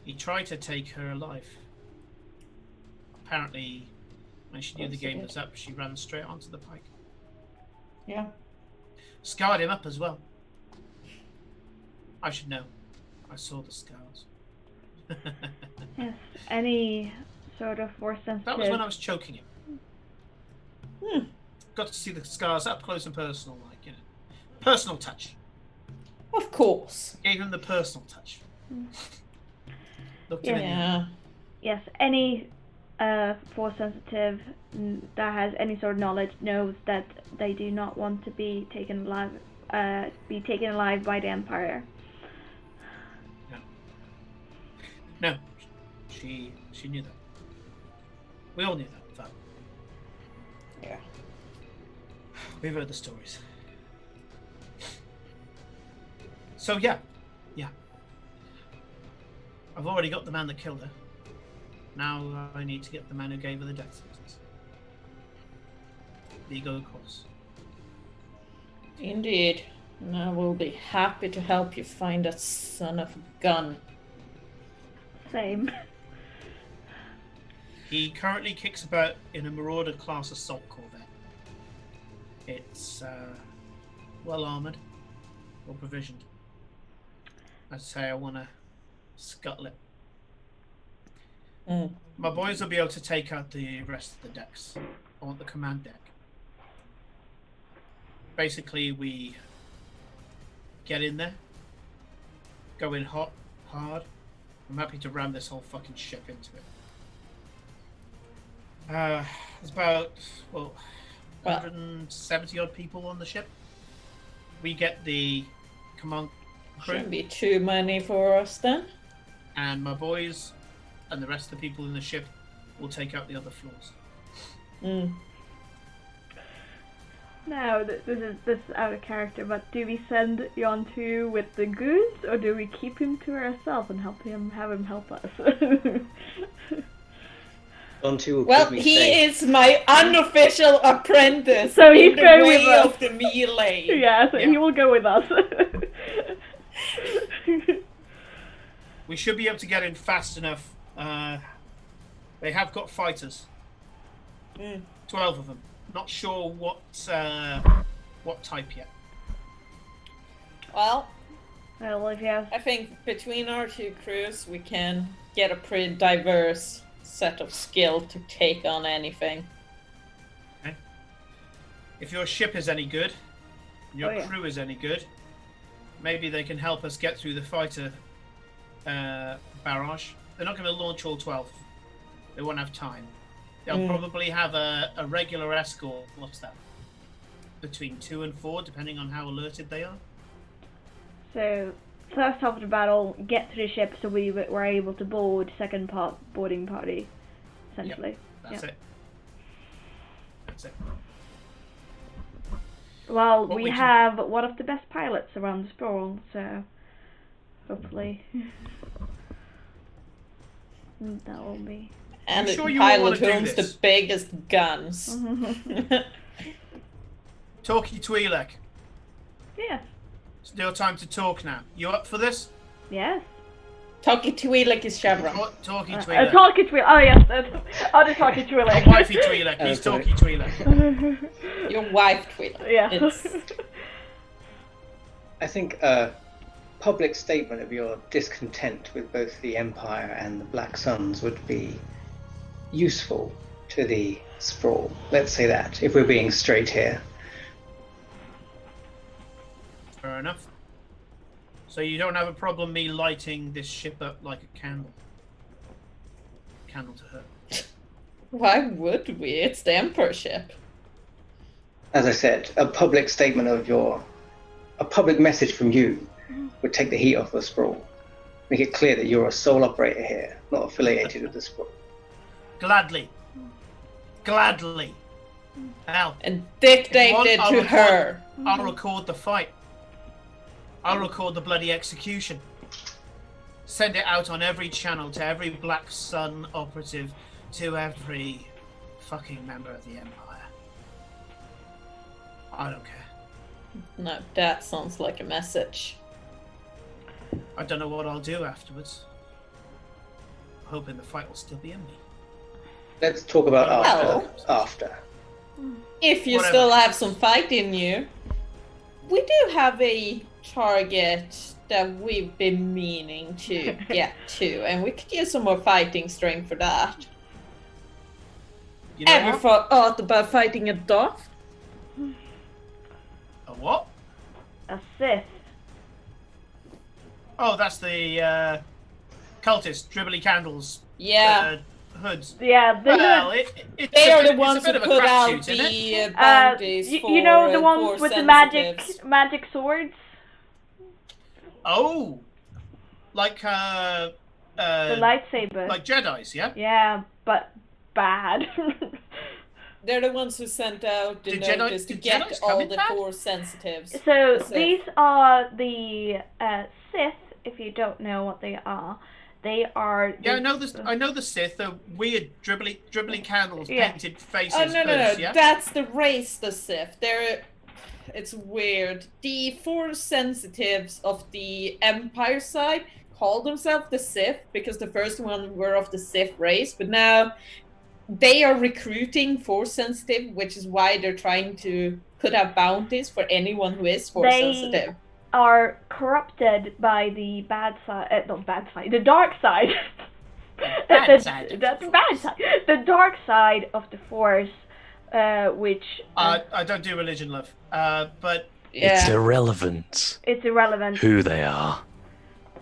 he tried to take her alive. Apparently, when she knew the Of course he game did. was up, she ran straight onto the pike. Yeah. Scarred him up as well. I should know. I saw the scars. Yes. Any sort of force sensitive. That was when I was choking him. Hmm. Got to see the scars up close and personal, like, you know. Personal touch. Of course. Gave him the personal touch. Looked him in the eye. Yeah. Yes. Any force sensitive that has any sort of knowledge knows that they do not want to be taken alive. By the Empire. No, she knew that. We all knew that. But Yeah. we've heard the stories. So yeah. I've already got the man that killed her. Now I need to get the man who gave her the death sentence. Legal course. Indeed. And I will be happy to help you find that son of a gun. Same. He currently kicks about in a Marauder class assault corvette. It's well armored, well provisioned. I'd say I want to scuttle it. Mm. My boys will be able to take out the rest of the decks. I want the command deck. Basically, we get in there, go in hot, hard. I'm happy to ram this whole fucking ship into it. There's about, 170 odd people on the ship. We get the command crew. Shouldn't be too many for us then. and my boys and the rest of the people in the ship will take out the other floors. Mm. Now, this is out of character, but do we send Yontu with the goons, or do we keep him to ourselves and have him help us? Well, he is my unofficial apprentice. So he's in the going way with us. of the melee. Yeah, so he will go with us. We should be able to get in fast enough. They have got fighters. 12 of them. Not sure what type yet. Well, If you have... I think between our two crews, we can get a pretty diverse set of skill to take on anything. Okay. If your ship is any good, your Oh, yeah. crew is any good, maybe they can help us get through the fighter barrage. They're not going to launch all 12. They won't have time. They'll probably have a regular escort. What's that? Between 2 and 4, depending on how alerted they are. So, first half of the battle, get to the ship so we were able to board, second part, boarding party, essentially. That's it. That's it. Well, What we we can- have one of the best pilots around the Sprawl, so hopefully that will be... And You sure the you all wanna pilot do owns this? the biggest guns. Talkie Twi'lek, Yes, it's your time to talk now. You up for this? yes. Talkie Twi'lek is Chevron. Talkie Twi'lek. Talkie Twi'lek. Oh yes, other Talkie Twi'lek. Wifey Twi'lek. He's sorry. Talkie Twi'lek. Your wife Twi'lek. Yeah. It's... I think a public statement of your discontent with both the Empire and the Black Suns would be useful to the Sprawl. Let's say that, if we're being straight here. Fair enough. So you don't have a problem me lighting this ship up like a candle? Candle to her. Why would we? It's the Emperor ship. As I said, a public statement of a public message from you would take the heat off the Sprawl. Make it clear that you're a sole operator here, not affiliated with the Sprawl. Gladly. Gladly. Hell, And If dictated you want, I'll to record- her. I'll record the fight. I'll record the bloody execution. Send it out on every channel to every Black Sun operative, to every fucking member of the Empire. I don't care. No, that sounds like a message. I don't know what I'll do afterwards. Hoping the fight will still be in me. Let's talk about Well- after. If you Whatever. still have some fight in you, we do have a target that we've been meaning to get to, and we could use some more fighting strength for that. You know Ever what? thought about fighting a Darth? A what? A Sith. Oh, that's the cultist, dribbly candles, Yeah, hoods. Yeah, the Well, it's they a are bit- the ones it's a who bit of a put out crapshoot, isn't it? the bounties for you know the ones for with the sensitives. magic swords? Oh, like The lightsaber. like Jedi's, yeah. Yeah, but bad. They're the ones who sent out the Did Jedi- notice to did get Jedis come all in the bad? Force sensitives. So The Sith. these are the Sith. If you don't know what they are, they are. Yeah, I know this. I know the Sith. The weird dribbly candles, Yeah. painted faces. Oh no, hoods, yeah? that's the race, the Sith. It's weird. The Force sensitives of the Empire side call themselves the Sith because the first one were of the Sith race, but now they are recruiting Force sensitive, which is why they're trying to put out bounties for anyone who is Force They- sensitive. are corrupted by the bad side, not bad side, the dark side. Bad side of That's the the bad Force. side. The dark side of the Force, which I don't do religion, love. But It's Yeah. irrelevant it's irrelevant. who they are.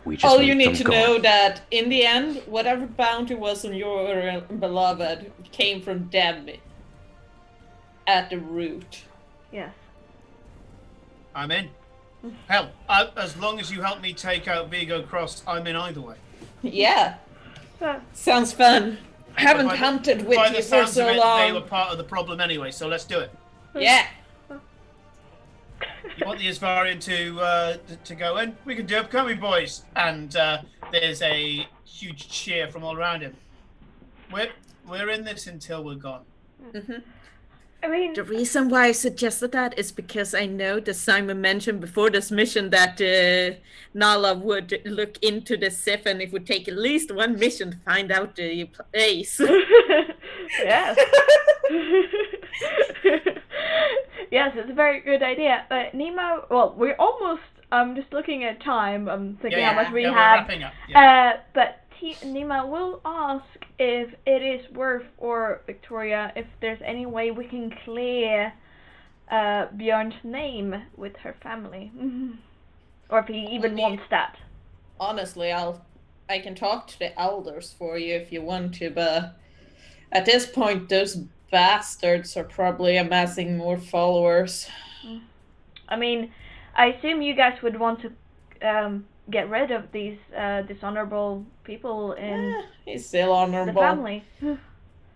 We just All you need them to gone. know that in the end, whatever bounty was on your beloved came from them at the root. Yes. I'm in. Hell, as long as you help me take out Vigo Cross, I'm in either way. Yeah, Uh, Sounds fun. Haven't By the- hunted with By you the for sounds so of it, long. they were part of the problem anyway, so let's do it. Yeah. You want the Isvarian to go in? We can do it, can't we, boys? And there's a huge cheer from all around him. We're in this until we're gone. I mean, The reason why I suggested that is because I know that Simon mentioned before this mission that Nala would look into the Sif, and it would take at least one mission to find out the place. yes. Yes, it's a very good idea. But Nima, well, we're almost. I'm just looking at time. I'm thinking how much we we're have. wrapping up. Yeah. But Nima will ask if it is worth, or Victoria, if there's any way we can clear Bjorn's name with her family, or if he even wants that. honestly, I can talk to the elders for you if you want to, but at this point, those bastards are probably amassing more followers. I mean, I assume you guys would want to get rid of these dishonorable people in He's still the honorable. family.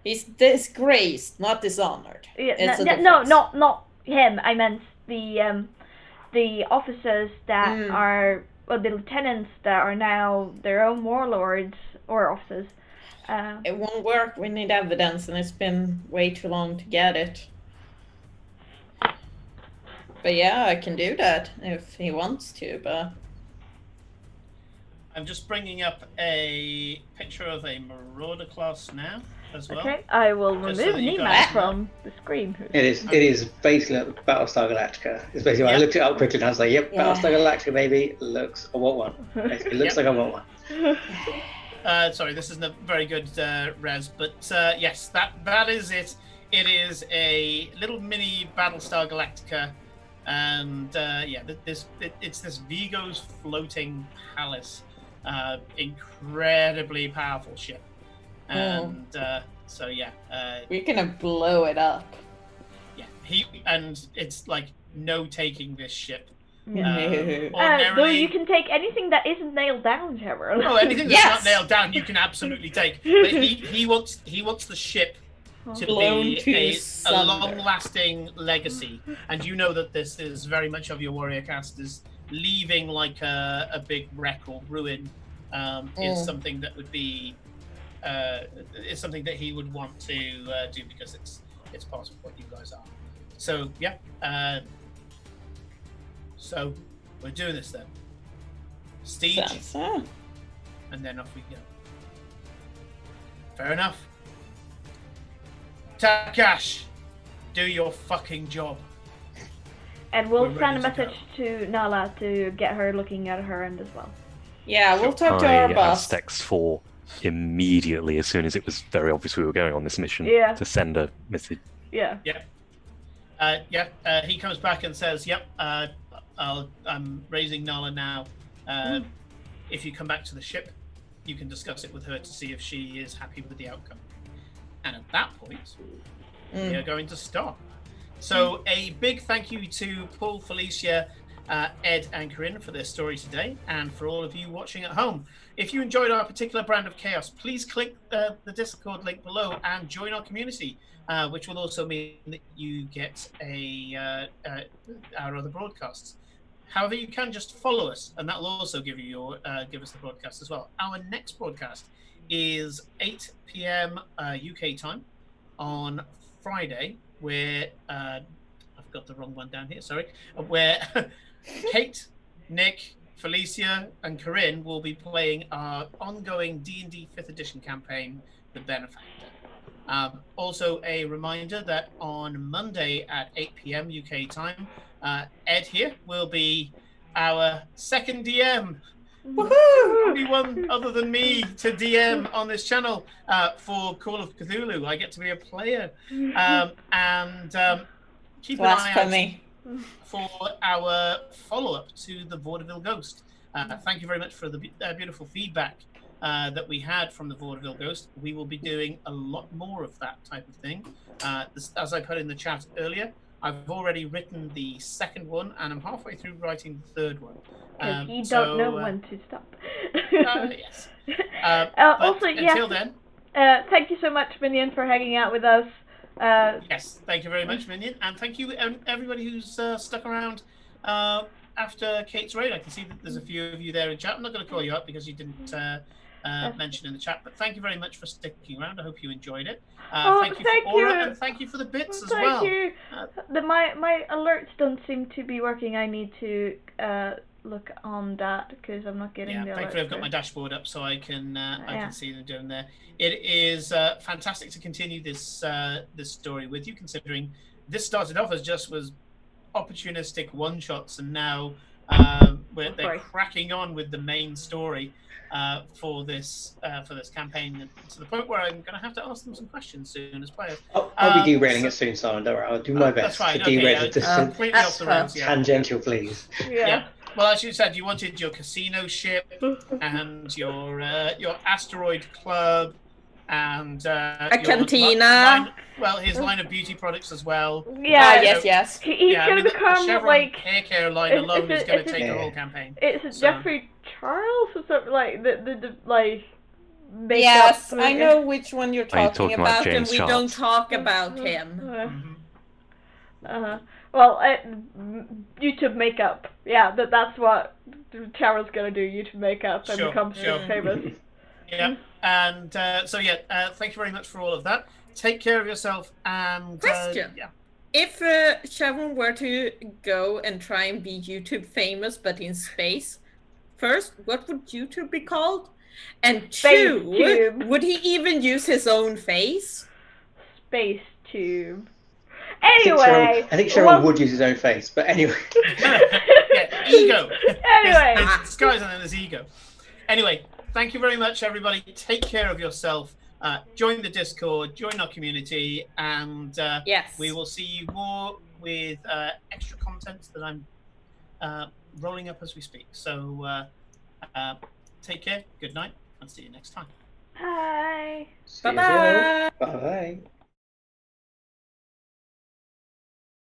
He's disgraced, not dishonored. Yeah, It's a no, difference. not him. I meant the officers that are, well, the lieutenants that are now their own warlords or officers. It won't work. We need evidence, and it's been way too long to get it. But yeah, I can do that if he wants to, but... I'm just bringing up a picture of a Marauder class now as well. Okay, I will Just so remove that you Nima guys know. from the screen. It is basically like Battlestar Galactica. It's basically I Yeah. looked it up quickly and I was like, yep, Yeah. Battlestar Galactica, baby. Looks, I want one. It looks Yep. like I want one. Sorry, this isn't a very good res, but yes, that is it. It is a little mini Battlestar Galactica, and it's this Vigo's floating palace, incredibly powerful ship, and We're gonna blow it up. it's like no taking this ship. No. Though you can take anything that isn't nailed down, Trevor. Oh, anything that's Yes! not nailed down, you can absolutely take. But he wants the ship to Blown be to a sunder. long-lasting legacy, and you know that this is very much of your warrior cast is leaving like a big wreck or ruin. Is something that would be is something that he would want to do because it's part of what you guys are. So yeah. So we're doing this then. Siege, and then off we go. Fair enough. Takash, do your fucking job. And we'll We're send a ready to message to Nala to get her looking at her end as well. Yeah, we'll talk to I our asked boss. X4 immediately as soon as it was very obvious we were going on this mission Yeah. to send a message. Yeah. He comes back and says, "Yep, I'm raising Nala now. If you come back to the ship, you can discuss it with her to see if she is happy with the outcome. And at that point, we are going to stop. So a big thank you to Paul, Felicia, Ed, and Corinne for their story today, and for all of you watching at home. If you enjoyed our particular brand of chaos, please click the Discord link below and join our community, which will also mean that you get our other broadcasts. However, you can just follow us, and that will also give us the broadcast as well. Our next broadcast is 8 p.m. UK time on Friday, where I've got the wrong one down here. Sorry, where Kate, Nick, Felicia, and Corinne will be playing our ongoing D&D 5th edition campaign, The Benefactor. Also, a reminder that on Monday at 8 p.m. UK time, Ed here will be our second DM. Woohoo! Only one other than me to DM on this channel for Call of Cthulhu. I get to be a player. And keep an eye out Blasphemy. for our follow-up to the Vaudeville Ghost. Thank you very much for the beautiful feedback that we had from the Vaudeville Ghost. We will be doing a lot more of that type of thing. As I put in the chat earlier, I've already written the second one, and I'm halfway through writing the third one. Because you so, don't know when to stop. Yes. But Also, until then, thank you so much, Minion, for hanging out with us. yes, thank you very much, Minion, and thank you everybody who's stuck around after Kate's raid. I can see that there's a few of you there in chat. I'm not going to call you up because you didn't mention in the chat, but thank you very much for sticking around. I hope you enjoyed it. Thank you for Aura, and thank you for the bits as well. Thank you. My alerts don't seem to be working. I need to look on that because I'm not getting the alerts. Thankfully I've got my dashboard up so I can see them doing there. It is fantastic to continue this this story with you, considering this started off as just was opportunistic one-shots, and now they're cracking on with the main story for this campaign, to the point where I'm going to have to ask them some questions soon as players. I'll be derailing it soon, Simon. Don't worry. I'll do my best to derail it. Completely off the rails. Tangential, please. Yeah. Well, as you said, you wanted your casino ship and your asteroid club and a cantina. His line of beauty products as well. Yeah. Yes. He's gonna become like hair care line alone is going to take the whole campaign. It's Jeffrey Charles or something like the like. Makeup. Yes, I know which one you're Are you talking talking about about, and James we Sharp? don't talk about him. Well, YouTube makeup. Yeah, that's what Tara's gonna do. YouTube makeup and become famous. Yeah, and thank you very much for all of that. Take care of yourself. And question: if Sharon were to go and try and be YouTube famous, but in space, first, what would YouTube be called? And two, would he even use his own face? Space Tube. Anyway, I think Cheryl would use his own face, but anyway. Ego. Anyway, disguise on his ego. Anyway, thank you very much, everybody. Take care of yourself. Join the Discord, join our community, and we will see you more with extra content that I'm rolling up as we speak. So take care, good night, and see you next time. Bye. Bye-bye. Bye.